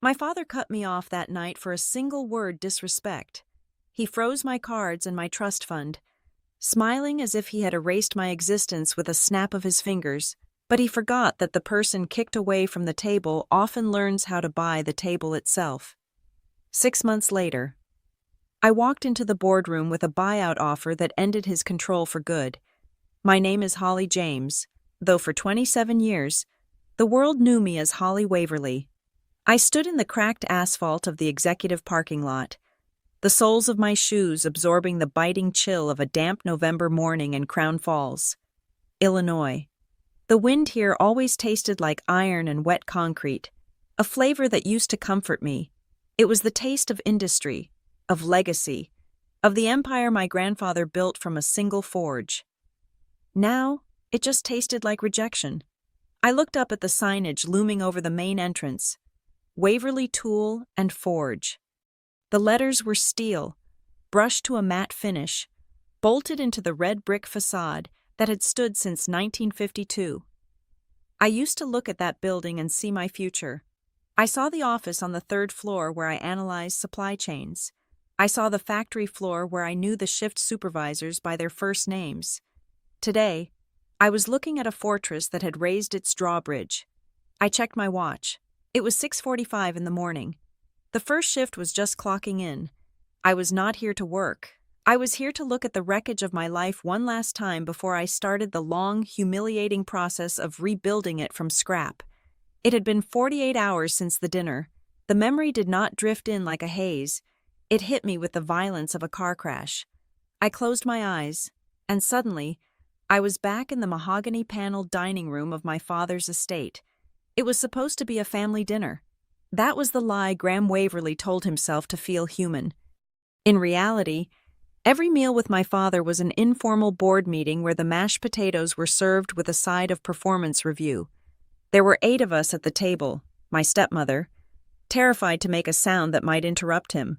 My father cut me off that night for a single word disrespect. He froze my cards and my trust fund, smiling as if he had erased my existence with a snap of his fingers. But he forgot that the person kicked away from the table often learns how to buy the table itself. 6 months later, I walked into the boardroom with a buyout offer that ended his control for good. My name is Holly James, though for 27 years, the world knew me as Holly Waverly. I stood in the cracked asphalt of the executive parking lot, the soles of my shoes absorbing the biting chill of a damp November morning in Crown Falls, Illinois. The wind here always tasted like iron and wet concrete, a flavor that used to comfort me. It was the taste of industry, of legacy, of the empire my grandfather built from a single forge. Now, it just tasted like rejection. I looked up at the signage looming over the main entrance: Waverly Tool and Forge. The letters were steel, brushed to a matte finish, bolted into the red brick facade that had stood since 1952. I used to look at that building and see my future. I saw the office on the third floor where I analyzed supply chains. I saw the factory floor where I knew the shift supervisors by their first names. Today, I was looking at a fortress that had raised its drawbridge. I checked my watch. It was 6:45 in the morning. The first shift was just clocking in. I was not here to work. I was here to look at the wreckage of my life one last time before I started the long, humiliating process of rebuilding it from scrap. It had been 48 hours since the dinner. The memory did not drift in like a haze. It hit me with the violence of a car crash. I closed my eyes, and suddenly, I was back in the mahogany-paneled dining room of my father's estate. It was supposed to be a family dinner. That was the lie Graham Waverly told himself to feel human. In reality, every meal with my father was an informal board meeting where the mashed potatoes were served with a side of performance review. There were 8 of us at the table, my stepmother, terrified to make a sound that might interrupt him,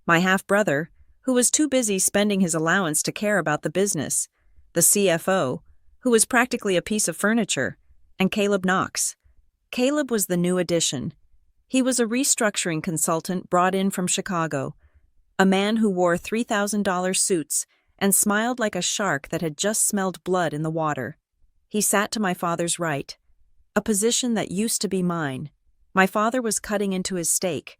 my half-brother, who was too busy spending his allowance to care about the business, the CFO, who was practically a piece of furniture, and Caleb Knox. Caleb was the new addition. He was a restructuring consultant brought in from Chicago, a man who wore $3,000 suits and smiled like a shark that had just smelled blood in the water. He sat to my father's right, a position that used to be mine. My father was cutting into his steak,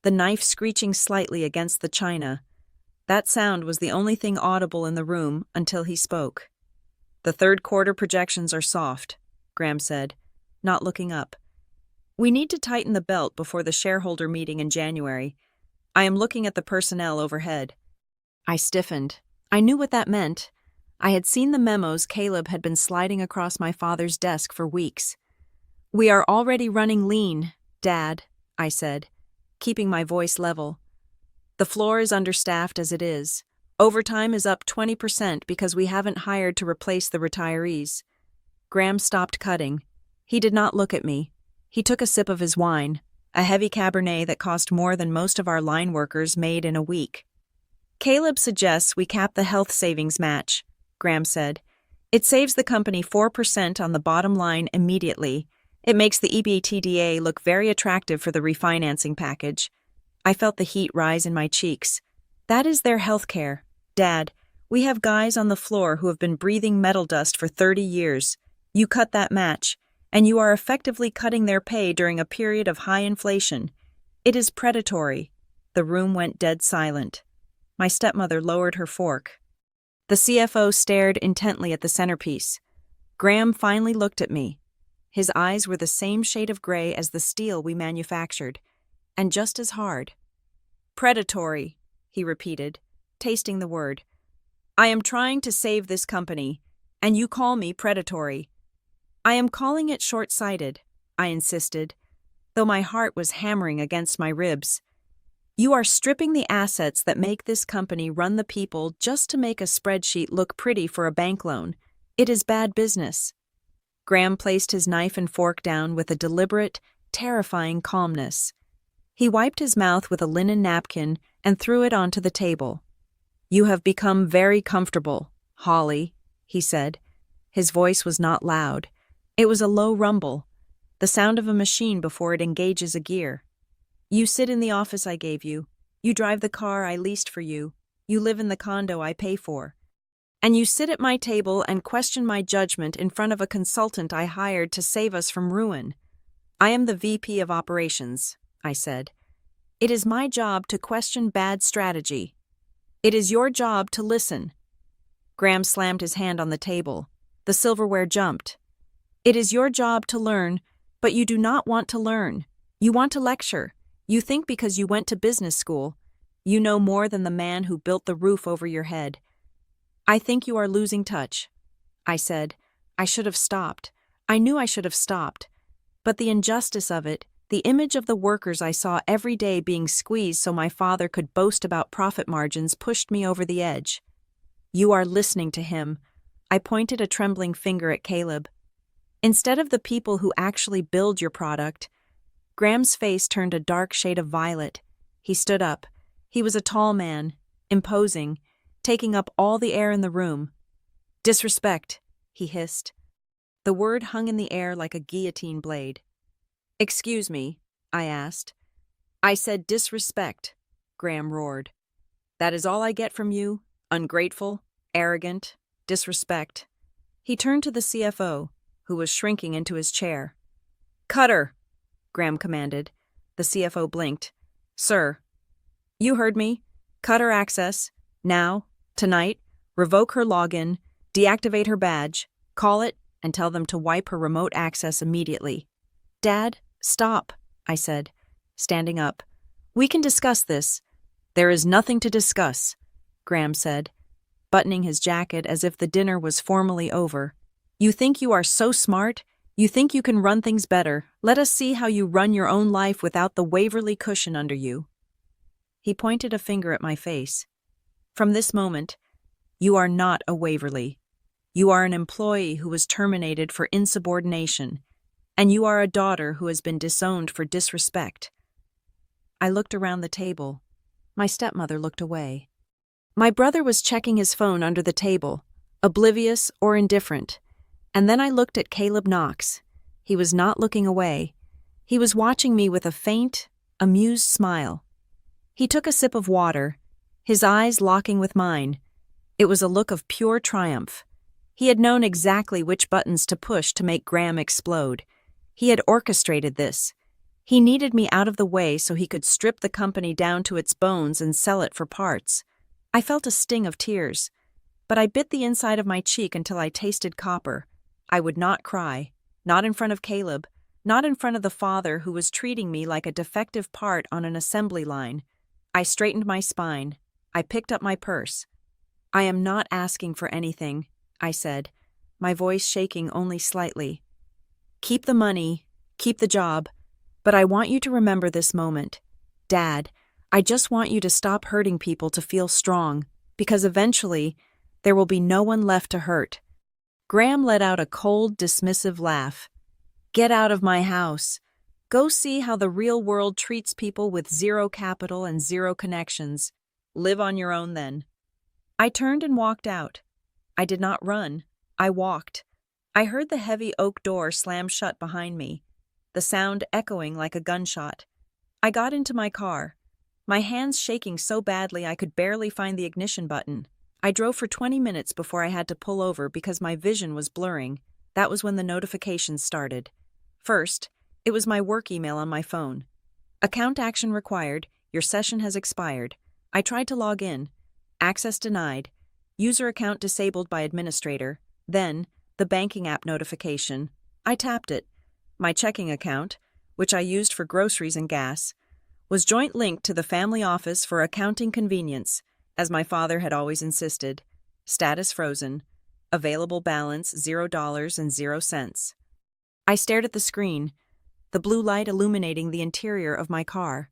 the knife screeching slightly against the china. That sound was the only thing audible in the room until he spoke. "The third quarter projections are soft," Graham said, not looking up. "We need to tighten the belt before the shareholder meeting in January. I am looking at the personnel overhead." I stiffened. I knew what that meant. I had seen the memos Caleb had been sliding across my father's desk for weeks. "We are already running lean, Dad," I said, keeping my voice level. "The floor is understaffed as it is. Overtime is up 20% because we haven't hired to replace the retirees." Graham stopped cutting. He did not look at me. He took a sip of his wine, a heavy Cabernet that cost more than most of our line workers made in a week. "Caleb suggests we cap the health savings match," Graham said. "It saves the company 4% on the bottom line immediately. It makes the EBITDA look very attractive for the refinancing package." I felt the heat rise in my cheeks. "That is their health care. Dad, we have guys on the floor who have been breathing metal dust for 30 years. You cut that match, and you are effectively cutting their pay during a period of high inflation. It is predatory." The room went dead silent. My stepmother lowered her fork. The CFO stared intently at the centerpiece. Graham finally looked at me. His eyes were the same shade of gray as the steel we manufactured, and just as hard. "Predatory," he repeated, tasting the word. "I am trying to save this company, and you call me predatory." "I am calling it short-sighted," I insisted, though my heart was hammering against my ribs. "You are stripping the assets that make this company run the people just to make a spreadsheet look pretty for a bank loan. It is bad business." Graham placed his knife and fork down with a deliberate, terrifying calmness. He wiped his mouth with a linen napkin and threw it onto the table. "You have become very comfortable, Holly," he said. His voice was not loud. It was a low rumble, the sound of a machine before it engages a gear. You sit in the office I gave you. You drive the car I leased for you. You live in the condo I pay for. And you sit at my table and question my judgment in front of a consultant I hired to save us from ruin. I am the VP of Operations, I said. It is my job to question bad strategy. It is your job to listen. Graham slammed his hand on the table. The silverware jumped. It is your job to learn, but you do not want to learn. You want to lecture. You think because you went to business school, you know more than the man who built the roof over your head. I think you are losing touch. I said. I should have stopped. I knew I should have stopped. But the injustice of it, the image of the workers I saw every day being squeezed so my father could boast about profit margins pushed me over the edge. You are listening to him. I pointed a trembling finger at Caleb. Instead of the people who actually build your product. Graham's face turned a dark shade of violet. He stood up. He was a tall man, imposing, taking up all the air in the room. Disrespect, he hissed. The word hung in the air like a guillotine blade. Excuse me, I asked. I said disrespect, Graham roared. That is all I get from you? Ungrateful, arrogant, disrespect. He turned to the CFO, who was shrinking into his chair. Cut her, Graham commanded. The CFO blinked. Sir. You heard me. Cut her access. Now. Tonight. Revoke her login. Deactivate her badge. Call it and tell them to wipe her remote access immediately. Dad, stop, I said, standing up. We can discuss this. There is nothing to discuss, Graham said, buttoning his jacket as if the dinner was formally over. You think you are so smart? You think you can run things better? Let us see how you run your own life without the Waverly cushion under you. He pointed a finger at my face. From this moment, you are not a Waverly. You are an employee who was terminated for insubordination, and you are a daughter who has been disowned for disrespect. I looked around the table. My stepmother looked away. My brother was checking his phone under the table, oblivious or indifferent. And then I looked at Caleb Knox. He was not looking away. He was watching me with a faint, amused smile. He took a sip of water, his eyes locking with mine. It was a look of pure triumph. He had known exactly which buttons to push to make Graham explode. He had orchestrated this. He needed me out of the way so he could strip the company down to its bones and sell it for parts. I felt a sting of tears, but I bit the inside of my cheek until I tasted copper. I would not cry, not in front of Caleb, not in front of the father who was treating me like a defective part on an assembly line. I straightened my spine. I picked up my purse. I am not asking for anything, I said, my voice shaking only slightly. Keep the money, keep the job, but I want you to remember this moment. Dad, I just want you to stop hurting people to feel strong, because eventually there will be no one left to hurt. Graham let out a cold, dismissive laugh. Get out of my house. Go see how the real world treats people with zero capital and zero connections. Live on your own then. I turned and walked out. I did not run. I walked. I heard the heavy oak door slam shut behind me, the sound echoing like a gunshot. I got into my car, my hands shaking so badly I could barely find the ignition button. I drove for 20 minutes before I had to pull over because my vision was blurring. That was when the notifications started. First, it was my work email on my phone. Account action required. Your session has expired. I tried to log in. Access denied. User account disabled by administrator. Then, the banking app notification. I tapped it. My checking account, which I used for groceries and gas, was joint linked to the family office for accounting convenience, as my father had always insisted. Status frozen. Available balance $0.00. I stared at the screen, the blue light illuminating the interior of my car.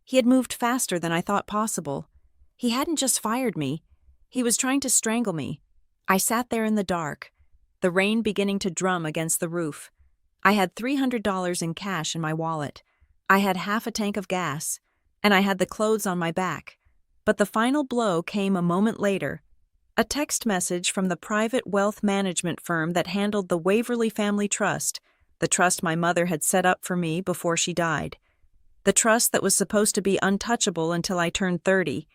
He had moved faster than I thought possible. He hadn't just fired me. He was trying to strangle me. I sat there in the dark, the rain beginning to drum against the roof. I had $300 in cash in my wallet. I had half a tank of gas, and I had the clothes on my back. But the final blow came a moment later. A text message from the private wealth management firm that handled the Waverly Family Trust, the trust my mother had set up for me before she died. The trust that was supposed to be untouchable until I turned 30.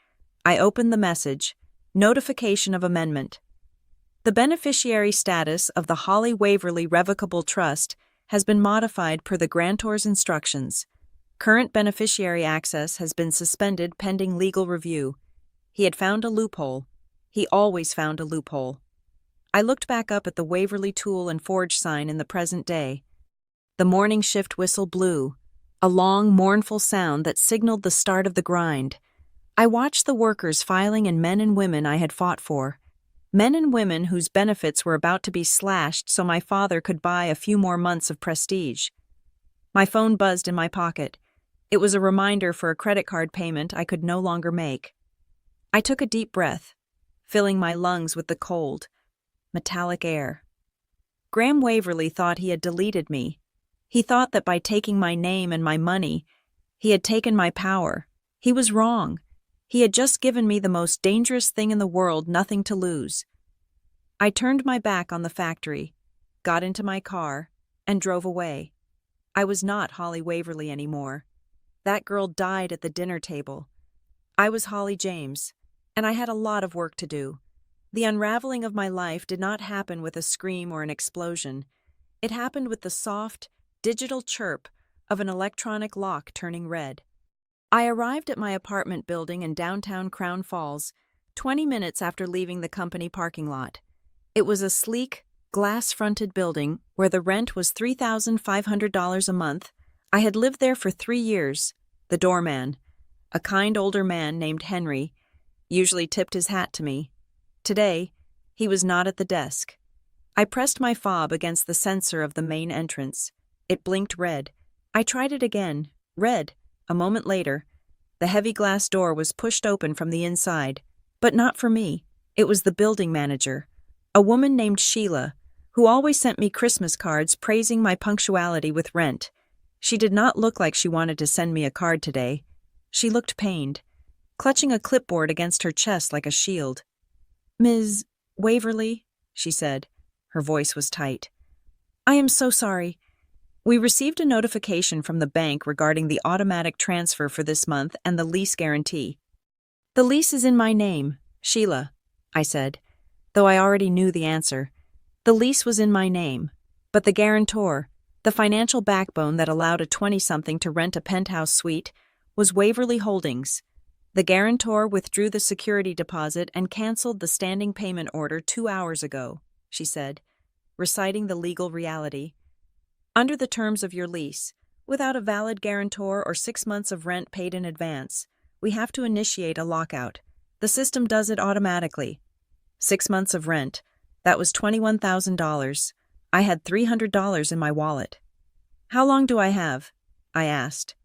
I opened the message. Notification of amendment. The beneficiary status of the Holly Waverly Revocable Trust has been modified per the grantor's instructions. Current beneficiary access has been suspended pending legal review. He had found a loophole. He always found a loophole. I looked back up at the Waverly Tool and Forge sign in the present day. The morning shift whistle blew, a long, mournful sound that signaled the start of the grind. I watched the workers filing in, men and women I had fought for. Men and women whose benefits were about to be slashed so my father could buy a few more months of prestige. My phone buzzed in my pocket. It was a reminder for a credit card payment I could no longer make. I took a deep breath, filling my lungs with the cold, metallic air. Graham Waverly thought he had deleted me. He thought that by taking my name and my money, he had taken my power. He was wrong. He had just given me the most dangerous thing in the world, nothing to lose. I turned my back on the factory, got into my car, and drove away. I was not Holly Waverly anymore. That girl died at the dinner table. I was Holly James, and I had a lot of work to do. The unraveling of my life did not happen with a scream or an explosion. It happened with the soft, digital chirp of an electronic lock turning red. I arrived at my apartment building in downtown Crown Falls 20 minutes after leaving the company parking lot. It was a sleek, glass-fronted building where the rent was $3,500 a month. I had lived there for 3 years. The doorman, a kind older man named Henry, usually tipped his hat to me. Today, he was not at the desk. I pressed my fob against the sensor of the main entrance. It blinked red. I tried it again. Red. A moment later, the heavy glass door was pushed open from the inside. But not for me. It was the building manager, a woman named Sheila, who always sent me Christmas cards praising my punctuality with rent. She did not look like she wanted to send me a card today. She looked pained, clutching a clipboard against her chest like a shield. "Ms. Waverly," she said. Her voice was tight. "I am so sorry. We received a notification from the bank regarding the automatic transfer for this month and the lease guarantee." "The lease is in my name, Sheila," I said, though I already knew the answer. The lease was in my name, but the guarantor, the financial backbone that allowed a 20-something to rent a penthouse suite, was Waverly Holdings. The guarantor withdrew the security deposit and canceled the standing payment order 2 hours ago, she said, reciting the legal reality. "Under the terms of your lease, without a valid guarantor or 6 months of rent paid in advance, we have to initiate a lockout. The system does it automatically. 6 months of rent. That was $21,000. I had $300 in my wallet." "How long do I have?" I asked.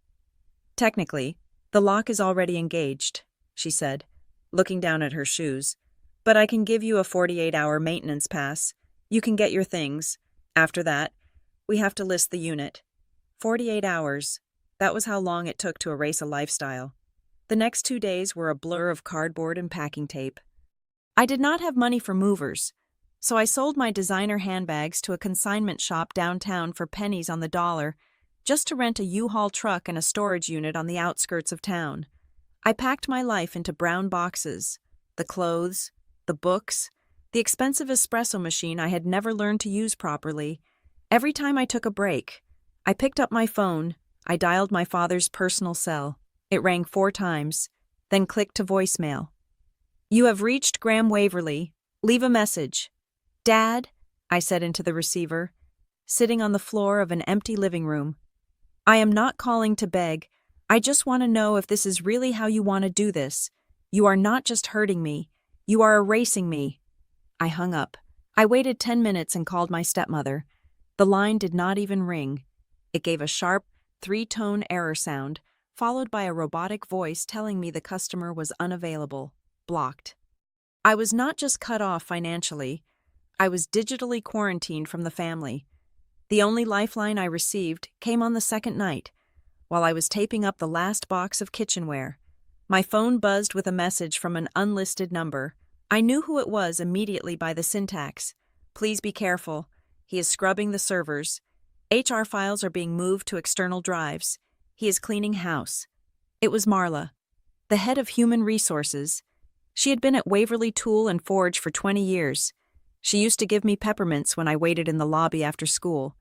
"Technically, the lock is already engaged," she said, looking down at her shoes. "But I can give you a 48-hour maintenance pass. You can get your things. After that, we have to list the unit." 48 hours. That was how long it took to erase a lifestyle. The next 2 days were a blur of cardboard and packing tape. I did not have money for movers, so I sold my designer handbags to a consignment shop downtown for pennies on the dollar, just to rent a U-Haul truck and a storage unit on the outskirts of town. I packed my life into brown boxes, the clothes, the books, the expensive espresso machine I had never learned to use properly. Every time I took a break, I picked up my phone, I dialed my father's personal cell. It rang 4 times, then clicked to voicemail. "You have reached Graham Waverly. Leave a message." "Dad," I said into the receiver, sitting on the floor of an empty living room. "I am not calling to beg. I just want to know if this is really how you want to do this. You are not just hurting me. You are erasing me." I hung up. I waited 10 minutes and called my stepmother. The line did not even ring. It gave a sharp, 3-tone error sound, followed by a robotic voice telling me the customer was unavailable, blocked. I was not just cut off financially. I was digitally quarantined from the family. The only lifeline I received came on the second night, while I was taping up the last box of kitchenware. My phone buzzed with a message from an unlisted number. I knew who it was immediately by the syntax. "Please be careful. He is scrubbing the servers. HR files are being moved to external drives. He is cleaning house. It was Marla, the head of human resources. She had been at Waverly Tool and Forge for 20 years. She used to give me peppermints when I waited in the lobby after school.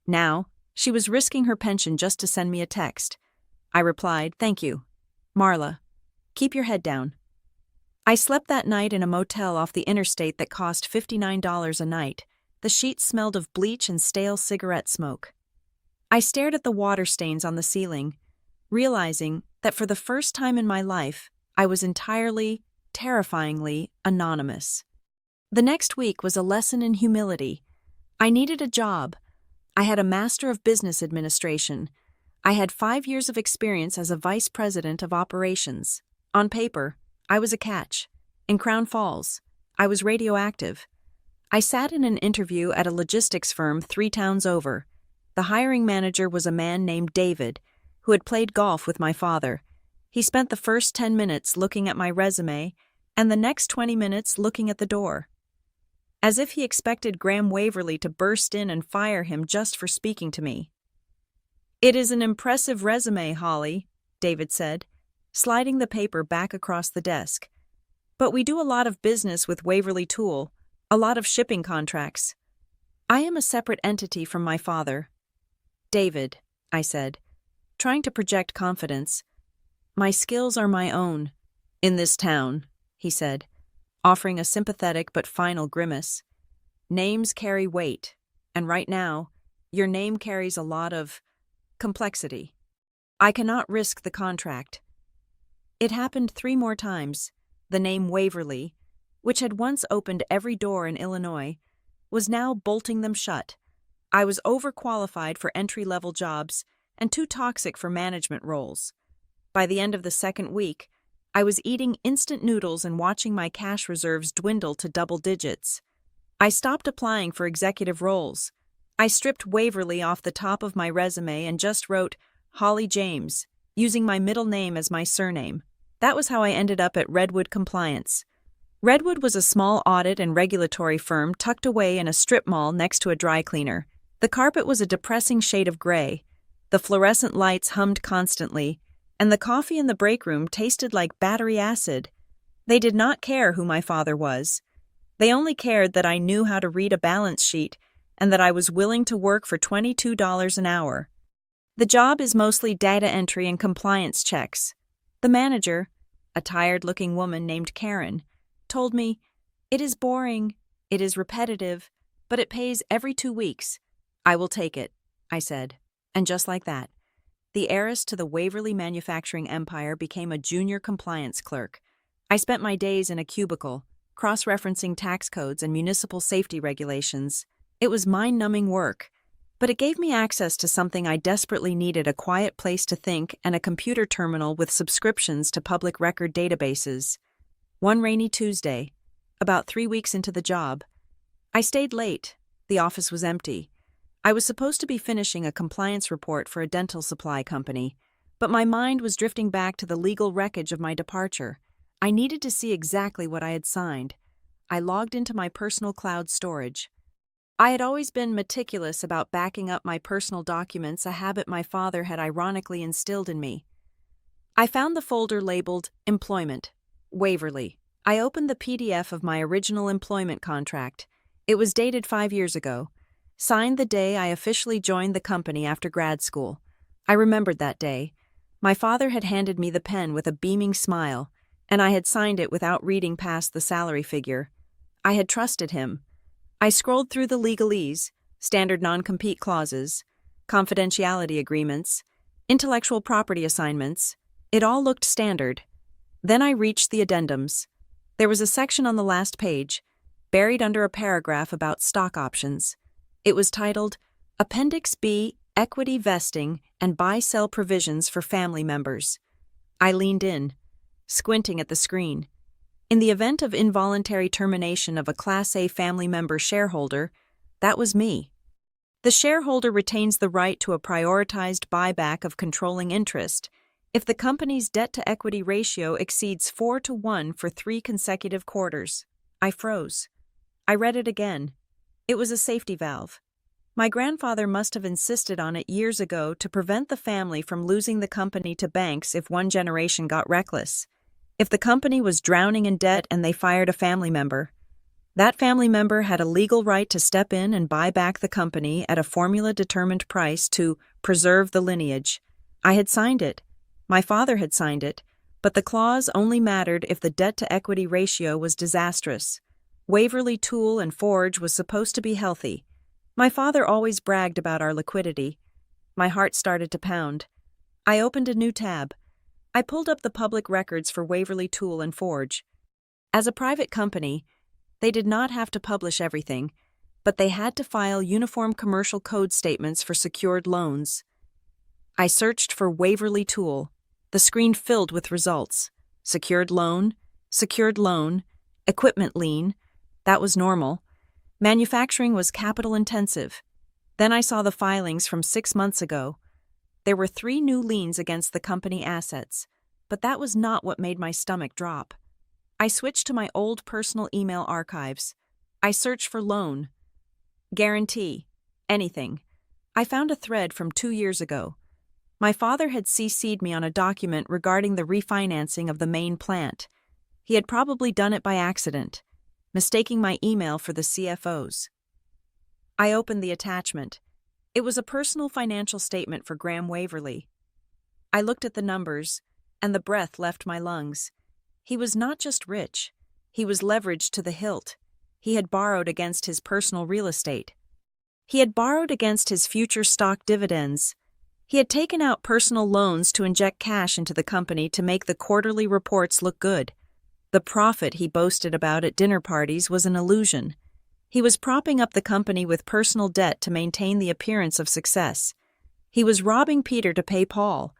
Now, she was risking her pension just to send me a text. I replied, "Thank you. Marla, keep your head down." I slept that night in a motel off the interstate that cost $59 a night. The sheets smelled of bleach and stale cigarette smoke. I stared at the water stains on the ceiling, realizing that for the first time in my life, I was entirely, terrifyingly anonymous. The next week was a lesson in humility. I needed a job. I had a Master of Business Administration. I had 5 years of experience as a Vice President of Operations. On paper, I was a catch. In Crown Falls, I was radioactive. I sat in an interview at a logistics firm 3 towns over. The hiring manager was a man named David, who had played golf with my father. He spent the first 10 minutes looking at my resume and the next 20 minutes looking at the door, as if he expected Graham Waverly to burst in and fire him just for speaking to me. "It is an impressive resume, Holly," David said, sliding the paper back across the desk. "But we do a lot of business with Waverly Tool, a lot of shipping contracts. I am a separate entity from my father." "David," I said, trying to project confidence, "my skills are my own." "In this town," he said, offering a sympathetic but final grimace. "Names carry weight, and right now, your name carries a lot of complexity. I cannot risk the contract." It happened 3 more times. The name Waverly, which had once opened every door in Illinois, was now bolting them shut. I was overqualified for entry-level jobs and too toxic for management roles. By the end of the second week, I was eating instant noodles and watching my cash reserves dwindle to double digits. I stopped applying for executive roles. I stripped Waverly off the top of my resume and just wrote Holly James, using my middle name as my surname. That was how I ended up at Redwood Compliance. Redwood was a small audit and regulatory firm tucked away in a strip mall next to a dry cleaner. The carpet was a depressing shade of gray. The fluorescent lights hummed constantly, and the coffee in the break room tasted like battery acid. They did not care who my father was. They only cared that I knew how to read a balance sheet and that I was willing to work for $22 an hour. The job is mostly data entry and compliance checks. The manager, a tired-looking woman named Karen, told me, "It is boring, it is repetitive, but it pays every 2 weeks. I will take it," I said. And just like that, the heiress to the Waverly manufacturing empire became a junior compliance clerk. I spent my days in a cubicle, cross-referencing tax codes and municipal safety regulations. It was mind-numbing work, but it gave me access to something I desperately needed: a quiet place to think and a computer terminal with subscriptions to public record databases. One rainy Tuesday, about 3 weeks into the job, I stayed late. The office was empty. I was supposed to be finishing a compliance report for a dental supply company, but my mind was drifting back to the legal wreckage of my departure. I needed to see exactly what I had signed. I logged into my personal cloud storage. I had always been meticulous about backing up my personal documents, a habit my father had ironically instilled in me. I found the folder labeled Employment, Waverly. I opened the PDF of my original employment contract. It was dated 5 years ago, signed the day I officially joined the company after grad school. I remembered that day. My father had handed me the pen with a beaming smile, and I had signed it without reading past the salary figure. I had trusted him. I scrolled through the legalese, standard non-compete clauses, confidentiality agreements, intellectual property assignments. It all looked standard. Then I reached the addendums. There was a section on the last page, buried under a paragraph about stock options. It was titled, Appendix B, Equity Vesting and Buy-Sell Provisions for Family Members. I leaned in, squinting at the screen. In the event of involuntary termination of a Class A family member shareholder, that was me. The shareholder retains the right to a prioritized buyback of controlling interest if the company's debt-to-equity ratio exceeds 4-to-1 for 3 consecutive quarters. I froze. I read it again. It was a safety valve. My grandfather must have insisted on it years ago to prevent the family from losing the company to banks if one generation got reckless. If the company was drowning in debt and they fired a family member, that family member had a legal right to step in and buy back the company at a formula-determined price to preserve the lineage. I had signed it. My father had signed it, but the clause only mattered if the debt-to-equity ratio was disastrous. Waverly Tool and Forge was supposed to be healthy. My father always bragged about our liquidity. My heart started to pound. I opened a new tab. I pulled up the public records for Waverly Tool and Forge. As a private company, they did not have to publish everything, but they had to file uniform commercial code statements for secured loans. I searched for Waverly Tool. The screen filled with results. Secured loan, equipment lien. That was normal. Manufacturing was capital intensive. Then I saw the filings from 6 months ago. There were 3 new liens against the company assets, but that was not what made my stomach drop. I switched to my old personal email archives. I searched for loan, guarantee, anything. I found a thread from 2 years ago. My father had CC'd me on a document regarding the refinancing of the main plant. He had probably done it by accident, mistaking my email for the CFO's. I opened the attachment. It was a personal financial statement for Graham Waverly. I looked at the numbers, and the breath left my lungs. He was not just rich. He was leveraged to the hilt. He had borrowed against his personal real estate. He had borrowed against his future stock dividends. He had taken out personal loans to inject cash into the company to make the quarterly reports look good. The profit he boasted about at dinner parties was an illusion. He was propping up the company with personal debt to maintain the appearance of success. He was robbing Peter to pay Paul,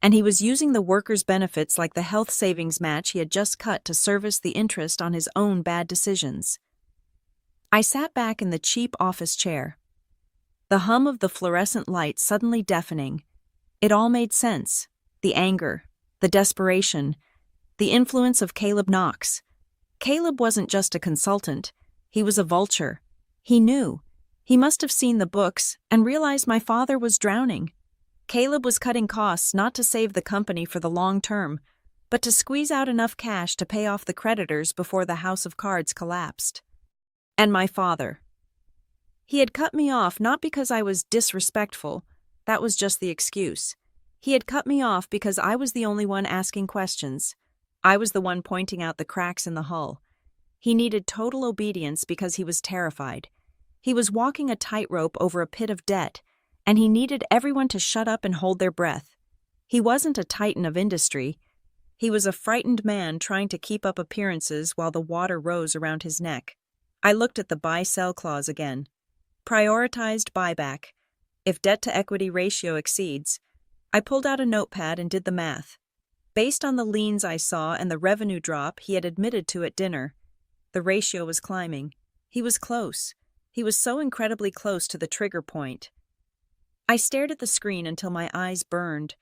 and he was using the workers' benefits like the health savings match he had just cut to service the interest on his own bad decisions. I sat back in the cheap office chair. The hum of the fluorescent light suddenly deafening. It all made sense. The anger, the desperation, the influence of Caleb Knox. Caleb wasn't just a consultant. He was a vulture. He knew. He must have seen the books and realized my father was drowning. Caleb was cutting costs not to save the company for the long term, but to squeeze out enough cash to pay off the creditors before the house of cards collapsed. And my father. He had cut me off not because I was disrespectful. That was just the excuse. He had cut me off because I was the only one asking questions. I was the one pointing out the cracks in the hull. He needed total obedience because he was terrified. He was walking a tightrope over a pit of debt, and he needed everyone to shut up and hold their breath. He wasn't a titan of industry. He was a frightened man trying to keep up appearances while the water rose around his neck. I looked at the buy-sell clause again. Prioritized buyback. If debt-to-equity ratio exceeds. I pulled out a notepad and did the math. Based on the liens I saw and the revenue drop he had admitted to at dinner, the ratio was climbing. He was close. He was so incredibly close to the trigger point. I stared at the screen until my eyes burned.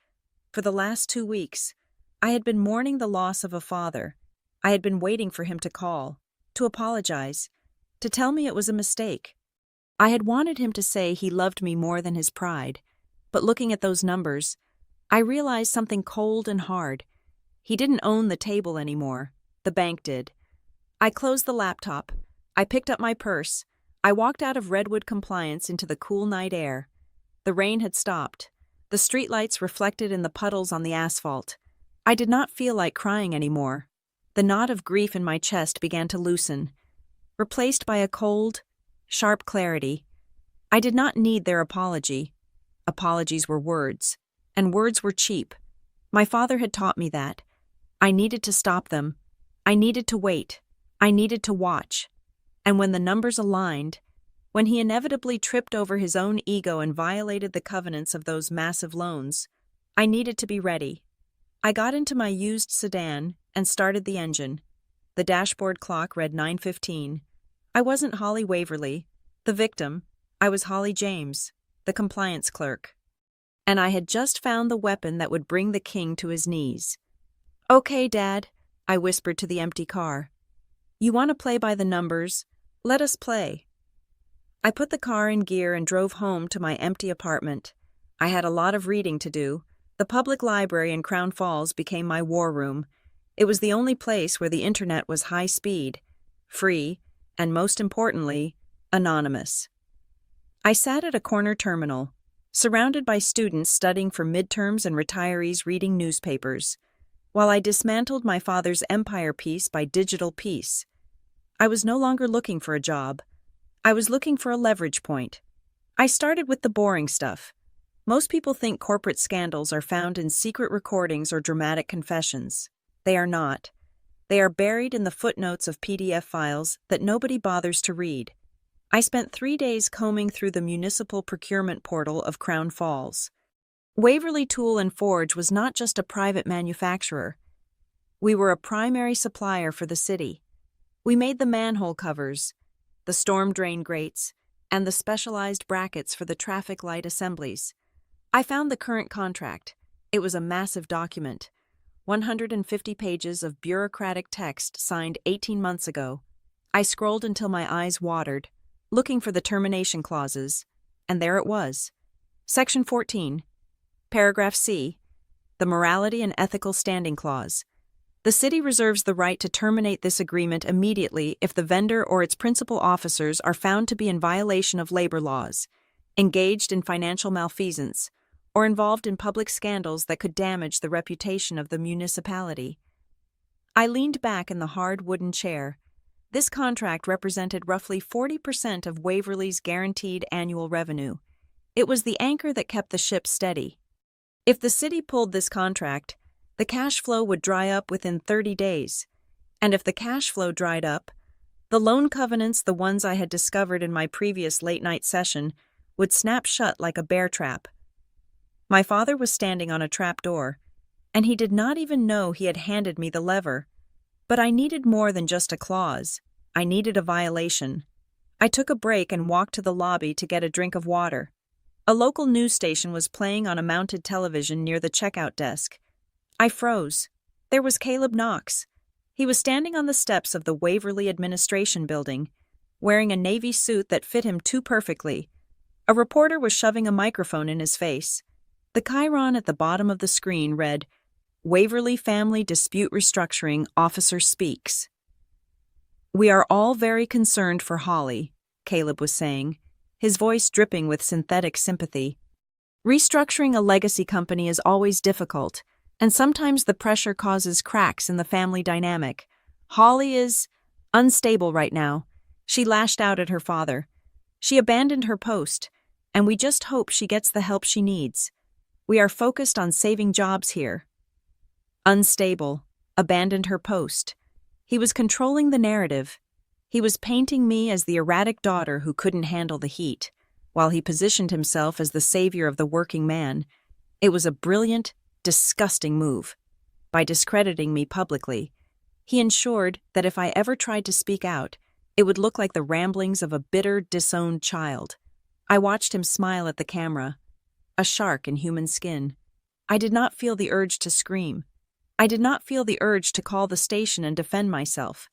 For the last 2 weeks, I had been mourning the loss of a father. I had been waiting for him to call, to apologize, to tell me it was a mistake. I had wanted him to say he loved me more than his pride, but looking at those numbers, I realized something cold and hard. He didn't own the table anymore. The bank did. I closed the laptop. I picked up my purse. I walked out of Redwood Compliance into the cool night air. The rain had stopped. The streetlights reflected in the puddles on the asphalt. I did not feel like crying anymore. The knot of grief in my chest began to loosen, replaced by a cold, sharp clarity. I did not need their apology. Apologies were words, and words were cheap. My father had taught me that. I needed to stop them. I needed to wait. I needed to watch. And when the numbers aligned, when he inevitably tripped over his own ego and violated the covenants of those massive loans, I needed to be ready. I got into my used sedan and started the engine. The dashboard clock read 9:15. I wasn't Holly Waverly, the victim. I was Holly James, the compliance clerk. And I had just found the weapon that would bring the king to his knees. "Okay, Dad," I whispered to the empty car. "You want to play by the numbers? Let us play." I put the car in gear and drove home to my empty apartment. I had a lot of reading to do. The public library in Crown Falls became my war room. It was the only place where the internet was high speed, free, and most importantly, anonymous. I sat at a corner terminal, surrounded by students studying for midterms and retirees reading newspapers, while I dismantled my father's empire piece by digital piece. I was no longer looking for a job. I was looking for a leverage point. I started with the boring stuff. Most people think corporate scandals are found in secret recordings or dramatic confessions. They are not. They are buried in the footnotes of PDF files that nobody bothers to read. I spent 3 days combing through the municipal procurement portal of Crown Falls. Waverly Tool and Forge was not just a private manufacturer. We were a primary supplier for the city. We made the manhole covers, the storm drain grates, and the specialized brackets for the traffic light assemblies. I found the current contract. It was a massive document, 150 pages of bureaucratic text signed 18 months ago. I scrolled until my eyes watered, looking for the termination clauses, and there it was. Section 14, Paragraph C, the Morality and Ethical Standing Clause. The city reserves the right to terminate this agreement immediately if the vendor or its principal officers are found to be in violation of labor laws, engaged in financial malfeasance, or involved in public scandals that could damage the reputation of the municipality. I leaned back in the hard wooden chair. This contract represented roughly 40% of Waverly's guaranteed annual revenue. It was the anchor that kept the ship steady. If the city pulled this contract, the cash flow would dry up within 30 days. And if the cash flow dried up, the loan covenants, the ones I had discovered in my previous late-night session, would snap shut like a bear trap. My father was standing on a trap door, and he did not even know he had handed me the lever. But I needed more than just a clause. I needed a violation. I took a break and walked to the lobby to get a drink of water. A local news station was playing on a mounted television near the checkout desk. I froze. There was Caleb Knox. He was standing on the steps of the Waverly Administration Building, wearing a navy suit that fit him too perfectly. A reporter was shoving a microphone in his face. The chyron at the bottom of the screen read, "Waverly Family Dispute Restructuring Officer Speaks." "We are all very concerned for Holly," Caleb was saying, his voice dripping with synthetic sympathy. "Restructuring a legacy company is always difficult, and sometimes the pressure causes cracks in the family dynamic. Holly is unstable right now." She lashed out at her father. "She abandoned her post, and we just hope she gets the help she needs. We are focused on saving jobs here." Unstable, abandoned her post. He was controlling the narrative. He was painting me as the erratic daughter who couldn't handle the heat, while he positioned himself as the savior of the working man. It was a brilliant, disgusting move. By discrediting me publicly, he ensured that if I ever tried to speak out, it would look like the ramblings of a bitter, disowned child. I watched him smile at the camera, a shark in human skin. I did not feel the urge to scream. I did not feel the urge to call the station and defend myself.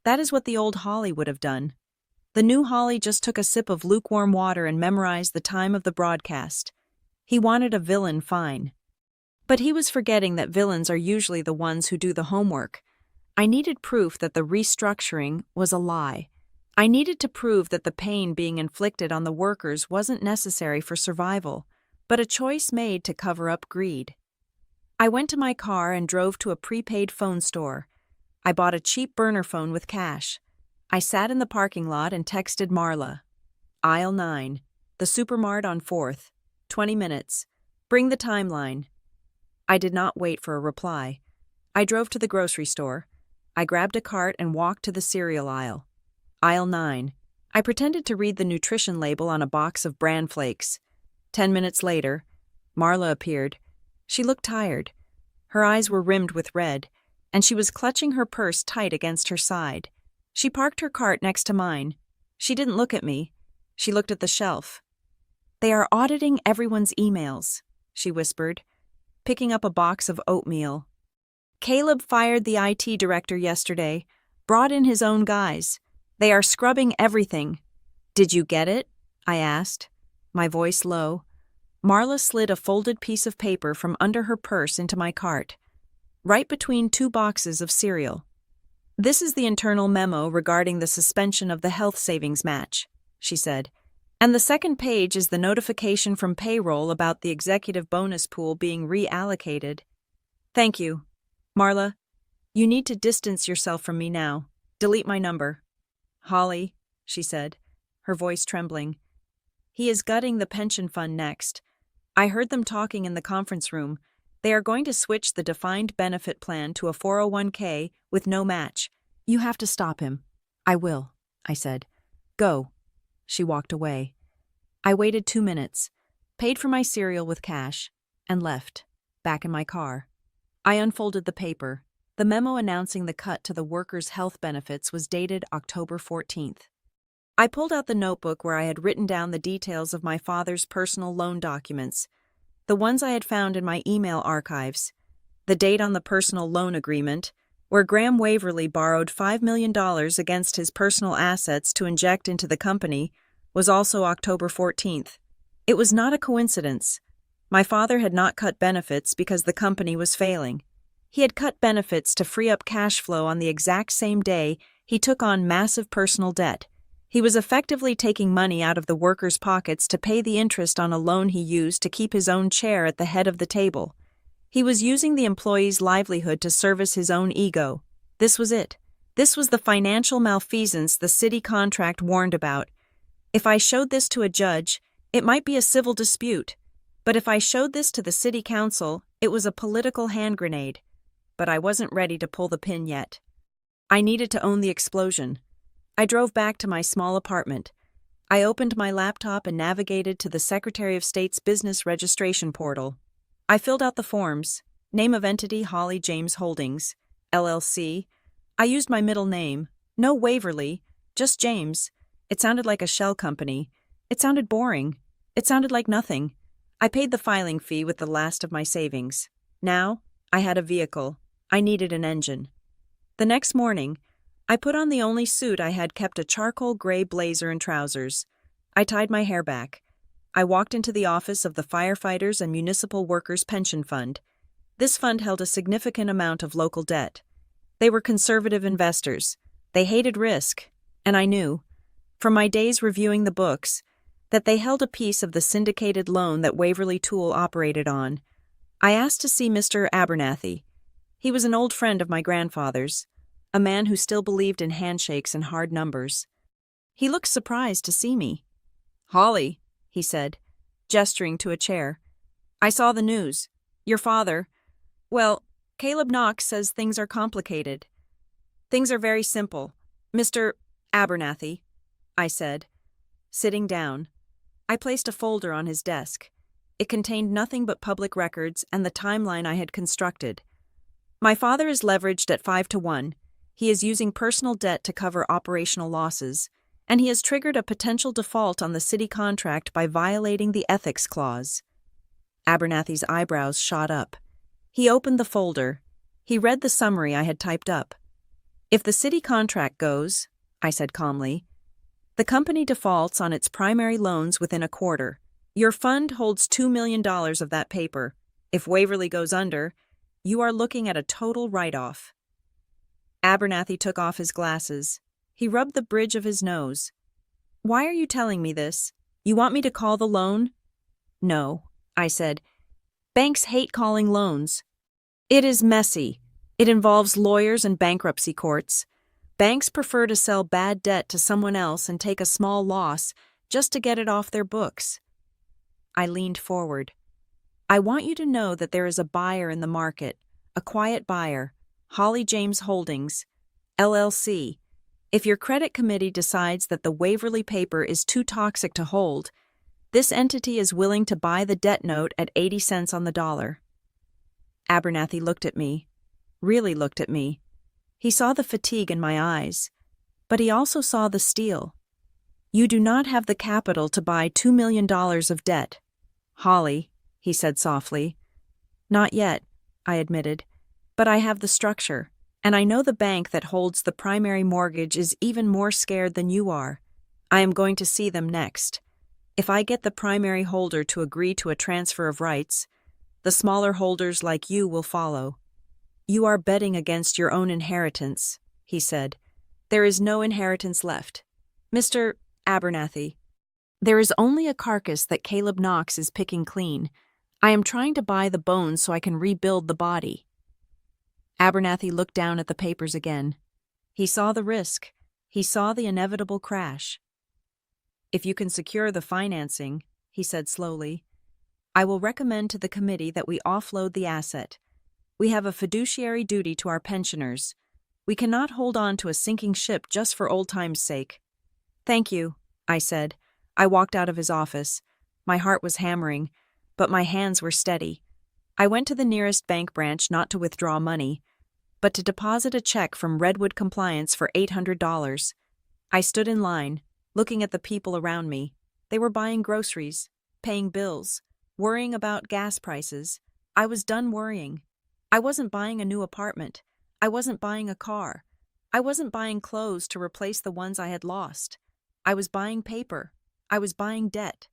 That is what the old Holly would have done. The new Holly just took a sip of lukewarm water and memorized the time of the broadcast. He wanted a villain fine. But he was forgetting that villains are usually the ones who do the homework. I needed proof that the restructuring was a lie. I needed to prove that the pain being inflicted on the workers wasn't necessary for survival, but a choice made to cover up greed. I went to my car and drove to a prepaid phone store. I bought a cheap burner phone with cash. I sat in the parking lot and texted Marla. "Aisle 9, the Supermart on 4th, 20 minutes. Bring the timeline." I did not wait for a reply. I drove to the grocery store. I grabbed a cart and walked to the cereal aisle. Aisle 9. I pretended to read the nutrition label on a box of bran flakes. 10 minutes later, Marla appeared. She looked tired. Her eyes were rimmed with red, and she was clutching her purse tight against her side. She parked her cart next to mine. She didn't look at me. She looked at the shelf. "They are auditing everyone's emails," she whispered, picking up a box of oatmeal. "Caleb fired the IT director yesterday, brought in his own guys. They are scrubbing everything. Did you get it?" I asked, my voice low. Marla slid a folded piece of paper from under her purse into my cart, right between two boxes of cereal. "This is the internal memo regarding the suspension of the health savings match," she said. "And the second page is the notification from payroll about the executive bonus pool being reallocated." "Thank you. Marla, you need to distance yourself from me now. Delete my number." "Holly," she said, her voice trembling. "He is gutting the pension fund next. I heard them talking in the conference room. They are going to switch the defined benefit plan to a 401k with no match. You have to stop him." "I will," I said. "Go." She walked away. I waited 2 minutes, paid for my cereal with cash, and left, back in my car. I unfolded the paper. The memo announcing the cut to the workers' health benefits was dated October 14th. I pulled out the notebook where I had written down the details of my father's personal loan documents, the ones I had found in my email archives. The date on the personal loan agreement, where Graham Waverly borrowed $5 million against his personal assets to inject into the company, was also October 14th. It was not a coincidence. My father had not cut benefits because the company was failing. He had cut benefits to free up cash flow on the exact same day he took on massive personal debt. He was effectively taking money out of the workers' pockets to pay the interest on a loan he used to keep his own chair at the head of the table. He was using the employee's livelihood to service his own ego. This was it. This was the financial malfeasance the city contract warned about. If I showed this to a judge, it might be a civil dispute. But if I showed this to the city council, it was a political hand grenade. But I wasn't ready to pull the pin yet. I needed to own the explosion. I drove back to my small apartment. I opened my laptop and navigated to the Secretary of State's business registration portal. I filled out the forms. Name of entity Holly James Holdings, LLC. I used my middle name. No Waverly, just James. It sounded like a shell company. It sounded boring. It sounded like nothing. I paid the filing fee with the last of my savings. Now, I had a vehicle. I needed an engine. The next morning, I put on the only suit I had, kept a charcoal gray blazer and trousers. I tied my hair back. I walked into the office of the Firefighters and Municipal Workers Pension Fund. This fund held a significant amount of local debt. They were conservative investors. They hated risk, and I knew, from my days reviewing the books, that they held a piece of the syndicated loan that Waverly Tool operated on. I asked to see Mr. Abernathy. He was an old friend of my grandfather's, a man who still believed in handshakes and hard numbers. He looked surprised to see me. "Holly," he said, gesturing to a chair. "I saw the news. Your father. Well, Caleb Knox says things are complicated." "Things are very simple, Mr. Abernathy," I said, sitting down. I placed a folder on his desk. It contained nothing but public records and the timeline I had constructed. "My father is leveraged at 5-1. He is using personal debt to cover operational losses, and he has triggered a potential default on the city contract by violating the ethics clause." Abernathy's eyebrows shot up. He opened the folder. He read the summary I had typed up. "If the city contract goes," I said calmly, "the company defaults on its primary loans within a quarter. Your fund holds $2 million of that paper. If Waverly goes under, you are looking at a total write-off." Abernathy took off his glasses. He rubbed the bridge of his nose. "Why are you telling me this? You want me to call the loan?" "No," I said. "Banks hate calling loans. It is messy. It involves lawyers and bankruptcy courts. Banks prefer to sell bad debt to someone else and take a small loss just to get it off their books." I leaned forward. "I want you to know that there is a buyer in the market, a quiet buyer, Holly James Holdings, LLC. If your credit committee decides that the Waverly paper is too toxic to hold, this entity is willing to buy the debt note at 80 cents on the dollar." Abernathy looked at me, really looked at me. He saw the fatigue in my eyes, but he also saw the steel. "You do not have the capital to buy $2 million of debt, Holly," he said softly. "Not yet," I admitted, "but I have the structure, and I know the bank that holds the primary mortgage is even more scared than you are. I am going to see them next. If I get the primary holder to agree to a transfer of rights, the smaller holders like you will follow. You are betting against your own inheritance, he said. There is no inheritance left. Mr. Abernathy, there is only a carcass that Caleb Knox is picking clean. I am trying to buy the bones so I can rebuild the body. Abernathy looked down at the papers again. He saw the risk. He saw the inevitable crash. If you can secure the financing, he said slowly, I will recommend to the committee that we offload the asset. We have a fiduciary duty to our pensioners. We cannot hold on to a sinking ship just for old times' sake. Thank you, I said. I walked out of his office. My heart was hammering, but my hands were steady. I went to the nearest bank branch not to withdraw money, but to deposit a check from Redwood Compliance for $800. I stood in line, looking at the people around me. They were buying groceries, paying bills, worrying about gas prices. I was done worrying. I wasn't buying a new apartment. I wasn't buying a car. I wasn't buying clothes to replace the ones I had lost. I was buying paper. I was buying debt.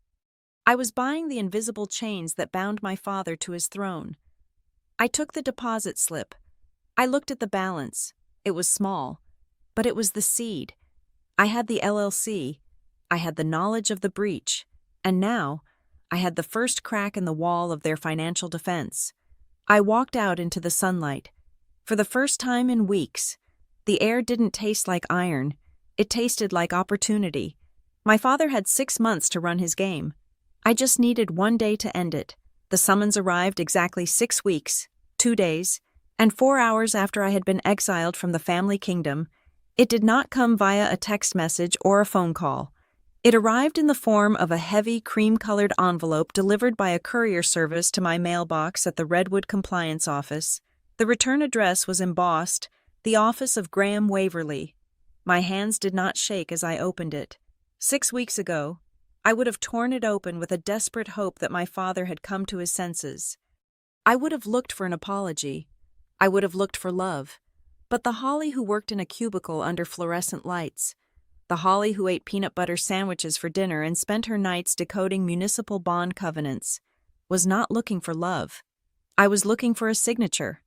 I was buying the invisible chains that bound my father to his throne. I took the deposit slip. I looked at the balance. It was small, but it was the seed. I had the LLC. I had the knowledge of the breach. And now, I had the first crack in the wall of their financial defense. I walked out into the sunlight. For the first time in weeks, the air didn't taste like iron. It tasted like opportunity. My father had 6 months to run his game. I just needed one day to end it. The summons arrived exactly 6 weeks, 2 days, and 4 hours after I had been exiled from the family kingdom. It did not come via a text message or a phone call. It arrived in the form of a heavy, cream-colored envelope delivered by a courier service to my mailbox at the Redwood Compliance Office. The return address was embossed, the office of Graham Waverly. My hands did not shake as I opened it. 6 weeks ago, I would have torn it open with a desperate hope that my father had come to his senses. I would have looked for an apology. I would have looked for love. But the Holly who worked in a cubicle under fluorescent lights, the Holly who ate peanut butter sandwiches for dinner and spent her nights decoding municipal bond covenants, was not looking for love. I was looking for a signature.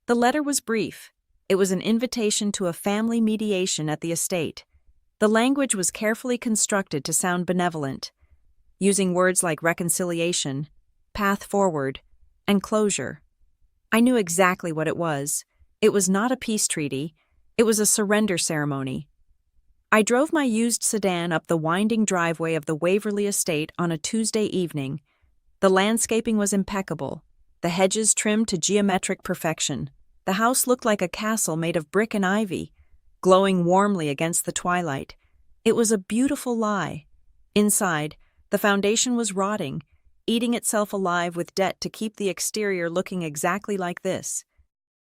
The letter was brief. It was an invitation to a family mediation at the estate. The language was carefully constructed to sound benevolent, using words like reconciliation, path forward, and closure. I knew exactly what it was. It was not a peace treaty. It was a surrender ceremony. I drove my used sedan up the winding driveway of the Waverly estate on a Tuesday evening. The landscaping was impeccable, the hedges trimmed to geometric perfection. The house looked like a castle made of brick and ivy, glowing warmly against the twilight. It was a beautiful lie. Inside, the foundation was rotting, eating itself alive with debt to keep the exterior looking exactly like this.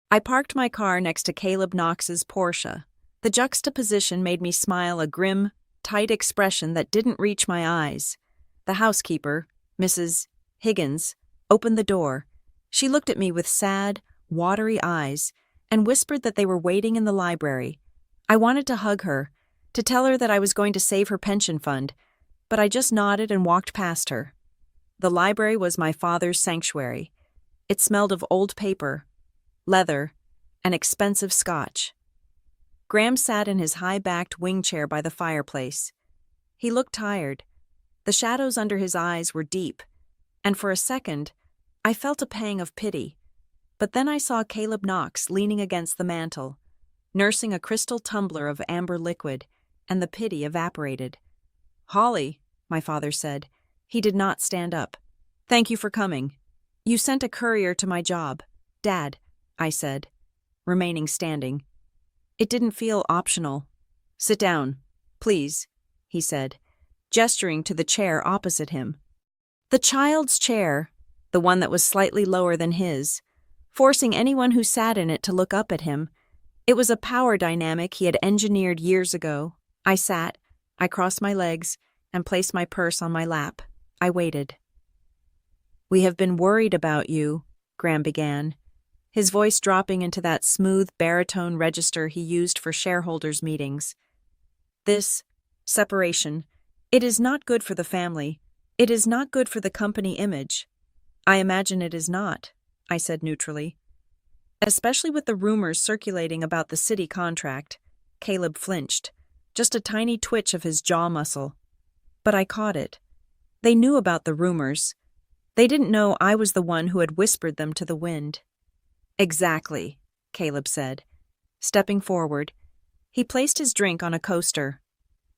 I parked my car next to Caleb Knox's Porsche. The juxtaposition made me smile a grim, tight expression that didn't reach my eyes. The housekeeper, Mrs. Higgins, opened the door. She looked at me with sad, watery eyes and whispered that they were waiting in the library. I wanted to hug her, to tell her that I was going to save her pension fund, but I just nodded and walked past her. The library was my father's sanctuary. It smelled of old paper, leather, and expensive scotch. Graham sat in his high-backed wing chair by the fireplace. He looked tired. The shadows under his eyes were deep, and for a second, I felt a pang of pity. But then I saw Caleb Knox leaning against the mantel, nursing a crystal tumbler of amber liquid, and the pity evaporated. "Holly," my father said. He did not stand up. "Thank you for coming. You sent a courier to my job." "Dad," I said, remaining standing. It didn't feel optional. "Sit down, please," he said, gesturing to the chair opposite him. The child's chair, the one that was slightly lower than his, forcing anyone who sat in it to look up at him. It was a power dynamic he had engineered years ago. I sat, I crossed my legs, and placed my purse on my lap. I waited. "We have been worried about you," Graham began, his voice dropping into that smooth baritone register he used for shareholders' meetings. "This separation, it is not good for the family. It is not good for the company image. I imagine it is not, I said neutrally. Especially with the rumors circulating about the city contract. Caleb flinched, just a tiny twitch of his jaw muscle. But I caught it. They knew about the rumors. They didn't know I was the one who had whispered them to the wind. Exactly, Caleb said. Stepping forward, he placed his drink on a coaster.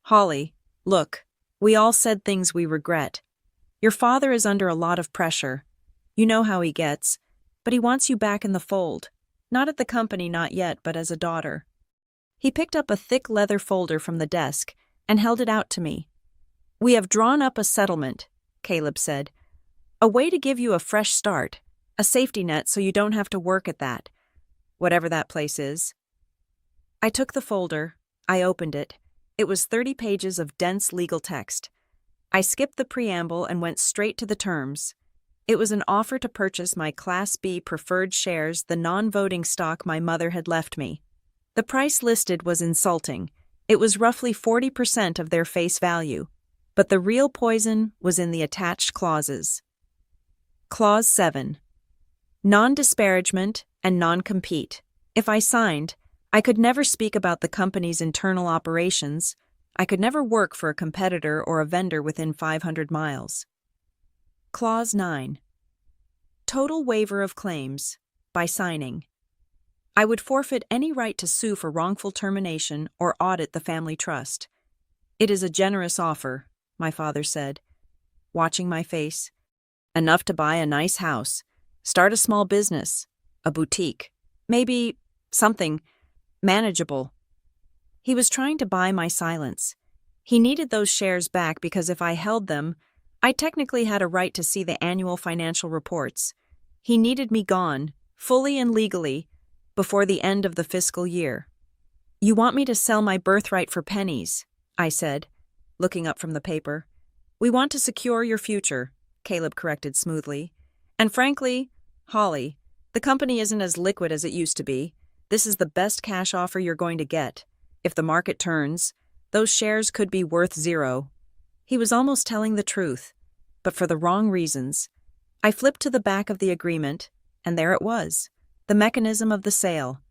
Holly, look, we all said things we regret. Your father is under a lot of pressure. You know how he gets, but he wants you back in the fold. Not at the company, not yet, but as a daughter. He picked up a thick leather folder from the desk and held it out to me. We have drawn up a settlement, Caleb said. A way to give you a fresh start, a safety net so you don't have to work at that, whatever that place is. I took the folder. I opened it. It was 30 pages of dense legal text. I skipped the preamble and went straight to the terms. It was an offer to purchase my Class B preferred shares, the non-voting stock my mother had left me. The price listed was insulting. It was roughly 40% of their face value. But the real poison was in the attached clauses. Clause 7. Non-disparagement and non-compete. If I signed, I could never speak about the company's internal operations. I could never work for a competitor or a vendor within 500 miles. Clause 9. Total waiver of claims, by signing. I would forfeit any right to sue for wrongful termination or audit the family trust. It is a generous offer, my father said, watching my face. Enough to buy a nice house, start a small business, a boutique, maybe something manageable. He was trying to buy my silence. He needed those shares back because if I held them, I technically had a right to see the annual financial reports. He needed me gone, fully and legally, before the end of the fiscal year. You want me to sell my birthright for pennies, I said, looking up from the paper. We want to secure your future, Caleb corrected smoothly. And frankly, Holly, the company isn't as liquid as it used to be. This is the best cash offer you're going to get. If the market turns, those shares could be worth zero. He was almost telling the truth, but for the wrong reasons. I flipped to the back of the agreement, and there it was, the mechanism of the sale.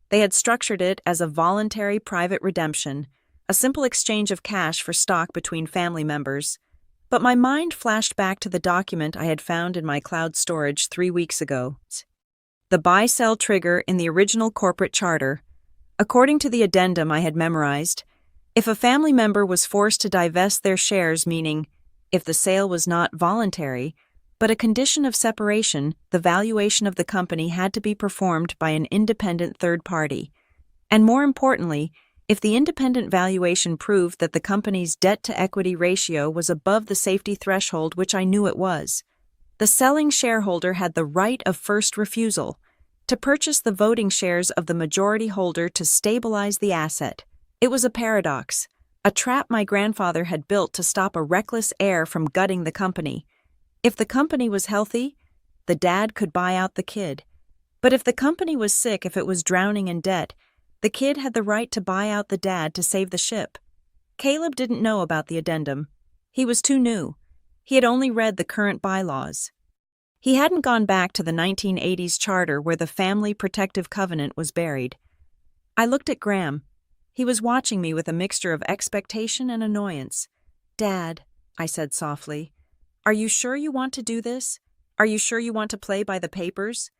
They had structured it as a voluntary private redemption, a simple exchange of cash for stock between family members. But my mind flashed back to the document I had found in my cloud storage 3 weeks ago. The buy-sell trigger in the original corporate charter. According to the addendum I had memorized, if a family member was forced to divest their shares, meaning if the sale was not voluntary, but a condition of separation, the valuation of the company had to be performed by an independent third party. And more importantly, if the independent valuation proved that the company's debt-to-equity ratio was above the safety threshold, which I knew it was, the selling shareholder had the right of first refusal to purchase the voting shares of the majority holder to stabilize the asset. It was a paradox, a trap my grandfather had built to stop a reckless heir from gutting the company. If the company was healthy, the dad could buy out the kid. But if the company was sick, if it was drowning in debt, the kid had the right to buy out the dad to save the ship. Caleb didn't know about the addendum. He was too new. He had only read the current bylaws. He hadn't gone back to the 1980s charter where the Family Protective Covenant was buried. I looked at Graham. He was watching me with a mixture of expectation and annoyance. Dad, I said softly, are you sure you want to do this? Are you sure you want to play by the papers?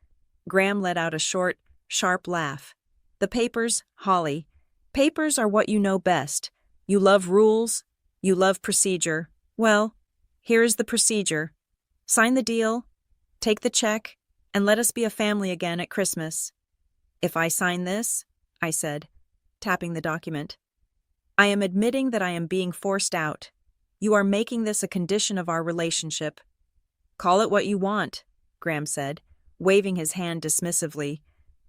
Graham let out a short, sharp laugh. The papers, Holly. Papers are what you know best. You love rules. You love procedure. Well, here is the procedure. Sign the deal, take the check, and let us be a family again at Christmas. If I sign this, I said, tapping the document, I am admitting that I am being forced out. You are making this a condition of our relationship. Call it what you want, Graham said, waving his hand dismissively.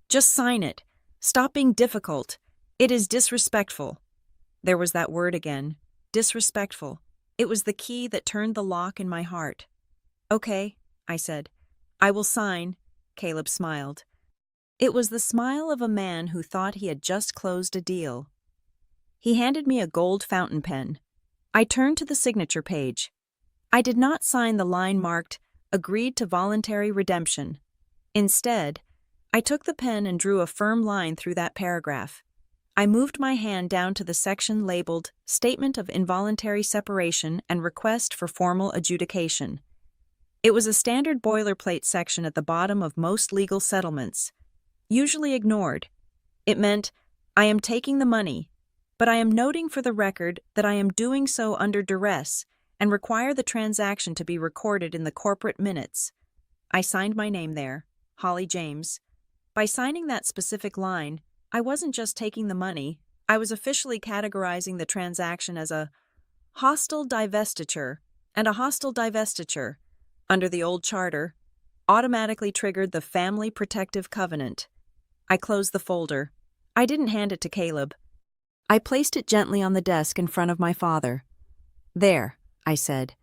Just sign it. Stop being difficult. It is disrespectful. There was that word again, disrespectful. It was the key that turned the lock in my heart. Okay, I said. I will sign, Caleb smiled. It was the smile of a man who thought he had just closed a deal. He handed me a gold fountain pen. I turned to the signature page. I did not sign the line marked, "Agreed to voluntary redemption." Instead, I took the pen and drew a firm line through that paragraph. I moved my hand down to the section labeled Statement of Involuntary Separation and Request for Formal Adjudication. It was a standard boilerplate section at the bottom of most legal settlements, usually ignored. It meant, I am taking the money, but I am noting for the record that I am doing so under duress and require the transaction to be recorded in the corporate minutes. I signed my name there, Holly James. By signing that specific line, I wasn't just taking the money, I was officially categorizing the transaction as a hostile divestiture, and a hostile divestiture, under the old charter, automatically triggered the Family Protective Covenant. I closed the folder. I didn't hand it to Caleb. I placed it gently on the desk in front of my father. "There," I said.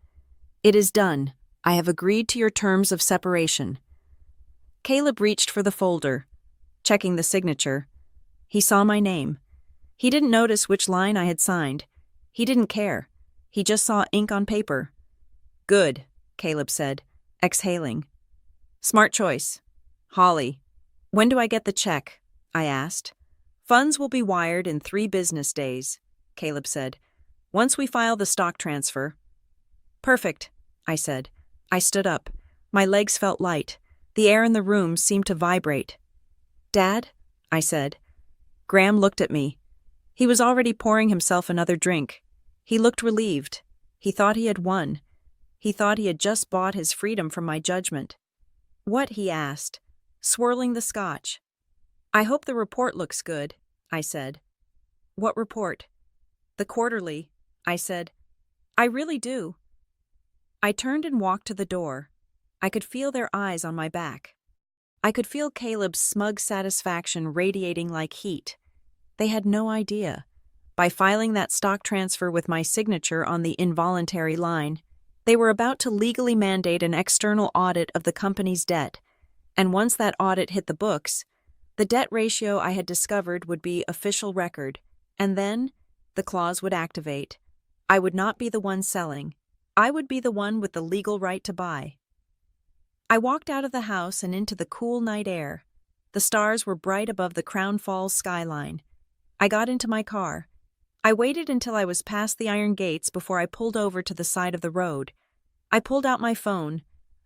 "It is done. I have agreed to your terms of separation." Caleb reached for the folder, checking the signature. He saw my name. He didn't notice which line I had signed. He didn't care. He just saw ink on paper. "Good," Caleb said, exhaling. "Smart choice. Holly, when do I get the check?" I asked. "Funds will be wired in 3 business days," Caleb said. "Once we file the stock transfer." "Perfect," I said. I stood up. My legs felt light. The air in the room seemed to vibrate. "Dad?" I said. Graham looked at me. He was already pouring himself another drink. He looked relieved. He thought he had won. He thought he had just bought his freedom from my judgment. "What?" he asked, swirling the scotch. "I hope the report looks good," I said. "What report?" "The quarterly," I said. "I really do." I turned and walked to the door. I could feel their eyes on my back. I could feel Caleb's smug satisfaction radiating like heat. They had no idea. By filing that stock transfer with my signature on the involuntary line, they were about to legally mandate an external audit of the company's debt, and once that audit hit the books, the debt ratio I had discovered would be official record, and then the clause would activate. I would not be the one selling. I would be the one with the legal right to buy. I walked out of the house and into the cool night air. The stars were bright above the Crown Falls skyline. I got into my car. I waited until I was past the iron gates before I pulled over to the side of the road. I pulled out my phone.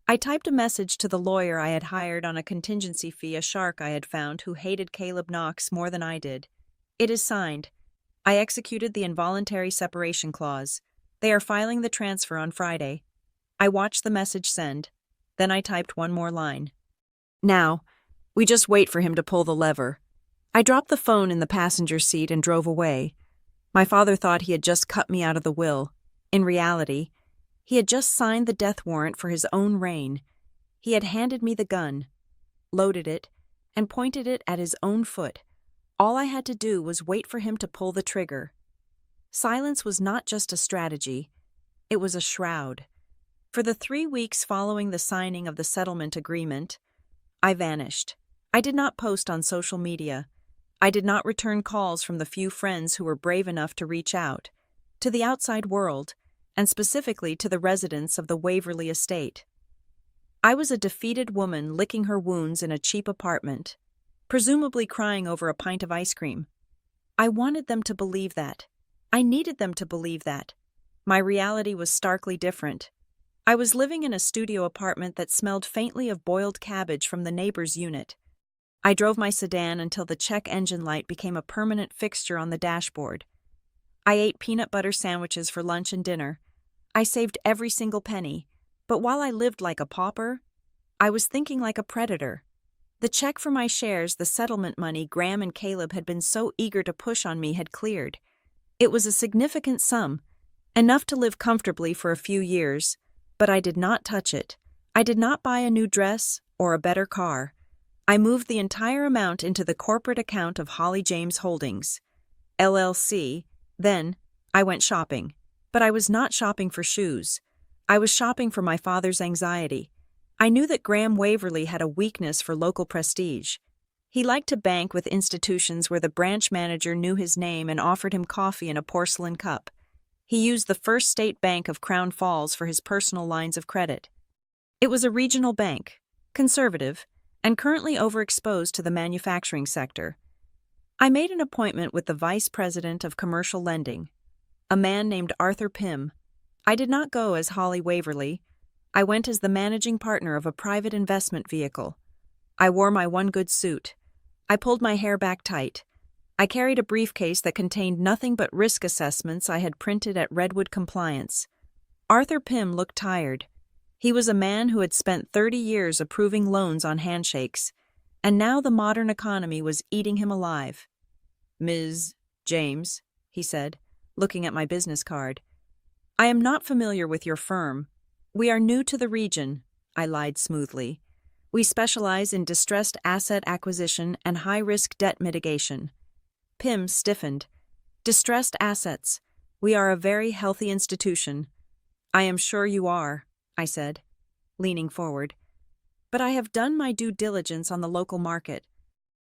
I typed a message to the lawyer I had hired on a contingency fee, a shark I had found who hated Caleb Knox more than I did. "It is signed. I executed the involuntary separation clause. They are filing the transfer on Friday." I watched the message send. Then I typed one more line. "Now, we just wait for him to pull the lever." I dropped the phone in the passenger seat and drove away. My father thought he had just cut me out of the will. In reality, he had just signed the death warrant for his own reign. He had handed me the gun, loaded it, and pointed it at his own foot. All I had to do was wait for him to pull the trigger. Silence was not just a strategy, it was a shroud. For the 3 weeks following the signing of the settlement agreement, I vanished. I did not post on social media. I did not return calls from the few friends who were brave enough to reach out, to the outside world, and specifically to the residents of the Waverly estate. I was a defeated woman licking her wounds in a cheap apartment, presumably crying over a pint of ice cream. I wanted them to believe that. I needed them to believe that. My reality was starkly different. I was living in a studio apartment that smelled faintly of boiled cabbage from the neighbor's unit. I drove my sedan until the check engine light became a permanent fixture on the dashboard. I ate peanut butter sandwiches for lunch and dinner. I saved every single penny, but while I lived like a pauper, I was thinking like a predator. The check for my shares, the settlement money Graham and Caleb had been so eager to push on me, had cleared. It was a significant sum, enough to live comfortably for a few years, but I did not touch it. I did not buy a new dress or a better car. I moved the entire amount into the corporate account of Holly James Holdings, LLC. Then, I went shopping. But I was not shopping for shoes. I was shopping for my father's anxiety. I knew that Graham Waverly had a weakness for local prestige. He liked to bank with institutions where the branch manager knew his name and offered him coffee in a porcelain cup. He used the First State Bank of Crown Falls for his personal lines of credit. It was a regional bank, conservative, and currently overexposed to the manufacturing sector. I made an appointment with the Vice President of Commercial Lending, a man named Arthur Pym. I did not go as Holly Waverly. I went as the managing partner of a private investment vehicle. I wore my one good suit. I pulled my hair back tight. I carried a briefcase that contained nothing but risk assessments I had printed at Redwood Compliance. Arthur Pym looked tired. He was a man who had spent 30 years approving loans on handshakes, and now the modern economy was eating him alive. "Ms. James," he said, looking at my business card. "I am not familiar with your firm. We are new to the region," I lied smoothly. "We specialize in distressed asset acquisition and high-risk debt mitigation." Pym stiffened. "Distressed assets. We are a very healthy institution." "I am sure you are," I said, leaning forward. "But I have done my due diligence on the local market.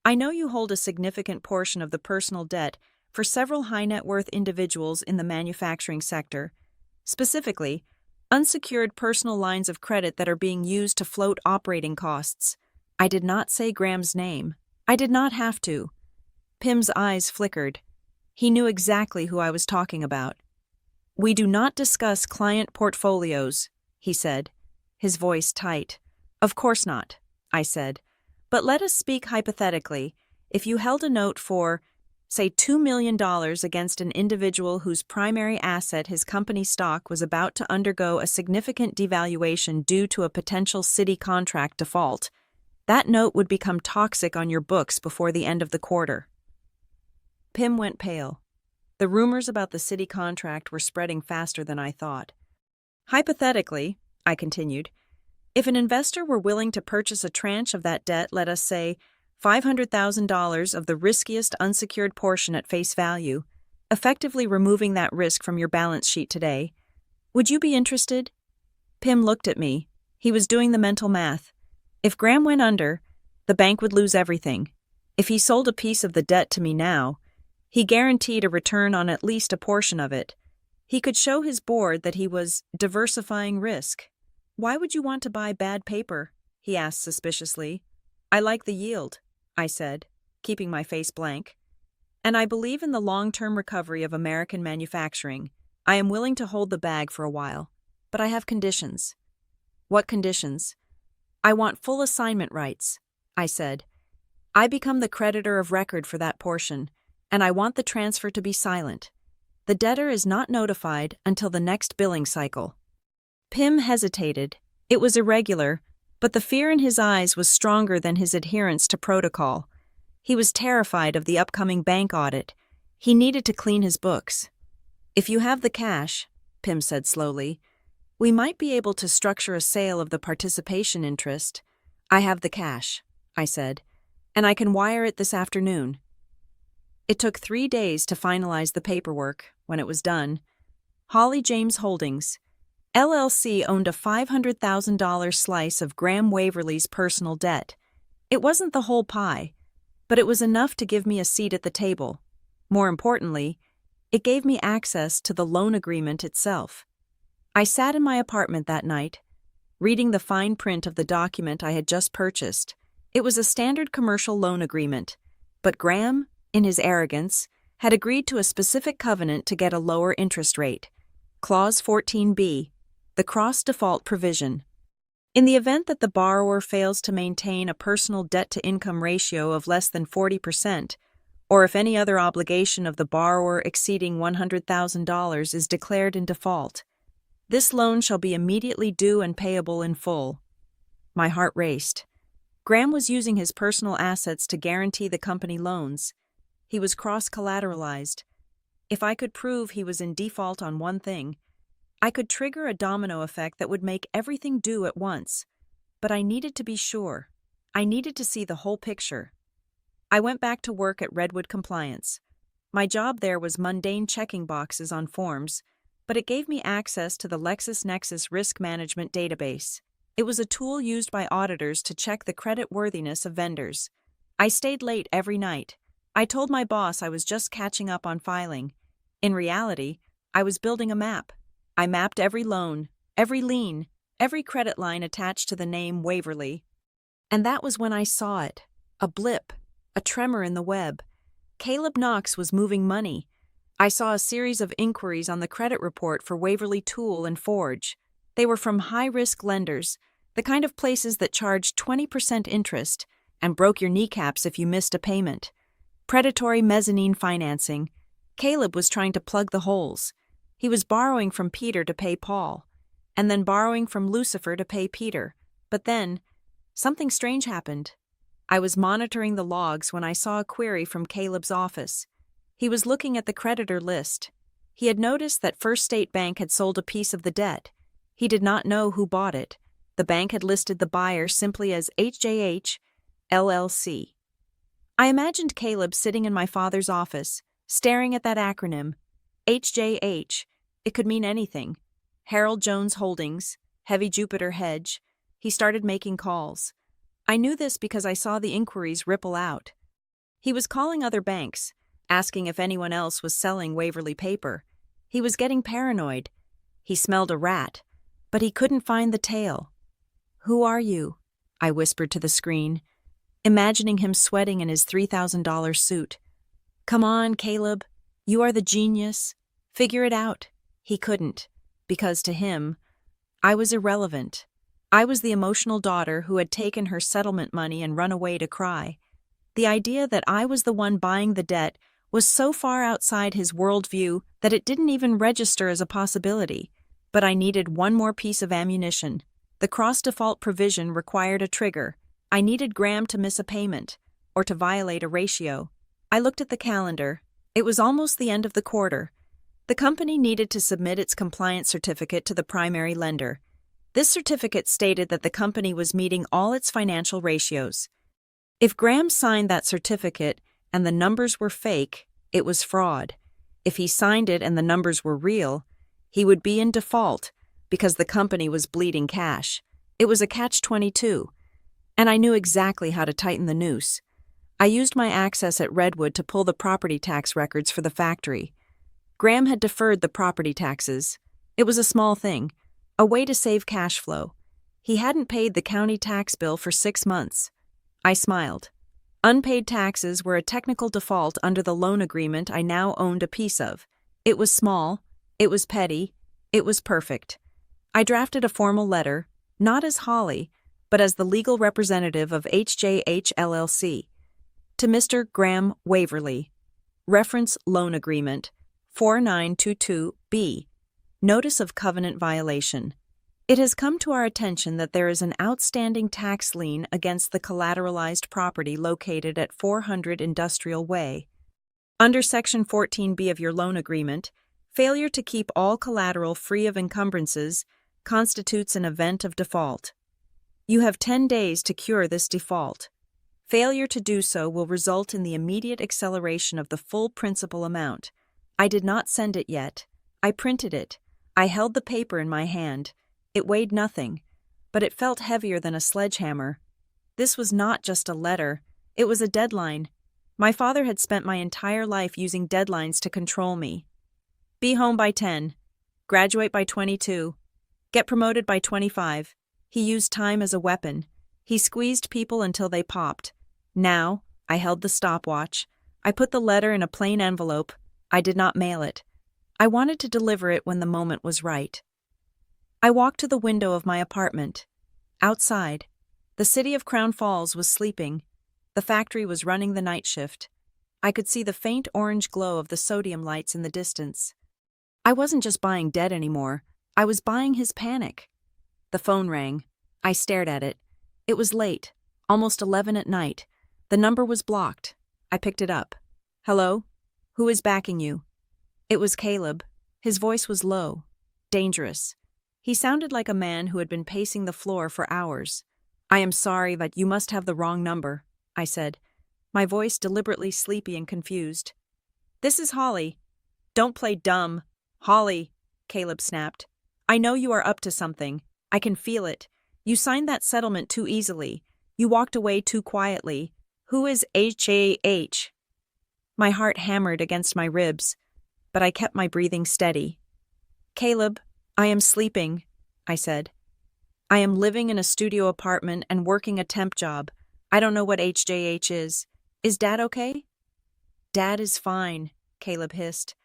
I know you hold a significant portion of the personal debt for several high-net-worth individuals in the manufacturing sector, specifically, unsecured personal lines of credit that are being used to float operating costs." I did not say Graham's name. I did not have to. Pym's eyes flickered. He knew exactly who I was talking about. "We do not discuss client portfolios," he said, his voice tight. "Of course not," I said. "But let us speak hypothetically. If you held a note for, say, $2 million against an individual whose primary asset, his company stock, was about to undergo a significant devaluation due to a potential city contract default, that note would become toxic on your books before the end of the quarter." Pym went pale. The rumors about the city contract were spreading faster than I thought. "Hypothetically," I continued, "if an investor were willing to purchase a tranche of that debt, let us say $500,000 of the riskiest unsecured portion at face value, effectively removing that risk from your balance sheet today, would you be interested?" Pym looked at me. He was doing the mental math. If Graham went under, the bank would lose everything. If he sold a piece of the debt to me now, he guaranteed a return on at least a portion of it. He could show his board that he was diversifying risk. "Why would you want to buy bad paper?" he asked suspiciously. "I like the yield," I said, keeping my face blank. "And I believe in the long-term recovery of American manufacturing. I am willing to hold the bag for a while. But I have conditions." "What conditions?" "I want full assignment rights," I said. "I become the creditor of record for that portion, and I want the transfer to be silent. The debtor is not notified until the next billing cycle." Pym hesitated. It was irregular, but the fear in his eyes was stronger than his adherence to protocol. He was terrified of the upcoming bank audit. He needed to clean his books. "If you have the cash," Pym said slowly, "we might be able to structure a sale of the participation interest." "I have the cash," I said, "and I can wire it this afternoon." It took 3 days to finalize the paperwork. When it was done, Holly James Holdings, LLC owned a $500,000 slice of Graham Waverly's personal debt. It wasn't the whole pie, but it was enough to give me a seat at the table. More importantly, it gave me access to the loan agreement itself. I sat in my apartment that night, reading the fine print of the document I had just purchased. It was a standard commercial loan agreement, but Graham, in his arrogance, had agreed to a specific covenant to get a lower interest rate. Clause 14B, the cross-default provision. In the event that the borrower fails to maintain a personal debt-to-income ratio of less than 40%, or if any other obligation of the borrower exceeding $100,000 is declared in default, this loan shall be immediately due and payable in full. My heart raced. Graham was using his personal assets to guarantee the company loans. He was cross-collateralized. If I could prove he was in default on one thing, I could trigger a domino effect that would make everything due at once. But I needed to be sure. I needed to see the whole picture. I went back to work at Redwood Compliance. My job there was mundane checking boxes on forms, but it gave me access to the LexisNexis risk management database. It was a tool used by auditors to check the creditworthiness of vendors. I stayed late every night. I told my boss I was just catching up on filing. In reality, I was building a map. I mapped every loan, every lien, every credit line attached to the name Waverly. And that was when I saw it. A blip, a tremor in the web. Caleb Knox was moving money. I saw a series of inquiries on the credit report for Waverly Tool and Forge. They were from high-risk lenders, the kind of places that charged 20% interest and broke your kneecaps if you missed a payment. Predatory mezzanine financing. Caleb was trying to plug the holes. He was borrowing from Peter to pay Paul, and then borrowing from Lucifer to pay Peter. But then, something strange happened. I was monitoring the logs when I saw a query from Caleb's office. He was looking at the creditor list. He had noticed that First State Bank had sold a piece of the debt. He did not know who bought it. The bank had listed the buyer simply as HJH, LLC. I imagined Caleb sitting in my father's office, staring at that acronym, HJH. It could mean anything. Harold Jones Holdings, Heavy Jupiter Hedge. He started making calls. I knew this because I saw the inquiries ripple out. He was calling other banks, asking if anyone else was selling Waverly paper. He was getting paranoid. He smelled a rat, but he couldn't find the tail. "Who are you?" I whispered to the screen, imagining him sweating in his $3,000 suit. "Come on, Caleb. You are the genius. Figure it out." He couldn't, because to him, I was irrelevant. I was the emotional daughter who had taken her settlement money and run away to cry. The idea that I was the one buying the debt was so far outside his worldview that it didn't even register as a possibility. But I needed one more piece of ammunition. The cross-default provision required a trigger. I needed Graham to miss a payment, or to violate a ratio. I looked at the calendar. It was almost the end of the quarter. The company needed to submit its compliance certificate to the primary lender. This certificate stated that the company was meeting all its financial ratios. If Graham signed that certificate and the numbers were fake, it was fraud. If he signed it and the numbers were real, he would be in default because the company was bleeding cash. It was a catch-22, and I knew exactly how to tighten the noose. I used my access at Redwood to pull the property tax records for the factory. Graham had deferred the property taxes. It was a small thing, a way to save cash flow. He hadn't paid the county tax bill for 6 months. I smiled. Unpaid taxes were a technical default under the loan agreement I now owned a piece of. It was small, it was petty, it was perfect. I drafted a formal letter, not as Holly, but as the legal representative of HJH LLC. To Mr. Graham Waverly. Reference Loan Agreement 4922B. Notice of Covenant Violation. It has come to our attention that there is an outstanding tax lien against the collateralized property located at 400 Industrial Way. Under Section 14B of your loan agreement, failure to keep all collateral free of encumbrances constitutes an event of default. You have 10 days to cure this default. Failure to do so will result in the immediate acceleration of the full principal amount. I did not send it yet. I printed it. I held the paper in my hand. It weighed nothing, but it felt heavier than a sledgehammer. This was not just a letter. It was a deadline. My father had spent my entire life using deadlines to control me. Be home by 10. Graduate by 22. Get promoted by 25. He used time as a weapon. He squeezed people until they popped. Now, I held the stopwatch. I put the letter in a plain envelope. I did not mail it. I wanted to deliver it when the moment was right. I walked to the window of my apartment. Outside, the city of Crown Falls was sleeping. The factory was running the night shift. I could see the faint orange glow of the sodium lights in the distance. I wasn't just buying debt anymore. I was buying his panic. The phone rang. I stared at it. It was late, almost 11 at night. The number was blocked. I picked it up. "Hello? Who is backing you?" It was Caleb. His voice was low, dangerous. He sounded like a man who had been pacing the floor for hours. "I am sorry, but you must have the wrong number," I said, my voice deliberately sleepy and confused. "This is Holly." "Don't play dumb." "Holly," Caleb snapped. "I know you are up to something. I can feel it. You signed that settlement too easily. You walked away too quietly. Who is HAH? My heart hammered against my ribs, but I kept my breathing steady. Caleb, I am sleeping, I said. I am living in a studio apartment and working a temp job. I don't know what HJH is. Is Dad okay? Dad is fine, Caleb hissed.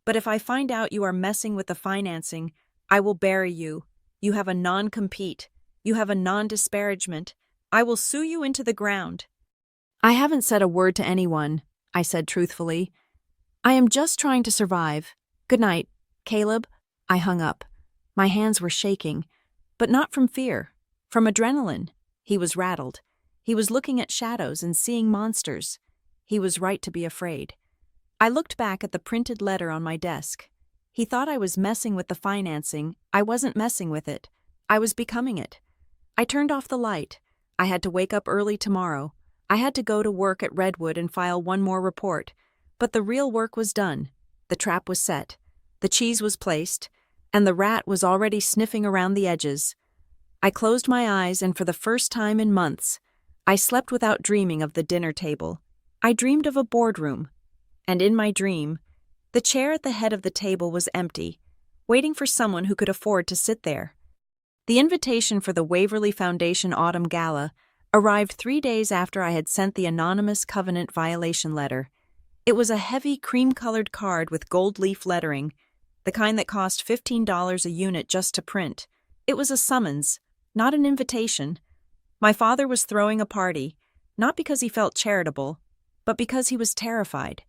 But if I find out you are messing with the financing, I will bury you. You have a non-compete. You have a non-disparagement. I will sue you into the ground. I haven't said a word to anyone, I said truthfully. I am just trying to survive. Good night, Caleb. I hung up. My hands were shaking, but not from fear, from adrenaline. He was rattled. He was looking at shadows and seeing monsters. He was right to be afraid. I looked back at the printed letter on my desk. He thought I was messing with the financing. I wasn't messing with it. I was becoming it. I turned off the light. I had to wake up early tomorrow. I had to go to work at Redwood and file one more report. But the real work was done. The trap was set. The cheese was placed, and the rat was already sniffing around the edges. I closed my eyes, and for the first time in months, I slept without dreaming of the dinner table. I dreamed of a boardroom. And in my dream, the chair at the head of the table was empty, waiting for someone who could afford to sit there. The invitation for the Waverly Foundation Autumn Gala arrived 3 days after I had sent the anonymous covenant violation letter. It was a heavy cream-colored card with gold leaf lettering, the kind that cost $15 a unit just to print. It was a summons, not an invitation. My father was throwing a party, not because he felt charitable, but because he was terrified.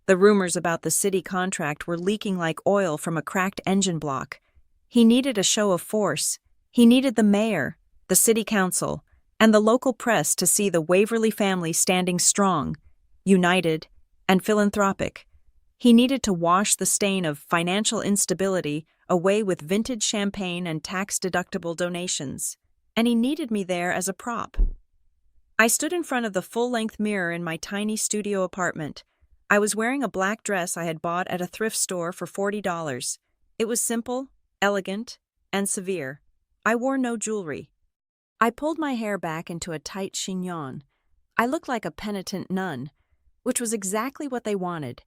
The rumors about the city contract were leaking like oil from a cracked engine block. He needed a show of force. He needed the mayor, the city council, and the local press to see the Waverly family standing strong, united, and philanthropic. He needed to wash the stain of financial instability away with vintage champagne and tax-deductible donations. And he needed me there as a prop. I stood in front of the full-length mirror in my tiny studio apartment. I was wearing a black dress I had bought at a thrift store for $40. It was simple, elegant, and severe. I wore no jewelry. I pulled my hair back into a tight chignon. I looked like a penitent nun, which was exactly what they wanted.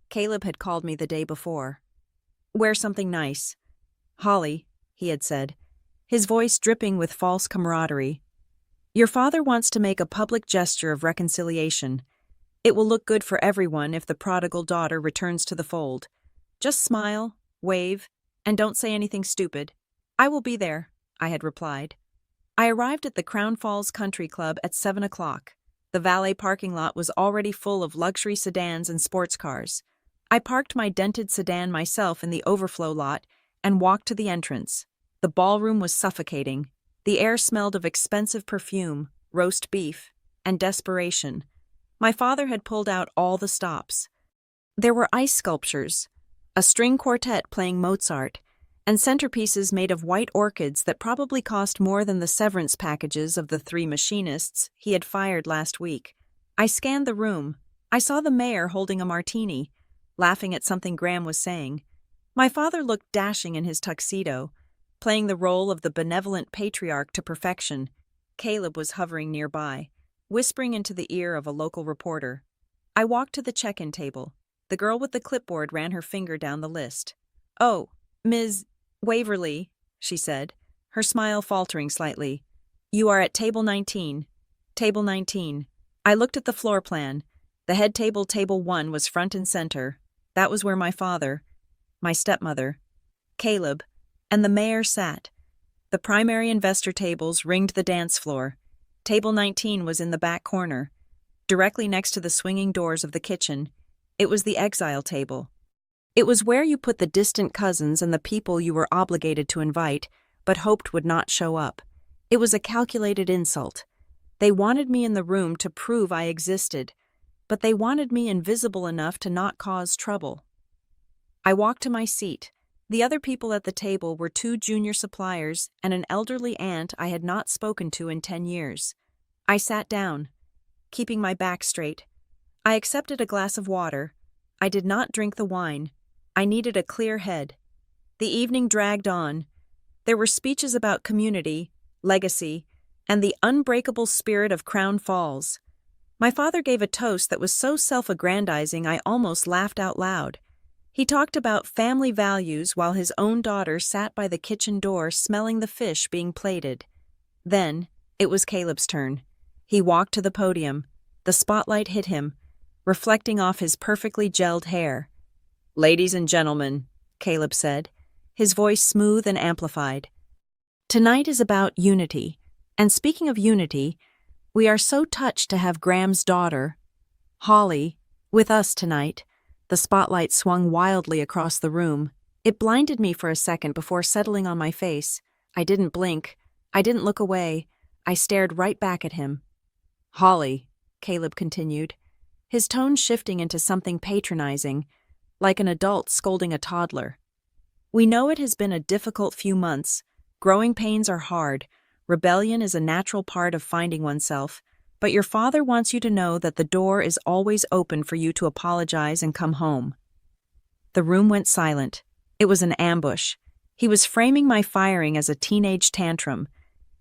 Caleb had called me the day before. Wear something nice. Holly, he had said, his voice dripping with false camaraderie. Your father wants to make a public gesture of reconciliation. It will look good for everyone if the prodigal daughter returns to the fold. Just smile, wave, and don't say anything stupid. I will be there, I had replied. I arrived at the Crown Falls Country Club at 7 o'clock. The valet parking lot was already full of luxury sedans and sports cars. I parked my dented sedan myself in the overflow lot and walked to the entrance. The ballroom was suffocating. The air smelled of expensive perfume, roast beef, and desperation. My father had pulled out all the stops. There were ice sculptures, a string quartet playing Mozart, and centerpieces made of white orchids that probably cost more than the severance packages of the 3 machinists he had fired last week. I scanned the room. I saw the mayor holding a martini, laughing at something Graham was saying. My father looked dashing in his tuxedo, playing the role of the benevolent patriarch to perfection. Caleb was hovering nearby, whispering into the ear of a local reporter. I walked to the check-in table. The girl with the clipboard ran her finger down the list. "Oh, Ms. Waverly," she said, her smile faltering slightly. "You are at table 19. Table 19. I looked at the floor plan. The head table, table 1, was front and center. That was where my father, my stepmother, Caleb, and the mayor sat. The primary investor tables ringed the dance floor. Table 19 was in the back corner, directly next to the swinging doors of the kitchen. It was the exile table. It was where you put the distant cousins and the people you were obligated to invite, but hoped would not show up. It was a calculated insult. They wanted me in the room to prove I existed, but they wanted me invisible enough to not cause trouble. I walked to my seat. The other people at the table were 2 junior suppliers and an elderly aunt I had not spoken to in 10 years. I sat down, keeping my back straight. I accepted a glass of water. I did not drink the wine. I needed a clear head. The evening dragged on. There were speeches about community, legacy, and the unbreakable spirit of Crown Falls. My father gave a toast that was so self-aggrandizing I almost laughed out loud. He talked about family values while his own daughter sat by the kitchen door smelling the fish being plated. Then, it was Caleb's turn. He walked to the podium. The spotlight hit him, reflecting off his perfectly gelled hair. "Ladies and gentlemen," Caleb said, his voice smooth and amplified. "Tonight is about unity. And speaking of unity, we are so touched to have Graham's daughter, Holly, with us tonight." The spotlight swung wildly across the room. It blinded me for a second before settling on my face. I didn't blink. I didn't look away. I stared right back at him. "Holly," Caleb continued, his tone shifting into something patronizing, like an adult scolding a toddler. "We know it has been a difficult few months. Growing pains are hard. Rebellion is a natural part of finding oneself. But your father wants you to know that the door is always open for you to apologize and come home." The room went silent. It was an ambush. He was framing my firing as a teenage tantrum.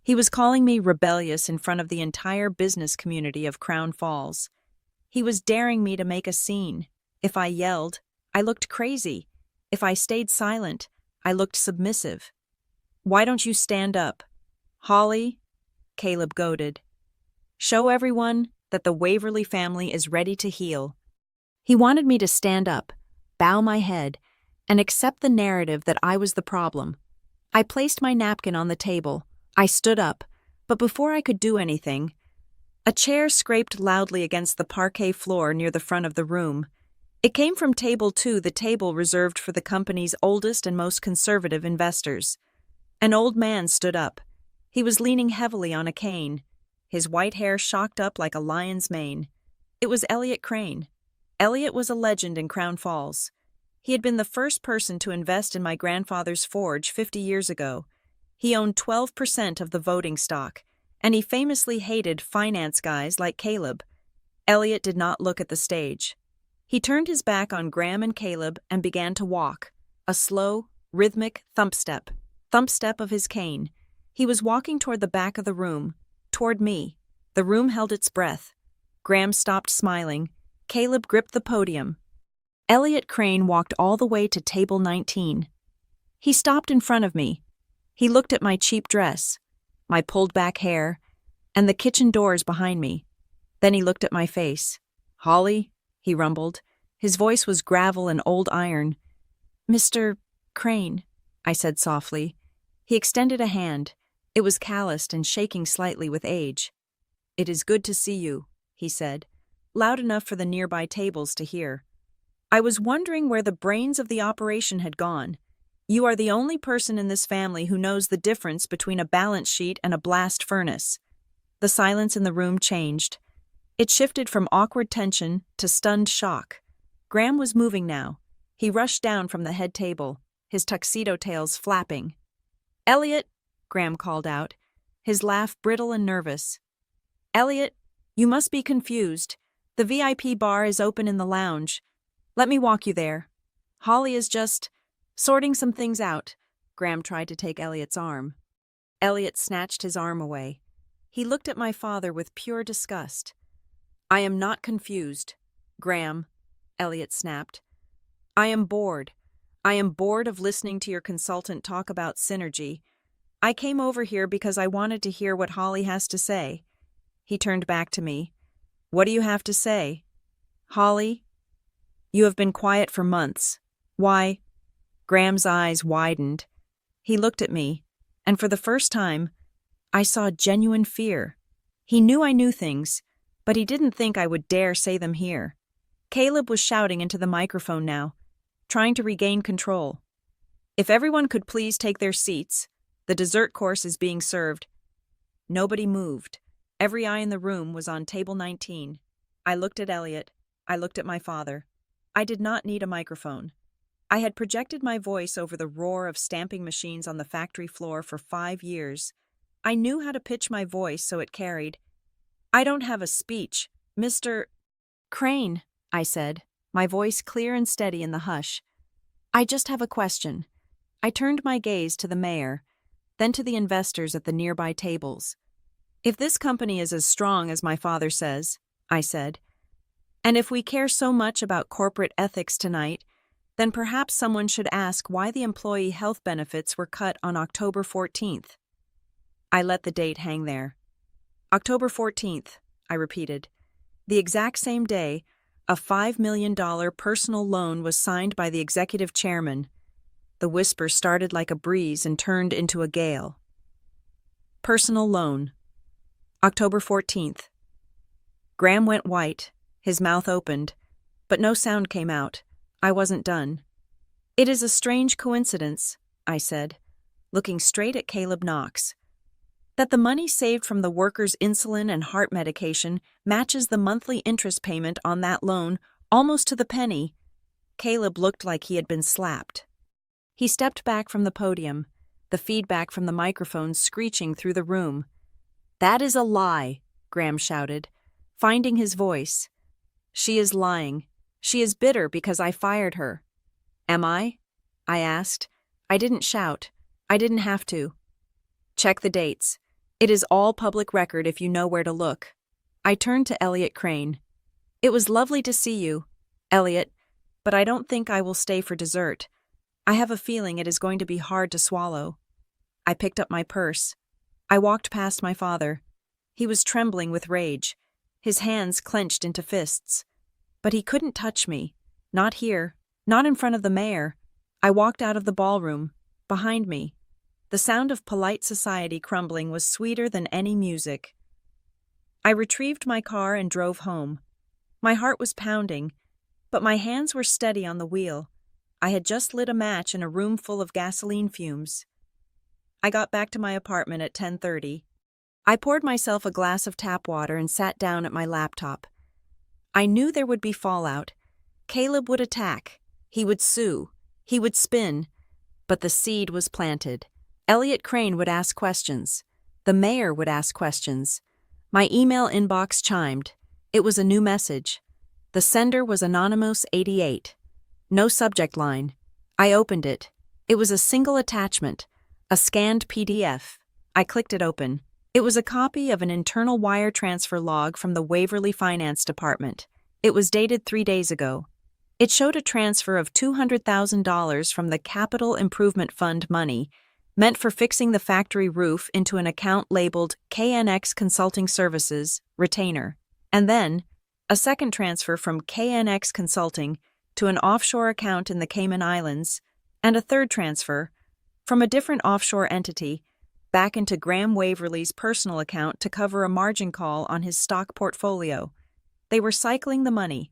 He was calling me rebellious in front of the entire business community of Crown Falls. He was daring me to make a scene. If I yelled, I looked crazy. If I stayed silent, I looked submissive. "Why don't you stand up?" "Holly," Caleb goaded. "Show everyone that the Waverly family is ready to heal." He wanted me to stand up, bow my head, and accept the narrative that I was the problem. I placed my napkin on the table. I stood up, but before I could do anything, a chair scraped loudly against the parquet floor near the front of the room. It came from table 2, the table reserved for the company's oldest and most conservative investors. An old man stood up. He was leaning heavily on a cane, his white hair shocked up like a lion's mane. It was Elliot Crane. Elliot was a legend in Crown Falls. He had been the first person to invest in my grandfather's forge 50 years ago. He owned 12% of the voting stock, and he famously hated finance guys like Caleb. Elliot did not look at the stage. He turned his back on Graham and Caleb and began to walk, a slow, rhythmic thump step of his cane. He was walking toward the back of the room, toward me. The room held its breath. Graham stopped smiling. Caleb gripped the podium. Elliot Crane walked all the way to table 19. He stopped in front of me. He looked at my cheap dress, my pulled-back hair, and the kitchen doors behind me. Then he looked at my face. "Holly," he rumbled. His voice was gravel and old iron. "Mr. Crane," I said softly. He extended a hand. It was calloused and shaking slightly with age. "It is good to see you," he said, loud enough for the nearby tables to hear. "I was wondering where the brains of the operation had gone. You are the only person in this family who knows the difference between a balance sheet and a blast furnace." The silence in the room changed. It shifted from awkward tension to stunned shock. Graham was moving now. He rushed down from the head table, his tuxedo tails flapping. "Elliot," Graham called out, his laugh brittle and nervous. "Elliot, you must be confused. The VIP bar is open in the lounge. Let me walk you there. Holly is just sorting some things out." Graham tried to take Elliot's arm. Elliot snatched his arm away. He looked at my father with pure disgust. "I am not confused, Graham," Elliot snapped. "I am bored. I am bored of listening to your consultant talk about synergy. I came over here because I wanted to hear what Holly has to say." He turned back to me. "What do you have to say?" "Holly, you have been quiet for months. Why?" Graham's eyes widened. He looked at me, and for the first time, I saw genuine fear. He knew I knew things, but he didn't think I would dare say them here. Caleb was shouting into the microphone now, trying to regain control. "If everyone could please take their seats, the dessert course is being served." Nobody moved. Every eye in the room was on table 19. I looked at Elliot. I looked at my father. I did not need a microphone. I had projected my voice over the roar of stamping machines on the factory floor for 5 years. I knew how to pitch my voice so it carried. "I don't have a speech, Mr. Crane," I said, my voice clear and steady in the hush. "I just have a question." I turned my gaze to the mayor, then to the investors at the nearby tables. "If this company is as strong as my father says," I said, "and if we care so much about corporate ethics tonight, Then perhaps someone should ask why the employee health benefits were cut on October 14th. I let the date hang there. October 14th, I repeated. The exact same day, a $5 million personal loan was signed by the executive chairman. The whisper started like a breeze and turned into a gale. Personal loan. October 14th. Graham went white, his mouth opened, but no sound came out. I wasn't done. It is a strange coincidence, I said, looking straight at Caleb Knox, that the money saved from the workers' insulin and heart medication matches the monthly interest payment on that loan almost to the penny. Caleb looked like he had been slapped. He stepped back from the podium, the feedback from the microphone screeching through the room. "That is a lie," Graham shouted, finding his voice. "She is lying. She is bitter because I fired her." "Am I?" I asked. I didn't shout. I didn't have to. "Check the dates. It is all public record if you know where to look." I turned to Elliot Crane. "It was lovely to see you, Elliot, but I don't think I will stay for dessert. I have a feeling it is going to be hard to swallow." I picked up my purse. I walked past my father. He was trembling with rage, his hands clenched into fists. But he couldn't touch me. Not here. Not in front of the mayor. I walked out of the ballroom. Behind me, the sound of polite society crumbling was sweeter than any music. I retrieved my car and drove home. My heart was pounding, but my hands were steady on the wheel. I had just lit a match in a room full of gasoline fumes. I got back to my apartment at 10:30. I poured myself a glass of tap water and sat down at my laptop. I knew there would be fallout. Caleb would attack. He would sue. He would spin. But the seed was planted. Elliot Crane would ask questions. The mayor would ask questions. My email inbox chimed. It was a new message. The sender was Anonymous88. No subject line. I opened it. It was a single attachment, a scanned PDF. I clicked it open. It was a copy of an internal wire transfer log from the Waverly Finance Department. It was dated 3 days ago. It showed a transfer of $200,000 from the Capital Improvement Fund money, meant for fixing the factory roof, into an account labeled KNX Consulting Services, Retainer. And then, a second transfer from KNX Consulting to an offshore account in the Cayman Islands, and a third transfer, from a different offshore entity, back into Graham Waverly's personal account to cover a margin call on his stock portfolio. They were cycling the money.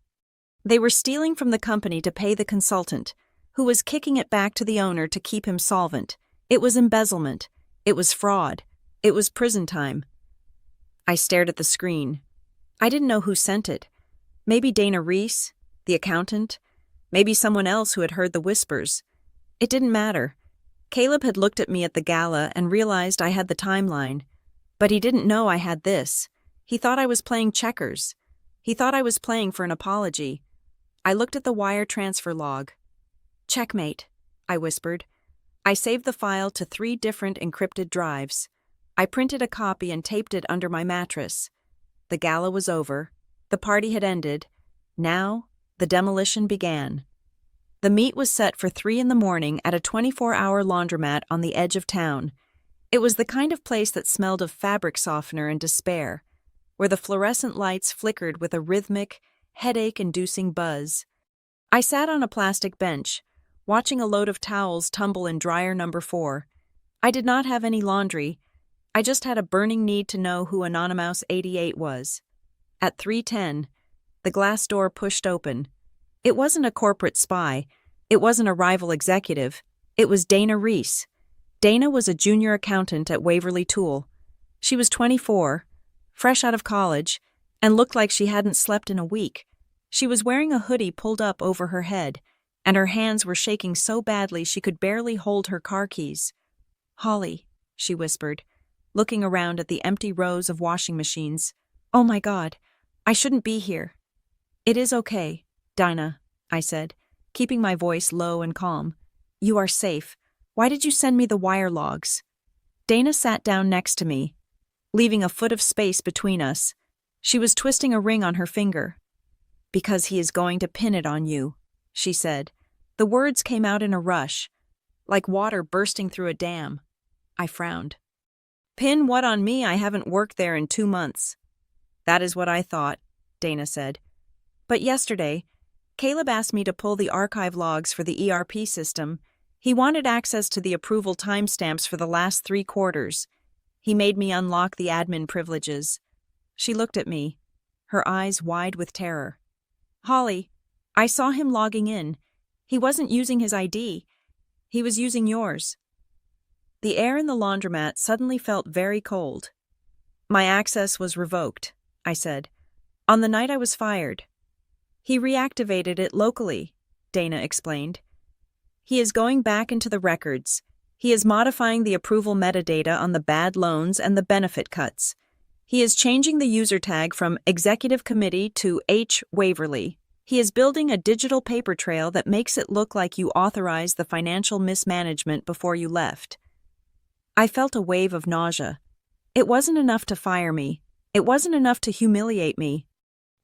They were stealing from the company to pay the consultant, who was kicking it back to the owner to keep him solvent. It was embezzlement. It was fraud. It was prison time. I stared at the screen. I didn't know who sent it. Maybe Dana Reese, the accountant. Maybe someone else who had heard the whispers. It didn't matter. Caleb had looked at me at the gala and realized I had the timeline. But he didn't know I had this. He thought I was playing checkers. He thought I was playing for an apology. I looked at the wire transfer log. "Checkmate," I whispered. I saved the file to 3 different encrypted drives. I printed a copy and taped it under my mattress. The gala was over. The party had ended. Now, the demolition began. The meet was set for 3 in the morning at a 24-hour laundromat on the edge of town. It was the kind of place that smelled of fabric softener and despair, where the fluorescent lights flickered with a rhythmic, headache-inducing buzz. I sat on a plastic bench, watching a load of towels tumble in dryer number 4. I did not have any laundry. I just had a burning need to know who Anonymous88 was. At 3:10, the glass door pushed open. It wasn't a corporate spy. It wasn't a rival executive. It was Dana Reese. Dana was a junior accountant at Waverly Tool. She was 24, fresh out of college, and looked like she hadn't slept in a week. She was wearing a hoodie pulled up over her head, and her hands were shaking so badly she could barely hold her car keys. "Holly," she whispered, looking around at the empty rows of washing machines. "Oh my God, I shouldn't be here." "It is okay, Dinah," I said, keeping my voice low and calm. "You are safe. Why did you send me the wire logs?" Dana sat down next to me, leaving a foot of space between us. She was twisting a ring on her finger. "Because he is going to pin it on you," she said, The words came out in a rush, like water bursting through a dam. I frowned. Pin what on me? I haven't worked there in 2 months. That is what I thought, Dana said. But yesterday, Caleb asked me to pull the archive logs for the ERP system. He wanted access to the approval timestamps for the last 3 quarters. He made me unlock the admin privileges. She looked at me, her eyes wide with terror. Holly, I saw him logging in. He wasn't using his ID. He was using yours. The air in the laundromat suddenly felt very cold. My access was revoked, I said, on the night I was fired. He reactivated it locally, Dana explained. He is going back into the records. He is modifying the approval metadata on the bad loans and the benefit cuts. He is changing the user tag from Executive Committee to H. Waverly. He is building a digital paper trail that makes it look like you authorized the financial mismanagement before you left. I felt a wave of nausea. It wasn't enough to fire me. It wasn't enough to humiliate me.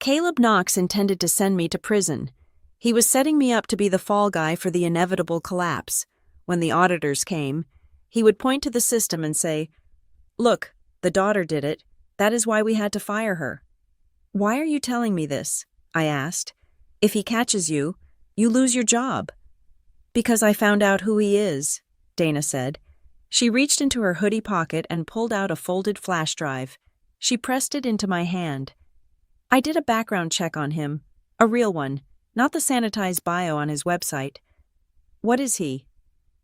Caleb Knox intended to send me to prison. He was setting me up to be the fall guy for the inevitable collapse. When the auditors came, he would point to the system and say, "Look, the daughter did it. That is why we had to fire her." "Why are you telling me this?" I asked. "If he catches you, you lose your job." "Because I found out who he is," Dana said. She reached into her hoodie pocket and pulled out a folded flash drive. She pressed it into my hand. I did a background check on him, a real one, not the sanitized bio on his website. "What is he?"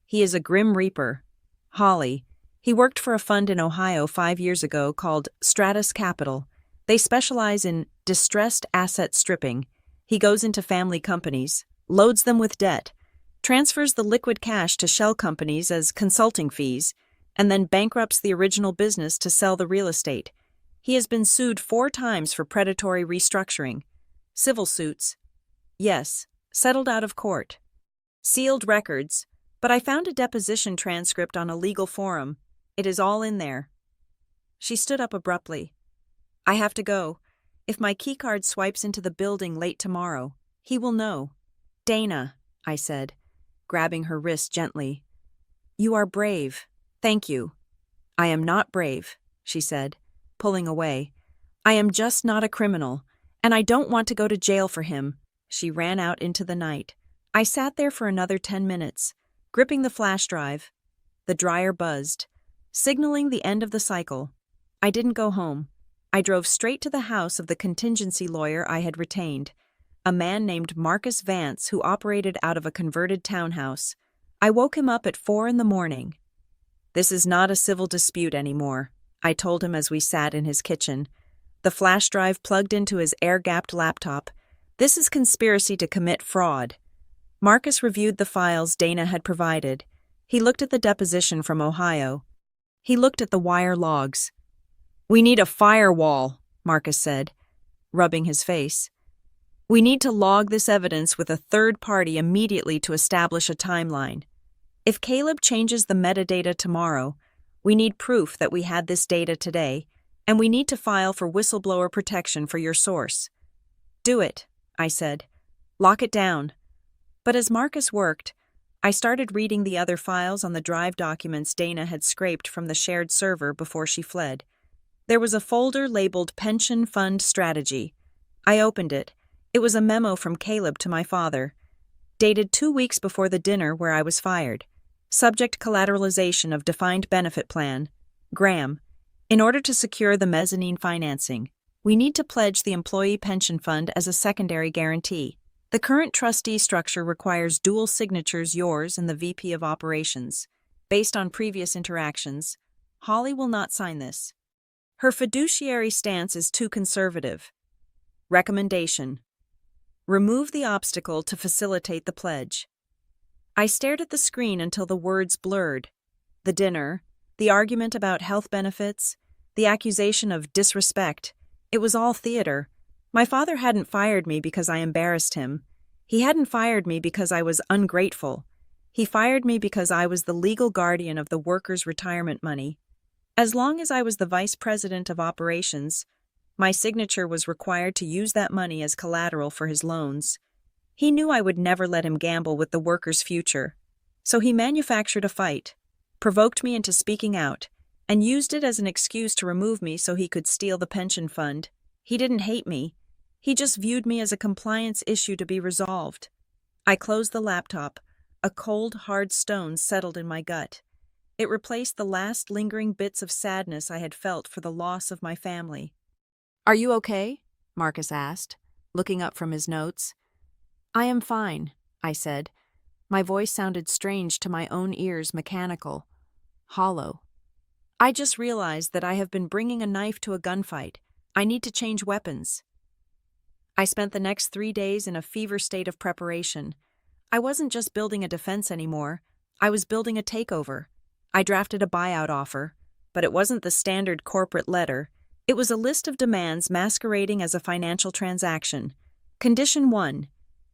"He is a Grim Reaper. Holly. He worked for a fund in Ohio 5 years ago called Stratus Capital. They specialize in distressed asset stripping. He goes into family companies, loads them with debt, transfers the liquid cash to shell companies as consulting fees, and then bankrupts the original business to sell the real estate. He has been sued 4 times for predatory restructuring. Civil suits. Yes, settled out of court. Sealed records, but I found a deposition transcript on a legal forum. It is all in there." She stood up abruptly. "I have to go. If my keycard swipes into the building late tomorrow, he will know." "Dana," I said, grabbing her wrist gently. "You are brave. Thank you." "I am not brave," she said, pulling away. "I am just not a criminal, and I don't want to go to jail for him." She ran out into the night. I sat there for another 10 minutes, gripping the flash drive. The dryer buzzed, signaling the end of the cycle. I didn't go home. I drove straight to the house of the contingency lawyer I had retained, a man named Marcus Vance who operated out of a converted townhouse. I woke him up at 4 a.m. "This is not a civil dispute anymore," I told him as we sat in his kitchen, the flash drive plugged into his air-gapped laptop. "This is conspiracy to commit fraud." Marcus reviewed the files Dana had provided. He looked at the deposition from Ohio. He looked at the wire logs. "We need a firewall," Marcus said, rubbing his face. "We need to log this evidence with a third party immediately to establish a timeline. If Caleb changes the metadata tomorrow, we need proof that we had this data today, and we need to file for whistleblower protection for your source." "Do it," I said. "Lock it down." But as Marcus worked, I started reading the other files on the drive documents Dana had scraped from the shared server before she fled. There was a folder labeled Pension Fund Strategy. I opened it. It was a memo from Caleb to my father, dated 2 weeks before the dinner where I was fired. Subject collateralization of defined benefit plan. Graham, in order to secure the mezzanine financing, we need to pledge the employee pension fund as a secondary guarantee. The current trustee structure requires dual signatures, yours and the VP of Operations. Based on previous interactions, Holly will not sign this. Her fiduciary stance is too conservative. Recommendation: remove the obstacle to facilitate the pledge. I stared at the screen until the words blurred. The dinner, the argument about health benefits, the accusation of disrespect. It was all theater. My father hadn't fired me because I embarrassed him. He hadn't fired me because I was ungrateful. He fired me because I was the legal guardian of the workers' retirement money. As long as I was the vice president of operations, my signature was required to use that money as collateral for his loans. He knew I would never let him gamble with the workers' future. So he manufactured a fight, provoked me into speaking out, and used it as an excuse to remove me so he could steal the pension fund. He didn't hate me. He just viewed me as a compliance issue to be resolved. I closed the laptop. A cold, hard stone settled in my gut. It replaced the last lingering bits of sadness I had felt for the loss of my family. "Are you okay?" Marcus asked, looking up from his notes. "I am fine," I said. My voice sounded strange to my own ears, mechanical, hollow. "I just realized that I have been bringing a knife to a gunfight. I need to change weapons." I spent the next 3 days in a fever state of preparation. I wasn't just building a defense anymore. I was building a takeover. I drafted a buyout offer, but it wasn't the standard corporate letter. It was a list of demands masquerading as a financial transaction. Condition 1.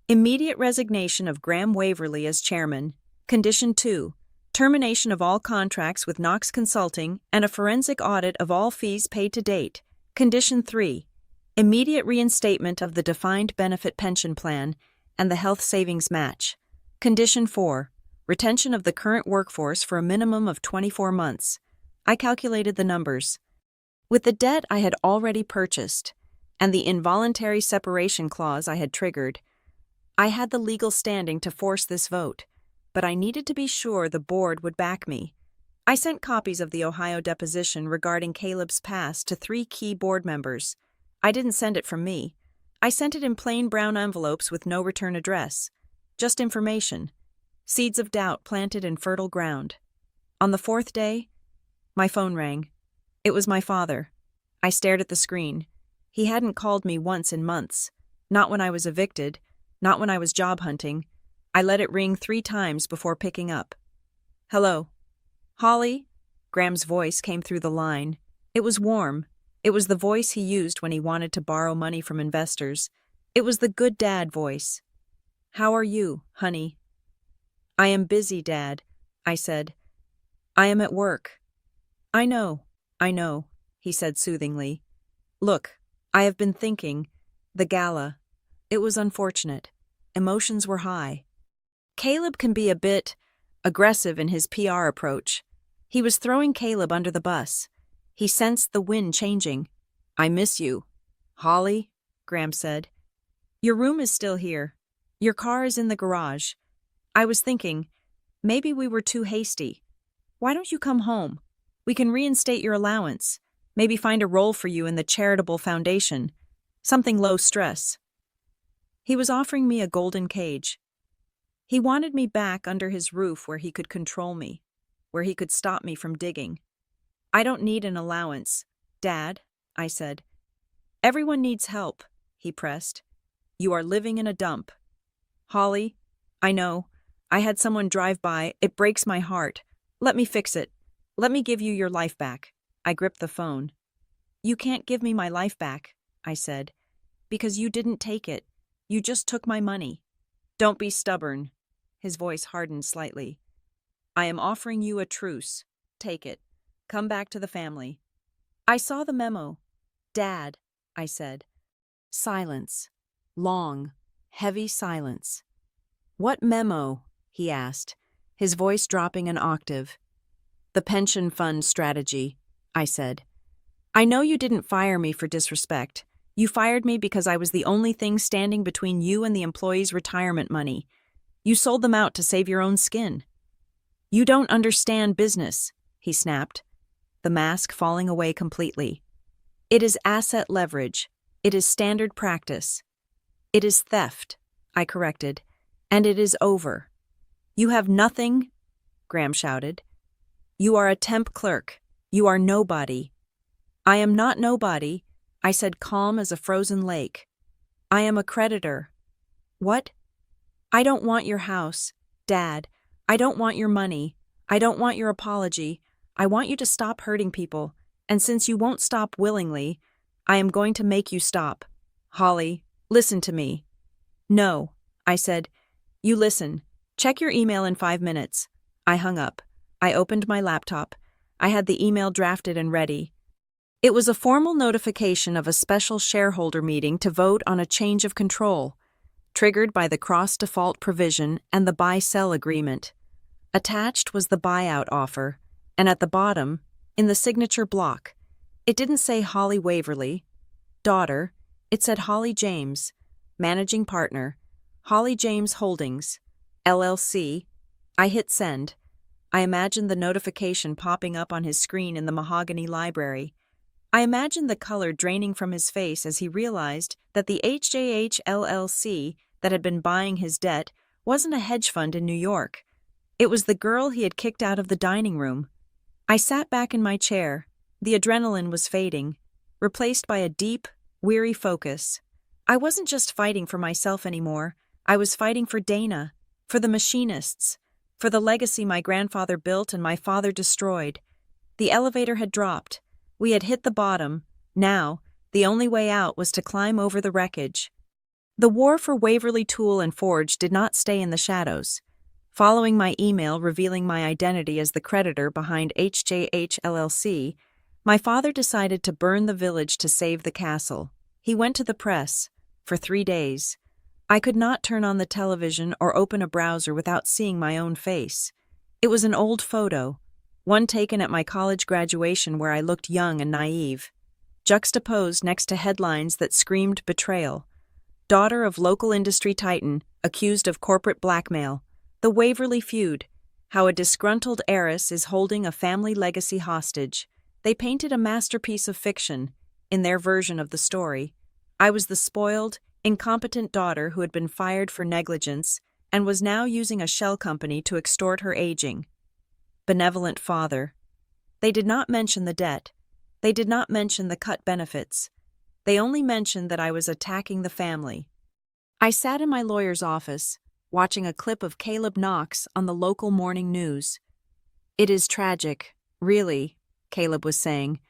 Immediate resignation of Graham Waverly as chairman. Condition 2. Termination of all contracts with Knox Consulting and a forensic audit of all fees paid to date. Condition 3. Immediate reinstatement of the defined benefit pension plan and the health savings match. Condition 4. Retention of the current workforce for a minimum of 24 months. I calculated the numbers. With the debt I had already purchased and the involuntary separation clause I had triggered, I had the legal standing to force this vote, but I needed to be sure the board would back me. I sent copies of the Ohio deposition regarding Caleb's past to 3 key board members. I didn't send it from me. I sent it in plain brown envelopes with no return address. Just information. Seeds of doubt planted in fertile ground. On the 4th day, my phone rang. It was my father. I stared at the screen. He hadn't called me once in months. Not when I was evicted. Not when I was job hunting. I let it ring 3 times before picking up. "Hello." "Holly?" Graham's voice came through the line. It was warm. It was the voice he used when he wanted to borrow money from investors. It was the good dad voice. "How are you, honey?" "I am busy, Dad," I said. "I am at work." I know," he said soothingly. "Look, I have been thinking. The gala. It was unfortunate. Emotions were high. Caleb can be a bit aggressive in his PR approach. He was throwing Caleb under the bus. He sensed the wind changing. "I miss you." "Holly," Graham said. "Your room is still here. Your car is in the garage. I was thinking, maybe we were too hasty. Why don't you come home? We can reinstate your allowance. Maybe find a role for you in the charitable foundation. Something low stress." He was offering me a golden cage. He wanted me back under his roof where he could control me, where he could stop me from digging. "I don't need an allowance, Dad," I said. "Everyone needs help," he pressed. "You are living in a dump." "Holly, I know. I had someone drive by. It breaks my heart. Let me fix it. Let me give you your life back." I gripped the phone. "You can't give me my life back," I said, "because you didn't take it. You just took my money." "Don't be stubborn." His voice hardened slightly. "I am offering you a truce. Take it. Come back to the family." I saw the memo. "Dad," I said. Silence. Long, heavy silence. "What memo?" he asked, his voice dropping an octave. "The pension fund strategy," I said. "I know you didn't fire me for disrespect. You fired me because I was the only thing standing between you and the employees' retirement money. You sold them out to save your own skin." "You don't understand business," he snapped, the mask falling away completely. "It is asset leverage. It is standard practice. It is theft," I corrected, "and it is over." "You have nothing," Graham shouted. "You are a temp clerk. You are nobody." "I am not nobody," I said, calm as a frozen lake. "I am a creditor." "What?" "I don't want your house, Dad. I don't want your money. I don't want your apology. I want you to stop hurting people, and since you won't stop willingly, I am going to make you stop. Holly, listen to me." "No," I said. "You listen. Check your email in 5 minutes." I hung up. I opened my laptop. I had the email drafted and ready. It was a formal notification of a special shareholder meeting to vote on a change of control. triggered by the cross-default provision and the buy-sell agreement. Attached was the buyout offer, and at the bottom, in the signature block, it didn't say Holly Waverly, daughter, it said Holly James, managing partner, Holly James Holdings, LLC. I hit send. I imagined the notification popping up on his screen in the mahogany library. I imagined the color draining from his face as he realized that the HJH LLC that had been buying his debt wasn't a hedge fund in New York. It was the girl he had kicked out of the dining room. I sat back in my chair. The adrenaline was fading, replaced by a deep, weary focus. I wasn't just fighting for myself anymore. I was fighting for Dana, for the machinists, for the legacy my grandfather built and my father destroyed. The elevator had dropped. We had hit the bottom. Now, the only way out was to climb over the wreckage. The war for Waverly Tool and Forge did not stay in the shadows. Following my email revealing my identity as the creditor behind HJH LLC, my father decided to burn the village to save the castle. He went to the press for 3 days. I could not turn on the television or open a browser without seeing my own face. It was an old photo, one taken at my college graduation where I looked young and naive, juxtaposed next to headlines that screamed betrayal. Daughter of local industry titan, accused of corporate blackmail. The Waverly feud, how a disgruntled heiress is holding a family legacy hostage. They painted a masterpiece of fiction, in their version of the story. I was the spoiled, incompetent daughter who had been fired for negligence and was now using a shell company to extort her aging. Benevolent father. They did not mention the debt. They did not mention the cut benefits. They only mentioned that I was attacking the family. I sat in my lawyer's office, watching a clip of Caleb Knox on the local morning news. It is tragic, really, Caleb was saying,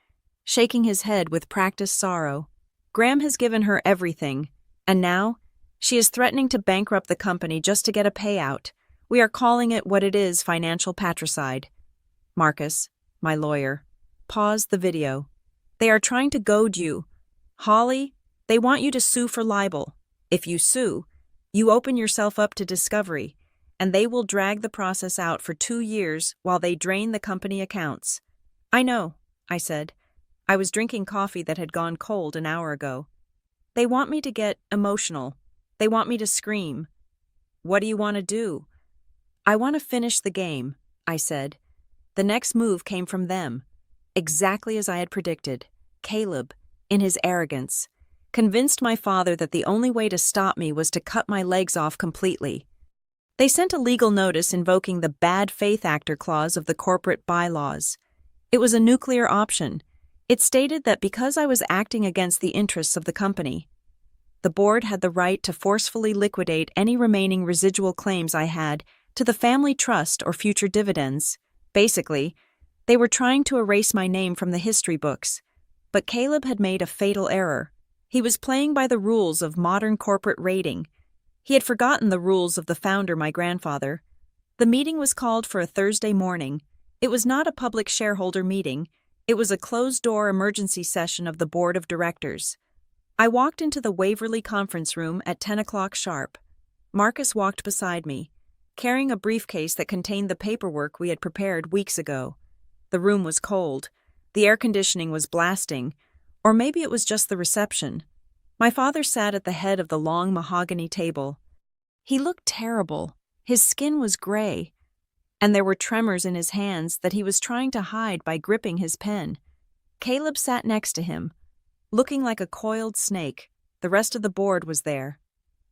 shaking his head with practiced sorrow. Graham has given her everything, and now she is threatening to bankrupt the company just to get a payout. We are calling it what it is, financial patricide. Marcus, my lawyer, paused the video. They are trying to goad you. Holly, they want you to sue for libel. If you sue, you open yourself up to discovery, and they will drag the process out for 2 years while they drain the company accounts. I know, I said. I was drinking coffee that had gone cold an hour ago. They want me to get emotional. They want me to scream. What do you want to do? I want to finish the game, I said. The next move came from them, exactly as I had predicted. Caleb, in his arrogance, convinced my father that the only way to stop me was to cut my legs off completely. They sent a legal notice invoking the bad faith actor clause of the corporate bylaws. It was a nuclear option. It stated that because I was acting against the interests of the company, the board had the right to forcefully liquidate any remaining residual claims I had to the family trust or future dividends. Basically, they were trying to erase my name from the history books. But Caleb had made a fatal error. He was playing by the rules of modern corporate rating. He had forgotten the rules of the founder, my grandfather. The meeting was called for a Thursday morning. It was not a public shareholder meeting. It was a closed-door emergency session of the board of directors. I walked into the Waverly conference room at 10 o'clock sharp. Marcus walked beside me, carrying a briefcase that contained the paperwork we had prepared weeks ago. The room was cold. The air conditioning was blasting, or maybe it was just the reception. My father sat at the head of the long mahogany table. He looked terrible. His skin was gray, and there were tremors in his hands that he was trying to hide by gripping his pen. Caleb sat next to him, looking like a coiled snake. The rest of the board was there.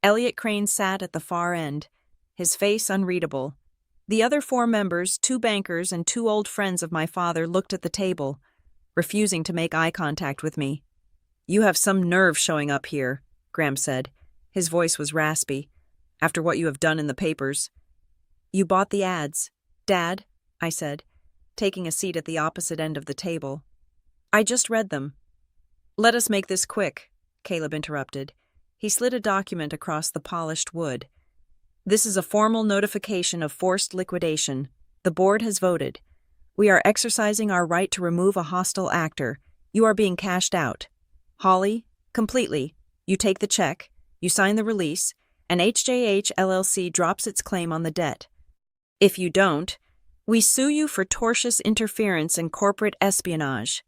Elliot Crane sat at the far end, his face unreadable. The other 4 members, 2 bankers and 2 old friends of my father, looked at the table, refusing to make eye contact with me. You have some nerve showing up here, Graham said. His voice was raspy. After what you have done in the papers. You bought the ads, Dad, I said, taking a seat at the opposite end of the table. I just read them. Let us make this quick, Caleb interrupted. He slid a document across the polished wood. This is a formal notification of forced liquidation. The board has voted. We are exercising our right to remove a hostile actor. You are being cashed out. Holly, completely. You take the check, you sign the release, and HJH LLC drops its claim on the debt. If you don't, we sue you for tortious interference and corporate espionage.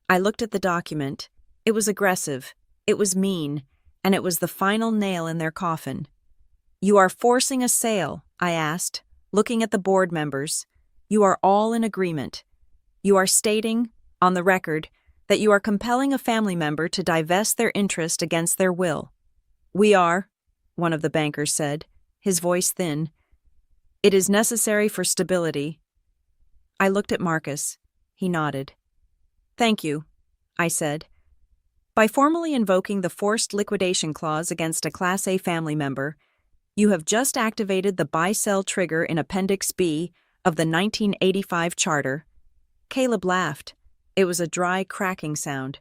I looked at the document. It was aggressive, it was mean, and it was the final nail in their coffin. You are forcing a sale, I asked, looking at the board members. You are all in agreement. You are stating, on the record, that you are compelling a family member to divest their interest against their will. We are, one of the bankers said, his voice thin. It is necessary for stability. I looked at Marcus. He nodded. Thank you, I said. By formally invoking the forced liquidation clause against a Class A family member, you have just activated the buy-sell trigger in Appendix B of the 1985 Charter. Caleb laughed. It was a dry, cracking sound.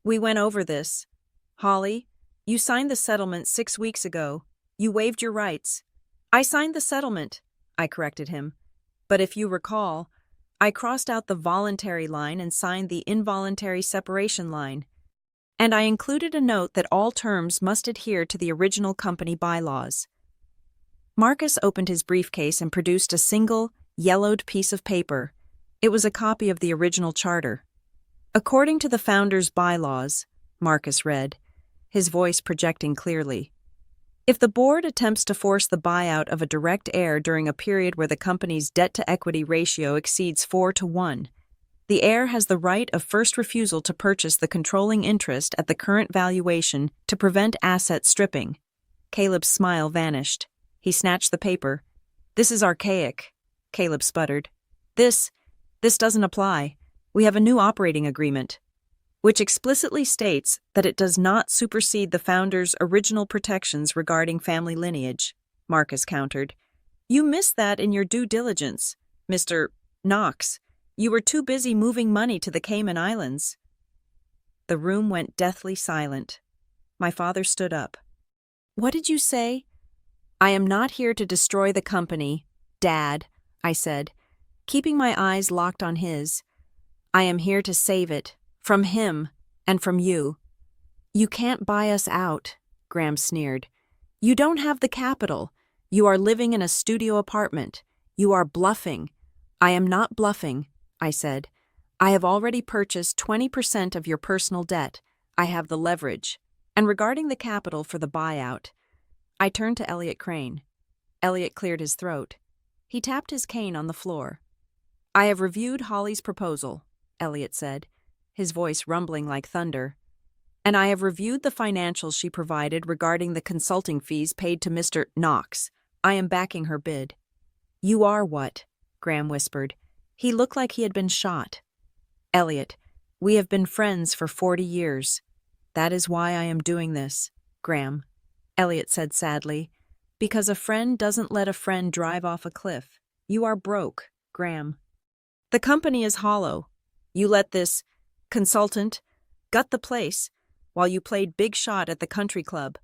We went over this. Holly, you signed the settlement 6 weeks ago. You waived your rights. I signed the settlement, I corrected him. But if you recall, I crossed out the voluntary line and signed the involuntary separation line. And I included a note that all terms must adhere to the original company bylaws. Marcus opened his briefcase and produced a single, yellowed piece of paper. It was a copy of the original charter. According to the founders' bylaws, Marcus read, his voice projecting clearly, if the board attempts to force the buyout of a direct heir during a period where the company's debt-to-equity ratio exceeds 4-1, the heir has the right of first refusal to purchase the controlling interest at the current valuation to prevent asset stripping. Caleb's smile vanished. He snatched the paper. This is archaic, Caleb sputtered. This doesn't apply. We have a new operating agreement, which explicitly states that it does not supersede the founders' original protections regarding family lineage, Marcus countered. You missed that in your due diligence, Mr. Knox. You were too busy moving money to the Cayman Islands. The room went deathly silent. My father stood up. What did you say? I am not here to destroy the company, Dad, I said, keeping my eyes locked on his. I am here to save it, from him, and from you. You can't buy us out, Graham sneered. You don't have the capital. You are living in a studio apartment. You are bluffing. I am not bluffing, I said. I have already purchased 20% of your personal debt. I have the leverage. And regarding the capital for the buyout, I turned to Elliot Crane. Elliot cleared his throat. He tapped his cane on the floor. I have reviewed Holly's proposal, Elliot said, his voice rumbling like thunder. And I have reviewed the financials she provided regarding the consulting fees paid to Mr. Knox. I am backing her bid. You are what? Graham whispered. He looked like he had been shot. Elliot, we have been friends for 40 years. That is why I am doing this, Graham, Elliot said sadly. Because a friend doesn't let a friend drive off a cliff. You are broke, Graham. The company is hollow. You let this consultant gut the place while you played big shot at the country club.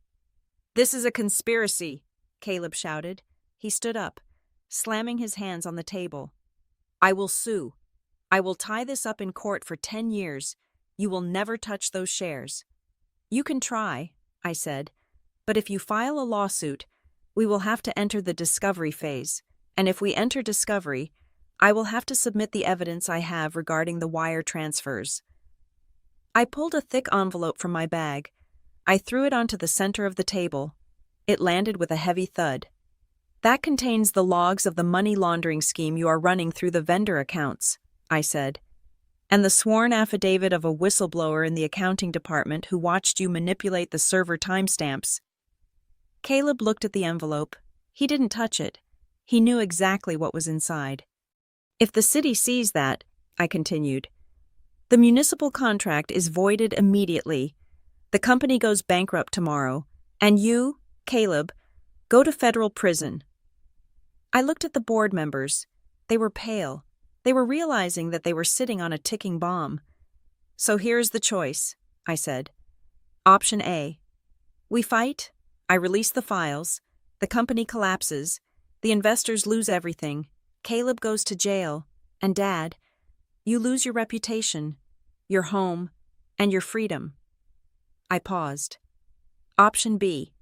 This is a conspiracy, Caleb shouted. He stood up, slamming his hands on the table. I will sue. I will tie this up in court for 10 years. You will never touch those shares. You can try, I said, but if you file a lawsuit, we will have to enter the discovery phase, and if we enter discovery, I will have to submit the evidence I have regarding the wire transfers. I pulled a thick envelope from my bag. I threw it onto the center of the table. It landed with a heavy thud. That contains the logs of the money laundering scheme you are running through the vendor accounts, I said, and the sworn affidavit of a whistleblower in the accounting department who watched you manipulate the server timestamps. Caleb looked at the envelope. He didn't touch it. He knew exactly what was inside. If the city sees that, I continued, the municipal contract is voided immediately. The company goes bankrupt tomorrow, and you, Caleb, go to federal prison. I looked at the board members. They were pale. They were realizing that they were sitting on a ticking bomb. So here's the choice, I said. Option A. We fight. I release the files. The company collapses. The investors lose everything. Caleb goes to jail. And Dad, you lose your reputation, your home, and your freedom. I paused. Option B.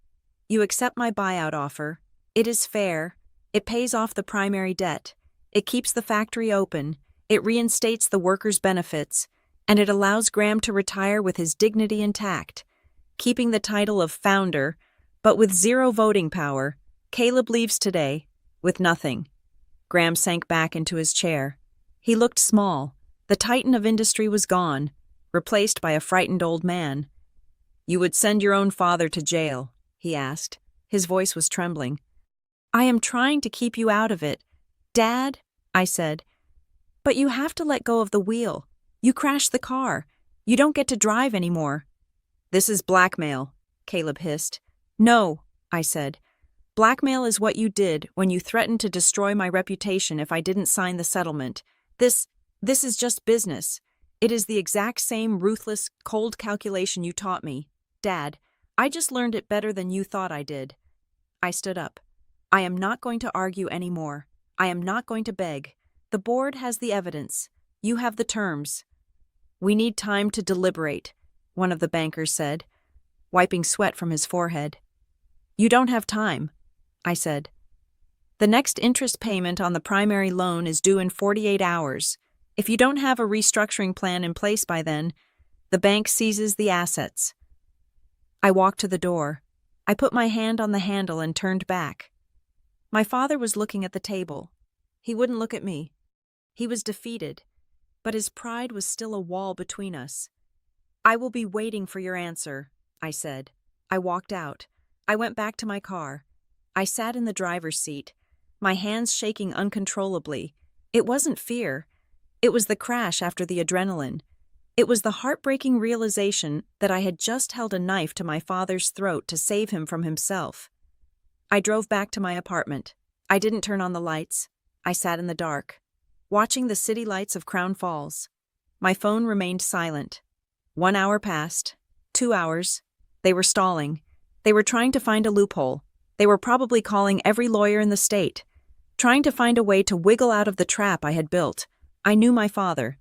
You accept my buyout offer. It is fair. It pays off the primary debt. It keeps the factory open. It reinstates the workers' benefits. And it allows Graham to retire with his dignity intact, keeping the title of founder, but with zero voting power. Caleb leaves today, with nothing. Graham sank back into his chair. He looked small. The titan of industry was gone, replaced by a frightened old man. You would send your own father to jail, he asked. His voice was trembling. I am trying to keep you out of it. Dad, I said. But you have to let go of the wheel. You crashed the car. You don't get to drive anymore. This is blackmail, Caleb hissed. No, I said. Blackmail is what you did when you threatened to destroy my reputation if I didn't sign the settlement. This is just business. It is the exact same ruthless, cold calculation you taught me. Dad, I just learned it better than you thought I did. I stood up. I am not going to argue anymore. I am not going to beg. The board has the evidence. You have the terms. We need time to deliberate, one of the bankers said, wiping sweat from his forehead. You don't have time, I said. The next interest payment on the primary loan is due in 48 hours. If you don't have a restructuring plan in place by then, the bank seizes the assets. I walked to the door. I put my hand on the handle and turned back. My father was looking at the table. He wouldn't look at me. He was defeated, but his pride was still a wall between us. I will be waiting for your answer, I said. I walked out. I went back to my car. I sat in the driver's seat, my hands shaking uncontrollably. It wasn't fear. It was the crash after the adrenaline. It was the heartbreaking realization that I had just held a knife to my father's throat to save him from himself. I drove back to my apartment. I didn't turn on the lights. I sat in the dark, watching the city lights of Crown Falls. My phone remained silent. 1 hour passed. 2 hours. They were stalling. They were trying to find a loophole. They were probably calling every lawyer in the state, trying to find a way to wiggle out of the trap I had built. I knew my father.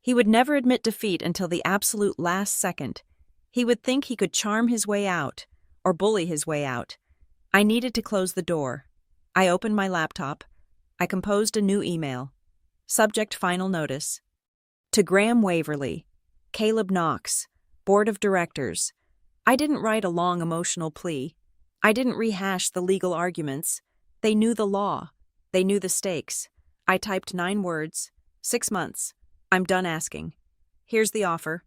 He would never admit defeat until the absolute last second. He would think he could charm his way out, or bully his way out. I needed to close the door. I opened my laptop. I composed a new email. Subject: final notice. To Graham Waverly, Caleb Knox, Board of Directors. I didn't write a long emotional plea. I didn't rehash the legal arguments. They knew the law. They knew the stakes. I typed 9 words. 6 months. I'm done asking. Here's the offer.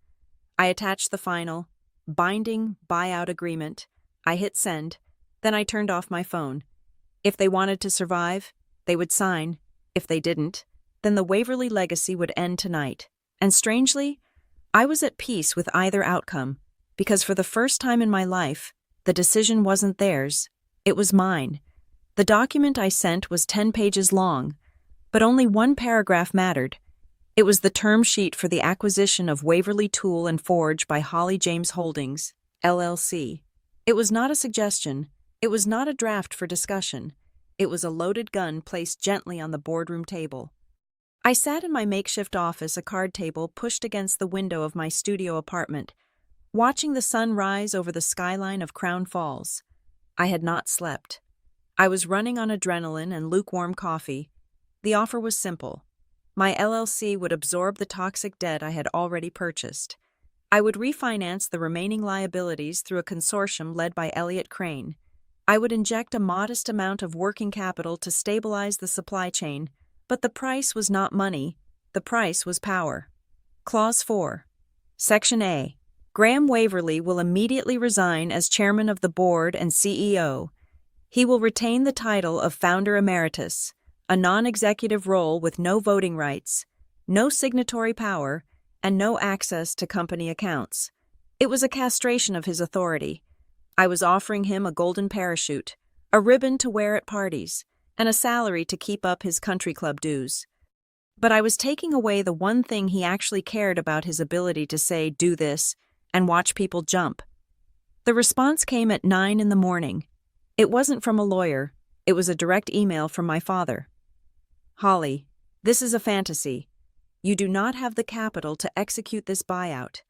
I attached the final, binding buyout agreement. I hit send. Then I turned off my phone. If they wanted to survive, they would sign. If they didn't, then the Waverly legacy would end tonight. And strangely, I was at peace with either outcome, because for the first time in my life, the decision wasn't theirs. It was mine. The document I sent was 10 pages long, but only one paragraph mattered. It was the term sheet for the acquisition of Waverly Tool and Forge by Holly James Holdings, LLC. It was not a suggestion. It was not a draft for discussion. It was a loaded gun placed gently on the boardroom table. I sat in my makeshift office, a card table pushed against the window of my studio apartment, watching the sun rise over the skyline of Crown Falls. I had not slept. I was running on adrenaline and lukewarm coffee. The offer was simple. My LLC would absorb the toxic debt I had already purchased. I would refinance the remaining liabilities through a consortium led by Elliott Crane. I would inject a modest amount of working capital to stabilize the supply chain, but the price was not money. The price was power. Clause 4. Section A. Graham Waverly will immediately resign as chairman of the board and CEO. He will retain the title of founder emeritus, a non-executive role with no voting rights, no signatory power, and no access to company accounts. It was a castration of his authority. I was offering him a golden parachute, a ribbon to wear at parties, and a salary to keep up his country club dues. But I was taking away the one thing he actually cared about: his ability to say, "Do this," and watch people jump. The response came at 9 in the morning. It wasn't from a lawyer. It was a direct email from my father. Holly, this is a fantasy. You do not have the capital to execute this buyout.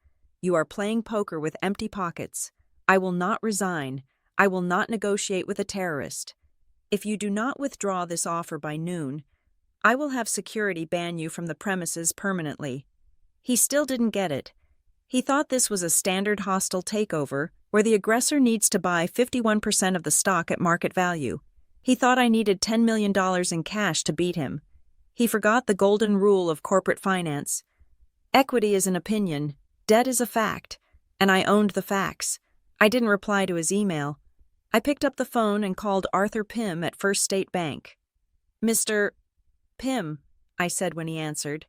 You are playing poker with empty pockets. I will not resign. I will not negotiate with a terrorist. If you do not withdraw this offer by noon, I will have security ban you from the premises permanently." He still didn't get it. He thought this was a standard hostile takeover where the aggressor needs to buy 51% of the stock at market value. He thought I needed $10 million in cash to beat him. He forgot the golden rule of corporate finance. Equity is an opinion, debt is a fact, and I owned the facts. I didn't reply to his email. I picked up the phone and called Arthur Pym at First State Bank. "Mr. Pym," I said when he answered.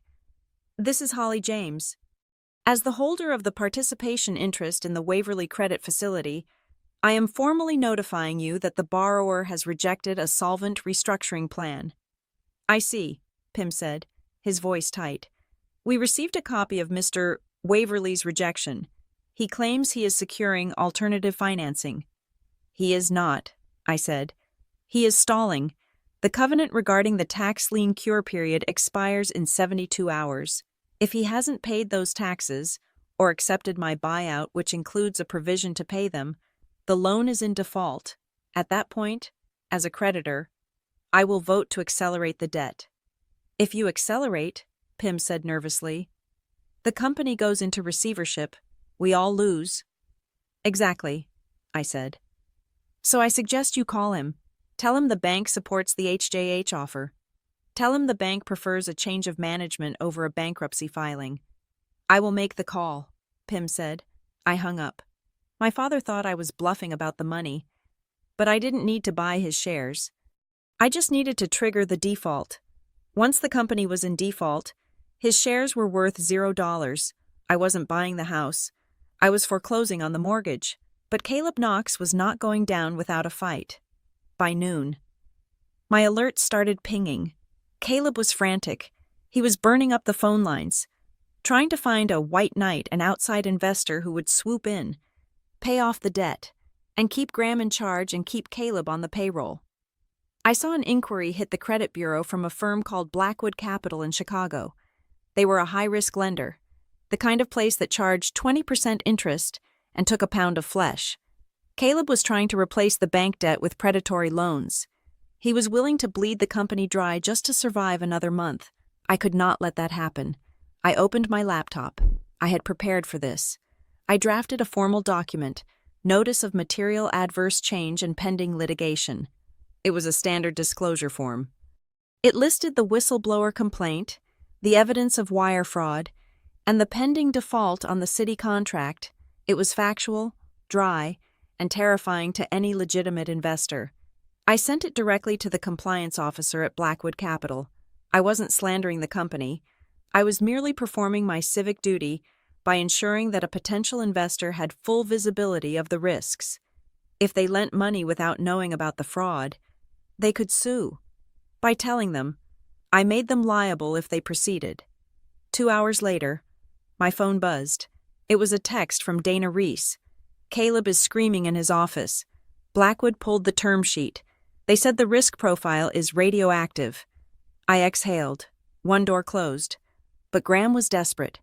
"This is Holly James. As the holder of the participation interest in the Waverly Credit Facility, I am formally notifying you that the borrower has rejected a solvent restructuring plan." "I see," Pym said, his voice tight. "We received a copy of Mr. Waverly's rejection. He claims he is securing alternative financing." "He is not," I said. "He is stalling. The covenant regarding the tax lien cure period expires in 72 hours. If he hasn't paid those taxes, or accepted my buyout, which includes a provision to pay them, the loan is in default. At that point, as a creditor, I will vote to accelerate the debt." "If you accelerate," Pym said nervously, "the company goes into receivership. We all lose." "Exactly," I said. "So I suggest you call him. Tell him the bank supports the HJH offer. Tell him the bank prefers a change of management over a bankruptcy filing." "I will make the call," Pym said. I hung up. My father thought I was bluffing about the money, but I didn't need to buy his shares. I just needed to trigger the default. Once the company was in default, his shares were worth $0. I wasn't buying the house. I was foreclosing on the mortgage. But Caleb Knox was not going down without a fight. By noon, my alert started pinging. Caleb was frantic. He was burning up the phone lines, trying to find a white knight, an outside investor who would swoop in, pay off the debt, and keep Graham in charge and keep Caleb on the payroll. I saw an inquiry hit the credit bureau from a firm called Blackwood Capital in Chicago. They were a high-risk lender, the kind of place that charged 20% interest and took a pound of flesh. Caleb was trying to replace the bank debt with predatory loans. He was willing to bleed the company dry just to survive another month. I could not let that happen. I opened my laptop. I had prepared for this. I drafted a formal document, Notice of Material Adverse Change and Pending Litigation. It was a standard disclosure form. It listed the whistleblower complaint, the evidence of wire fraud, and the pending default on the city contract. It was factual, dry, and terrifying to any legitimate investor. I sent it directly to the compliance officer at Blackwood Capital. I wasn't slandering the company. I was merely performing my civic duty by ensuring that a potential investor had full visibility of the risks. If they lent money without knowing about the fraud, they could sue. By telling them, I made them liable if they proceeded. 2 hours later, my phone buzzed. It was a text from Dana Reese. "Caleb is screaming in his office." Blackwood pulled the term sheet. They said the risk profile is radioactive. I exhaled. One door closed. But Graham was desperate,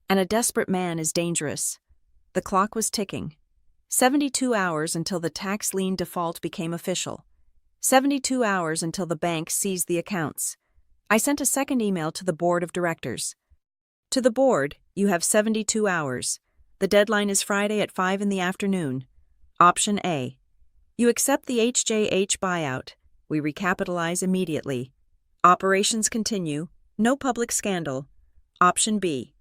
and a desperate man is dangerous. The clock was ticking. 72 hours until the tax lien default became official. 72 hours until the bank seized the accounts. I sent a second email to the board of directors. "To the board, you have 72 hours. The deadline is Friday at 5 in the afternoon. Option A. You accept the HJH buyout. We recapitalize immediately. Operations continue. No public scandal. Option B.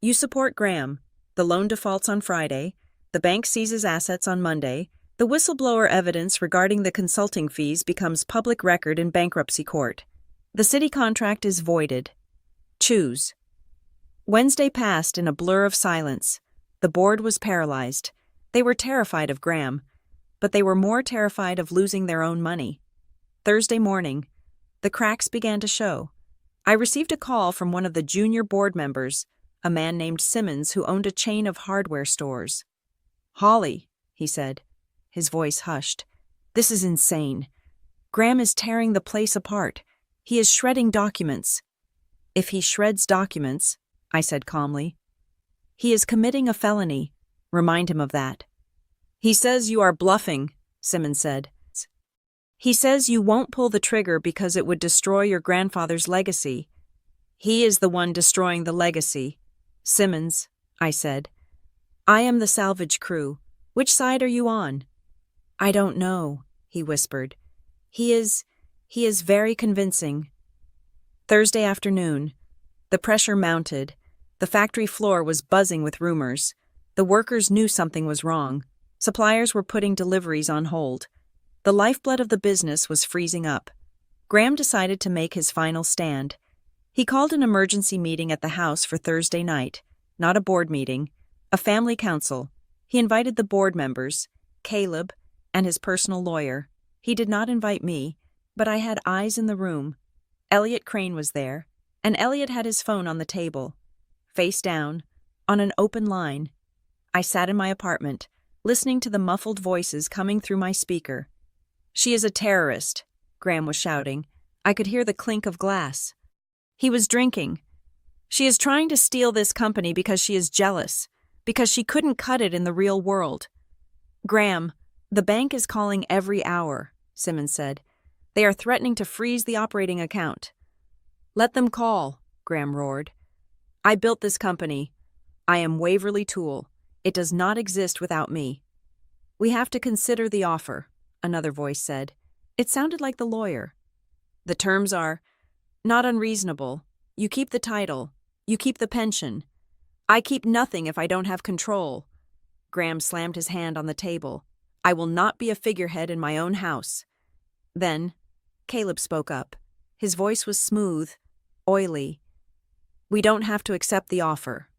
You support Graham. The loan defaults on Friday. The bank seizes assets on Monday. The whistleblower evidence regarding the consulting fees becomes public record in bankruptcy court. The city contract is voided. Choose." Wednesday passed in a blur of silence. The board was paralyzed. They were terrified of Graham, but they were more terrified of losing their own money. Thursday morning, the cracks began to show. I received a call from one of the junior board members, a man named Simmons who owned a chain of hardware stores. "Holly," he said, his voice hushed, "this is insane. Graham is tearing the place apart. He is shredding documents." "If he shreds documents," I said calmly, "he is committing a felony. Remind him of that." "He says you are bluffing," Simmons said. He says you won't pull the trigger because it would destroy your grandfather's legacy. He is the one destroying the legacy. Simmons, I said. I am the salvage crew. Which side are you on? I don't know, he whispered. He is very convincing. Thursday afternoon. The pressure mounted. The factory floor was buzzing with rumors. The workers knew something was wrong. Suppliers were putting deliveries on hold. The lifeblood of the business was freezing up. Graham decided to make his final stand. He called an emergency meeting at the house for Thursday night, not a board meeting, a family council. He invited the board members, Caleb, and his personal lawyer. He did not invite me, but I had eyes in the room. Elliot Crane was there, and Elliot had his phone on the table, face down, on an open line. I sat in my apartment, listening to the muffled voices coming through my speaker. She is a terrorist, Graham was shouting. I could hear the clink of glass. He was drinking. She is trying to steal this company because she is jealous, because she couldn't cut it in the real world. Graham, the bank is calling every hour, Simmons said. They are threatening to freeze the operating account. Let them call, Graham roared. I built this company. I am Waverly Tool. It does not exist without me. We have to consider the offer, another voice said. It sounded like the lawyer. The terms are not unreasonable. You keep the title. You keep the pension. I keep nothing if I don't have control. Graham slammed his hand on the table. I will not be a figurehead in my own house. Then, Caleb spoke up. His voice was smooth, oily. We don't have to accept the offer,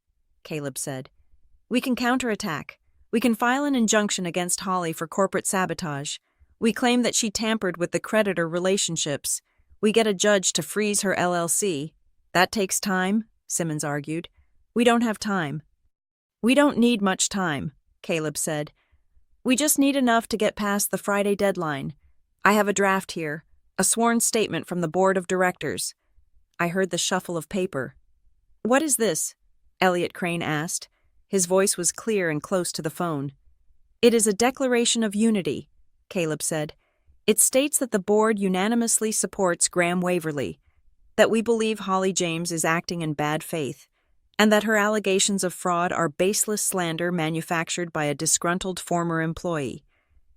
Caleb said. We can counterattack. We can file an injunction against Holly for corporate sabotage. We claim that she tampered with the creditor relationships. We get a judge to freeze her LLC. That takes time, Simmons argued. We don't have time. We don't need much time, Caleb said. We just need enough to get past the Friday deadline. I have a draft here, a sworn statement from the board of directors. I heard the shuffle of paper. What is this? Elliot Crane asked. His voice was clear and close to the phone. It is a declaration of unity, Caleb said. It states that the board unanimously supports Graham Waverly, that we believe Holly James is acting in bad faith, and that her allegations of fraud are baseless slander manufactured by a disgruntled former employee.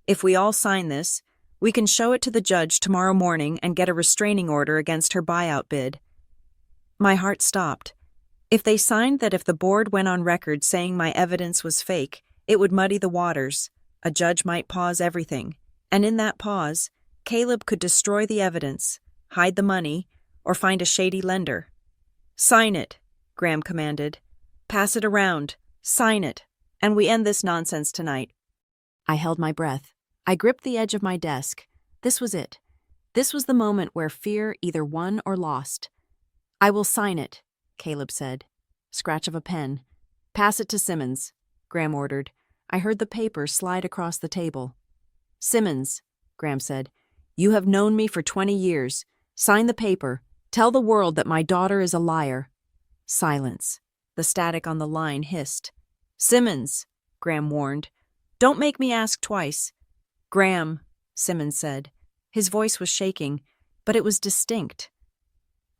If we all sign this, we can show it to the judge tomorrow morning and get a restraining order against her buyout bid. My heart stopped. If they signed that if the board went on record saying my evidence was fake, it would muddy the waters. A judge might pause everything, and in that pause, Caleb could destroy the evidence, hide the money, or find a shady lender. Sign it, Graham commanded. Pass it around. Sign it. And we end this nonsense tonight. I held my breath. I gripped the edge of my desk. This was it. This was the moment where fear either won or lost. I will sign it, Caleb said. Scratch of a pen. Pass it to Simmons, Graham ordered. I heard the paper slide across the table. Simmons, Graham said, you have known me for 20 years. Sign the paper. Tell the world that my daughter is a liar. Silence. The static on the line hissed. Simmons, Graham warned. Don't make me ask twice. Graham, Simmons said. His voice was shaking, but it was distinct.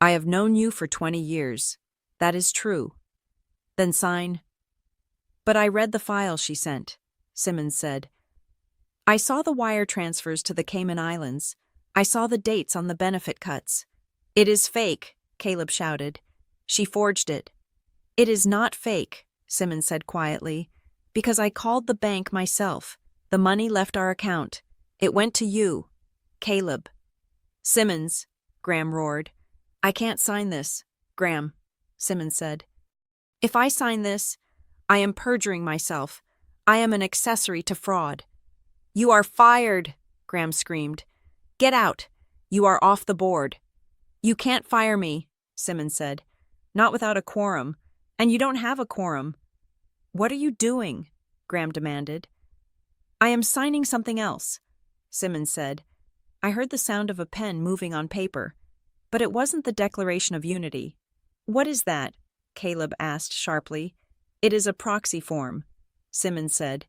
I have known you for 20 years. That is true. Then sign. But I read the file she sent, Simmons said. I saw the wire transfers to the Cayman Islands. I saw the dates on the benefit cuts. It is fake, Caleb shouted. She forged it. It is not fake, Simmons said quietly, because I called the bank myself. The money left our account. It went to you, Caleb. Simmons, Graham roared. I can't sign this, Graham, Simmons said. If I sign this, I am perjuring myself. I am an accessory to fraud. You are fired, Graham screamed. Get out. You are off the board. You can't fire me, Simmons said. Not without a quorum. And you don't have a quorum. What are you doing? Graham demanded. I am signing something else, Simmons said. I heard the sound of a pen moving on paper, but it wasn't the Declaration of Unity. What is that? Caleb asked sharply. It is a proxy form, Simmons said.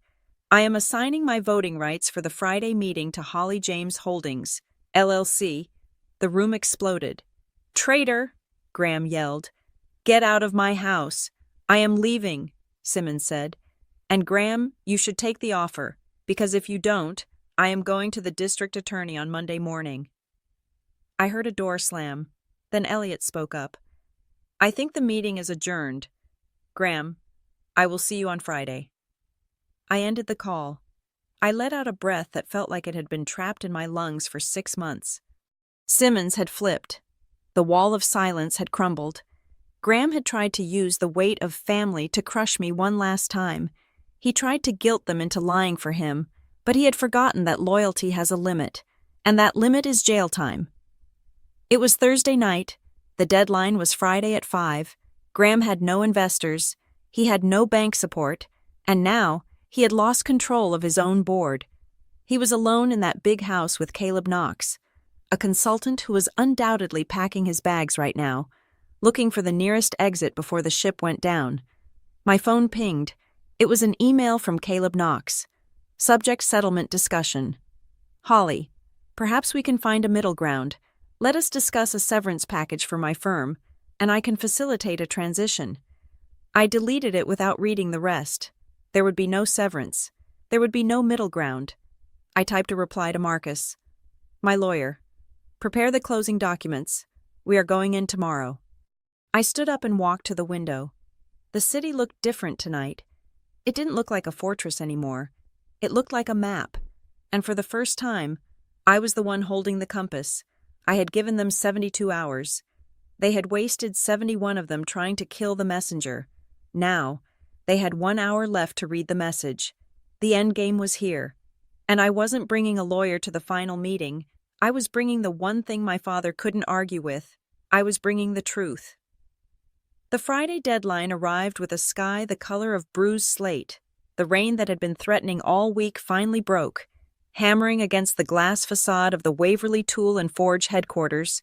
I am assigning my voting rights for the Friday meeting to Holly James Holdings, LLC. The room exploded. Traitor! Graham yelled. Get out of my house. I am leaving, Simmons said. And Graham, you should take the offer, because if you don't, I am going to the district attorney on Monday morning. I heard a door slam. Then Elliot spoke up. I think the meeting is adjourned. Graham, I will see you on Friday. I ended the call. I let out a breath that felt like it had been trapped in my lungs for 6 months. Simmons had flipped. The wall of silence had crumbled. Graham had tried to use the weight of family to crush me one last time. He tried to guilt them into lying for him, but he had forgotten that loyalty has a limit, and that limit is jail time. It was Thursday night. The deadline was Friday at 5. Graham had no investors. He had no bank support, and now he had lost control of his own board. He was alone in that big house with Caleb Knox, a consultant who was undoubtedly packing his bags right now, looking for the nearest exit before the ship went down. My phone pinged. It was an email from Caleb Knox. Subject settlement discussion. Holly, perhaps we can find a middle ground. Let us discuss a severance package for my firm, and I can facilitate a transition. I deleted it without reading the rest. There would be no severance. There would be no middle ground. I typed a reply to Marcus. My lawyer. Prepare the closing documents. We are going in tomorrow. I stood up and walked to the window. The city looked different tonight. It didn't look like a fortress anymore. It looked like a map. And for the first time, I was the one holding the compass. I had given them 72 hours. They had wasted 71 of them trying to kill the messenger. Now, they had 1 hour left to read the message. The endgame was here. And I wasn't bringing a lawyer to the final meeting. I was bringing the one thing my father couldn't argue with. I was bringing the truth. The Friday deadline arrived with a sky the color of bruised slate. The rain that had been threatening all week finally broke, hammering against the glass facade of the Waverly Tool and Forge headquarters.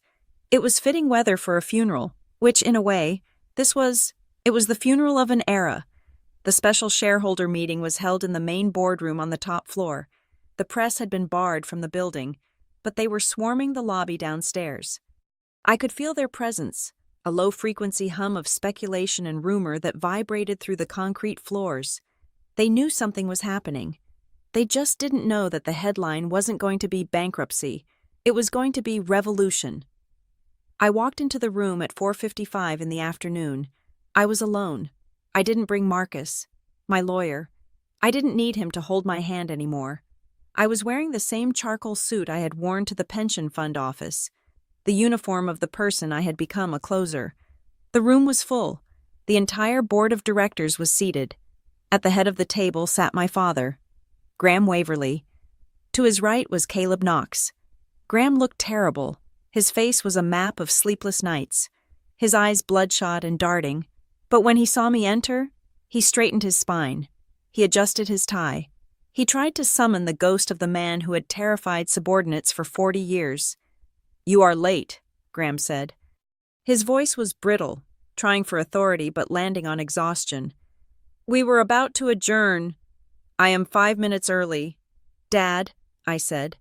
It was fitting weather for a funeral, which, in a way, it was the funeral of an era. The special shareholder meeting was held in the main boardroom on the top floor. The press had been barred from the building, but they were swarming the lobby downstairs. I could feel their presence, a low-frequency hum of speculation and rumor that vibrated through the concrete floors. They knew something was happening. They just didn't know that the headline wasn't going to be bankruptcy. It was going to be revolution. I walked into the room at 4:55 in the afternoon. I was alone. I didn't bring Marcus, my lawyer. I didn't need him to hold my hand anymore. I was wearing the same charcoal suit I had worn to the pension fund office, the uniform of the person I had become a closer. The room was full. The entire board of directors was seated. At the head of the table sat my father, Graham Waverly. To his right was Caleb Knox. Graham looked terrible. His face was a map of sleepless nights, his eyes bloodshot and darting. But when he saw me enter, he straightened his spine. He adjusted his tie. He tried to summon the ghost of the man who had terrified subordinates for 40 years. You are late, Graham said. His voice was brittle, trying for authority but landing on exhaustion. We were about to adjourn. I am 5 minutes early. Dad, I said,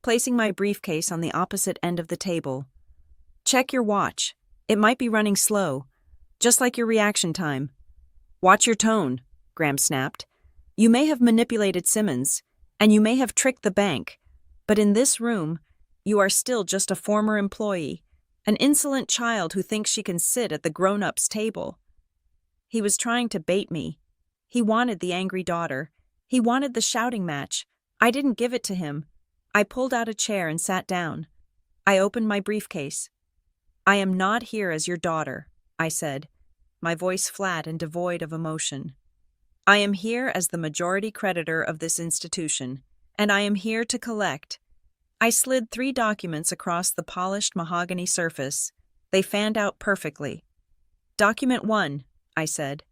placing my briefcase on the opposite end of the table. Check your watch. It might be running slow, just like your reaction time. Watch your tone, Graham snapped. You may have manipulated Simmons, and you may have tricked the bank, but in this room, you are still just a former employee, an insolent child who thinks she can sit at the grown-ups' table. He was trying to bait me. He wanted the angry daughter. He wanted the shouting match. I didn't give it to him. I pulled out a chair and sat down. I opened my briefcase. I am not here as your daughter, I said, my voice flat and devoid of emotion. I am here as the majority creditor of this institution, and I am here to collect. I slid 3 documents across the polished mahogany surface. They fanned out perfectly. Document 1, I said.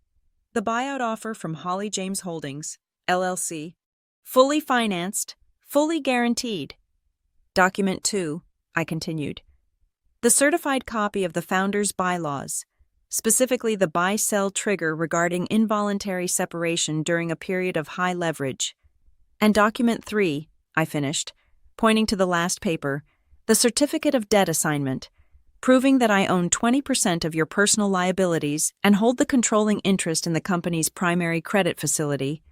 The buyout offer from Holly James Holdings, LLC. Fully financed, fully guaranteed. Document 2, I continued. The certified copy of the founder's bylaws, specifically the buy-sell trigger regarding involuntary separation during a period of high leverage. And document 3, I finished, pointing to the last paper, the certificate of debt assignment, proving that I own 20% of your personal liabilities and hold the controlling interest in the company's primary credit facility.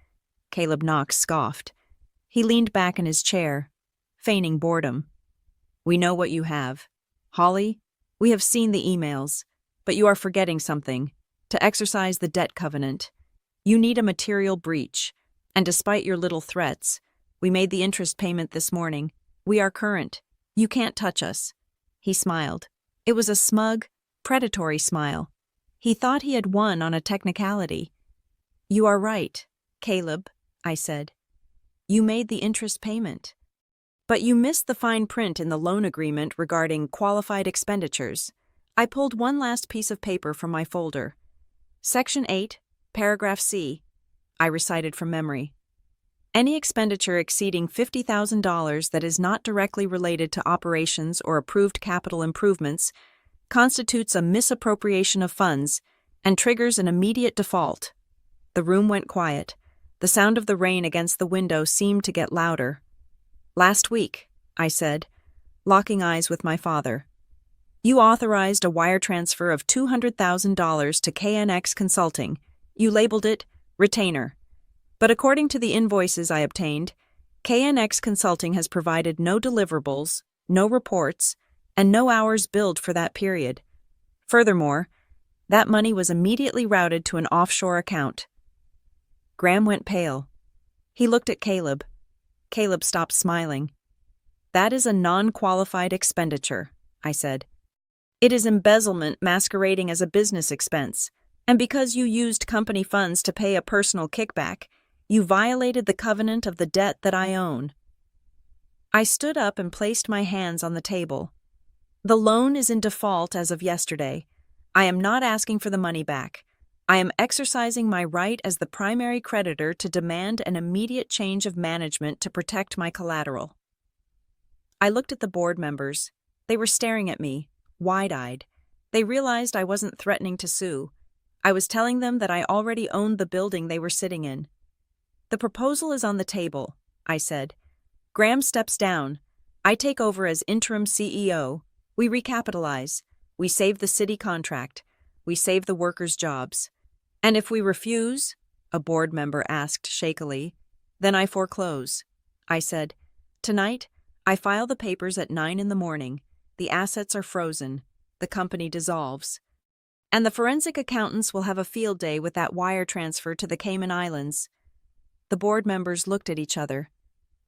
Caleb Knox scoffed. He leaned back in his chair, feigning boredom. We know what you have. Holly, we have seen the emails, but you are forgetting something. To exercise the debt covenant, you need a material breach, and despite your little threats, we made the interest payment this morning. We are current. You can't touch us. He smiled. It was a smug, predatory smile. He thought he had won on a technicality. You are right, Caleb, I said. You made the interest payment. But you missed the fine print in the loan agreement regarding qualified expenditures. I pulled one last piece of paper from my folder. Section 8, paragraph C, I recited from memory. Any expenditure exceeding $50,000 that is not directly related to operations or approved capital improvements constitutes a misappropriation of funds and triggers an immediate default. The room went quiet. The sound of the rain against the window seemed to get louder. Last week, I said, locking eyes with my father. You authorized a wire transfer of $200,000 to KNX Consulting. You labeled it retainer. But according to the invoices I obtained, KNX Consulting has provided no deliverables, no reports, and no hours billed for that period. Furthermore, that money was immediately routed to an offshore account. Graham went pale. He looked at Caleb. Caleb stopped smiling. That is a non-qualified expenditure, I said. It is embezzlement masquerading as a business expense, and because you used company funds to pay a personal kickback, you violated the covenant of the debt that I own. I stood up and placed my hands on the table. The loan is in default as of yesterday. I am not asking for the money back. I am exercising my right as the primary creditor to demand an immediate change of management to protect my collateral. I looked at the board members. They were staring at me, wide-eyed. They realized I wasn't threatening to sue. I was telling them that I already owned the building they were sitting in. The proposal is on the table, I said. Graham steps down. I take over as interim CEO. We recapitalize. We save the city contract. We save the workers' jobs. And if we refuse, a board member asked shakily, then I foreclose. I said, tonight, I file the papers at 9 a.m. The assets are frozen. The company dissolves. And the forensic accountants will have a field day with that wire transfer to the Cayman Islands. The board members looked at each other.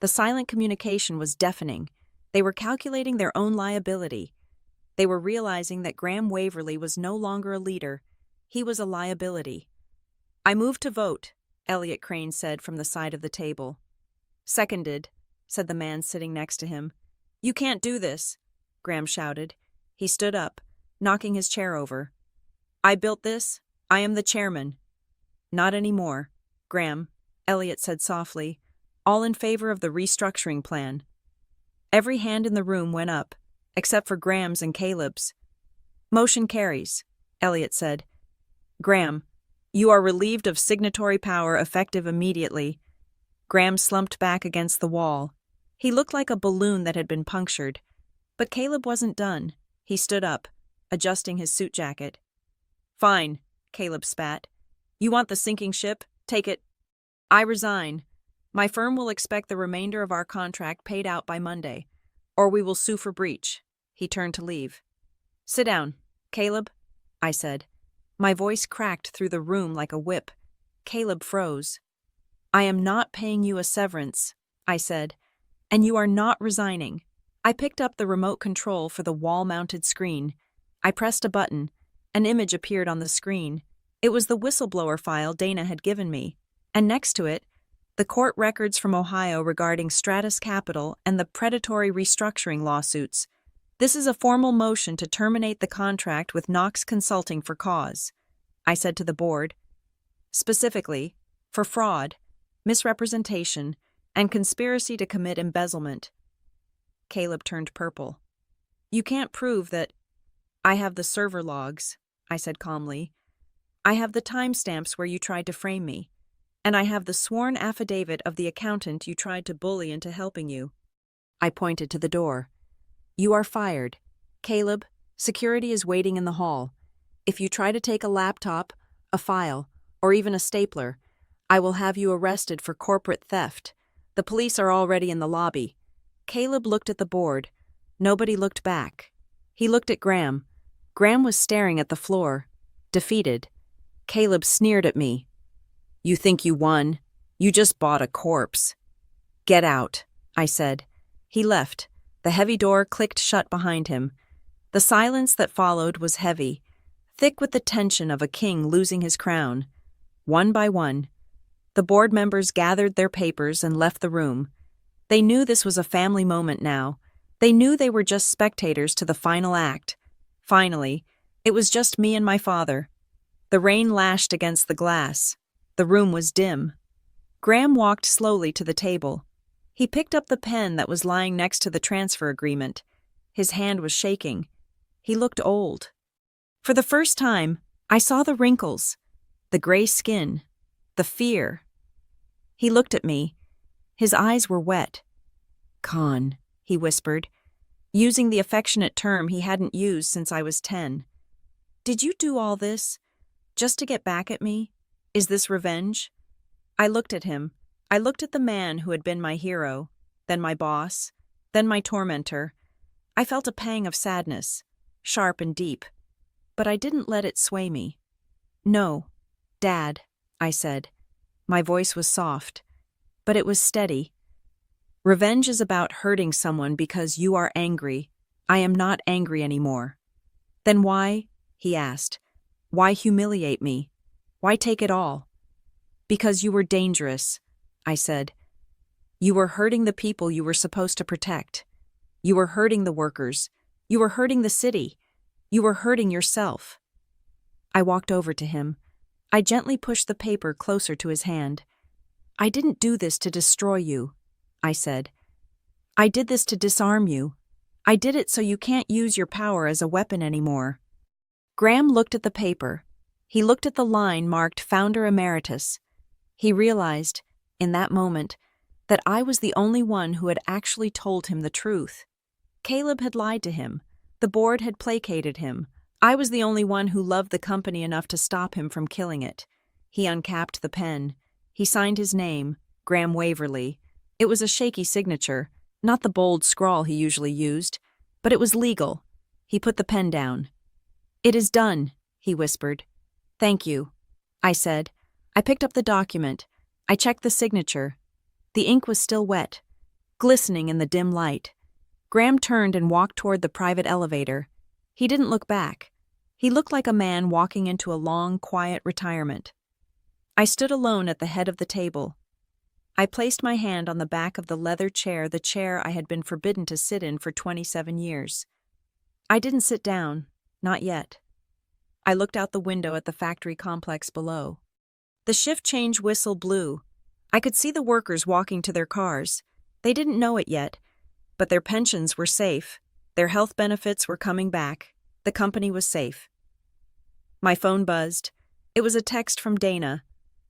The silent communication was deafening. They were calculating their own liability. They were realizing that Graham Waverly was no longer a leader. He was a liability. I move to vote, Elliot Crane said from the side of the table. Seconded, said the man sitting next to him. You can't do this, Graham shouted. He stood up, knocking his chair over. I built this. I am the chairman. Not anymore, Graham, Elliot said softly, all in favor of the restructuring plan. Every hand in the room went up, except for Graham's and Caleb's. Motion carries, Elliot said. Graham, you are relieved of signatory power effective immediately. Graham slumped back against the wall. He looked like a balloon that had been punctured. But Caleb wasn't done. He stood up, adjusting his suit jacket. Fine, Caleb spat. You want the sinking ship? Take it. I resign. My firm will expect the remainder of our contract paid out by Monday, or we will sue for breach. He turned to leave. Sit down, Caleb, I said. My voice cracked through the room like a whip. Caleb froze. I am not paying you a severance, I said, and you are not resigning. I picked up the remote control for the wall-mounted screen. I pressed a button. An image appeared on the screen. It was the whistleblower file Dana had given me, and next to it, the court records from Ohio regarding Stratus Capital and the predatory restructuring lawsuits. This is a formal motion to terminate the contract with Knox Consulting for cause, I said to the board. Specifically, for fraud, misrepresentation, and conspiracy to commit embezzlement. Caleb turned purple. You can't prove that. I have the server logs, I said calmly. I have the timestamps where you tried to frame me. And I have the sworn affidavit of the accountant you tried to bully into helping you. I pointed to the door. You are fired. Caleb, security is waiting in the hall. If you try to take a laptop, a file, or even a stapler, I will have you arrested for corporate theft. The police are already in the lobby. Caleb looked at the board. Nobody looked back. He looked at Graham. Graham was staring at the floor, defeated. Caleb sneered at me. You think you won? You just bought a corpse. Get out, I said. He left. The heavy door clicked shut behind him. The silence that followed was heavy, thick with the tension of a king losing his crown. One by one, the board members gathered their papers and left the room. They knew this was a family moment now. They knew they were just spectators to the final act. Finally, it was just me and my father. The rain lashed against the glass. The room was dim. Graham walked slowly to the table. He picked up the pen that was lying next to the transfer agreement. His hand was shaking. He looked old. For the first time, I saw the wrinkles, the gray skin, the fear. He looked at me. His eyes were wet. Con, he whispered, using the affectionate term he hadn't used since I was 10. Did you do all this just to get back at me? Is this revenge? I looked at him. I looked at the man who had been my hero, then my boss, then my tormentor. I felt a pang of sadness, sharp and deep, but I didn't let it sway me. No, Dad, I said. My voice was soft, but it was steady. Revenge is about hurting someone because you are angry. I am not angry anymore. Then why? He asked. Why humiliate me? Why take it all? Because you were dangerous, I said. You were hurting the people you were supposed to protect. You were hurting the workers. You were hurting the city. You were hurting yourself. I walked over to him. I gently pushed the paper closer to his hand. I didn't do this to destroy you, I said. I did this to disarm you. I did it so you can't use your power as a weapon anymore. Graham looked at the paper. He looked at the line marked Founder Emeritus. He realized, in that moment, that I was the only one who had actually told him the truth. Caleb had lied to him. The board had placated him. I was the only one who loved the company enough to stop him from killing it. He uncapped the pen. He signed his name, Graham Waverly. It was a shaky signature, not the bold scrawl he usually used, but it was legal. He put the pen down. It is done, he whispered. Thank you, I said. I picked up the document. I checked the signature. The ink was still wet, glistening in the dim light. Graham turned and walked toward the private elevator. He didn't look back. He looked like a man walking into a long, quiet retirement. I stood alone at the head of the table. I placed my hand on the back of the leather chair, the chair I had been forbidden to sit in for 27 years. I didn't sit down, not yet. I looked out the window at the factory complex below. The shift change whistle blew. I could see the workers walking to their cars. They didn't know it yet, but their pensions were safe. Their health benefits were coming back. The company was safe. My phone buzzed. It was a text from Dana.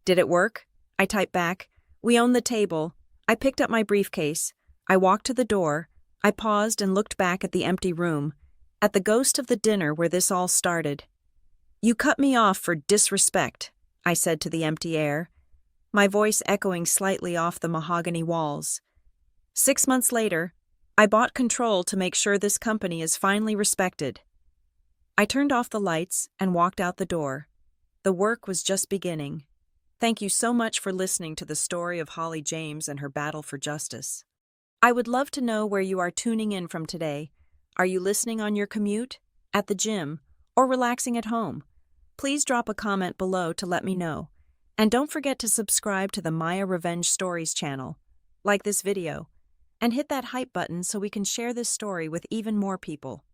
Did it work? I typed back. We own the table. I picked up my briefcase. I walked to the door. I paused and looked back at the empty room, at the ghost of the dinner where this all started. You cut me off for disrespect, I said to the empty air, my voice echoing slightly off the mahogany walls. 6 months later, I bought control to make sure this company is finally respected. I turned off the lights and walked out the door. The work was just beginning. Thank you so much for listening to the story of Holly James and her battle for justice. I would love to know where you are tuning in from today. Are you listening on your commute, at the gym, or relaxing at home? Please drop a comment below to let me know. And don't forget to subscribe to the Maya Revenge Stories channel, like this video, and hit that hype button so we can share this story with even more people.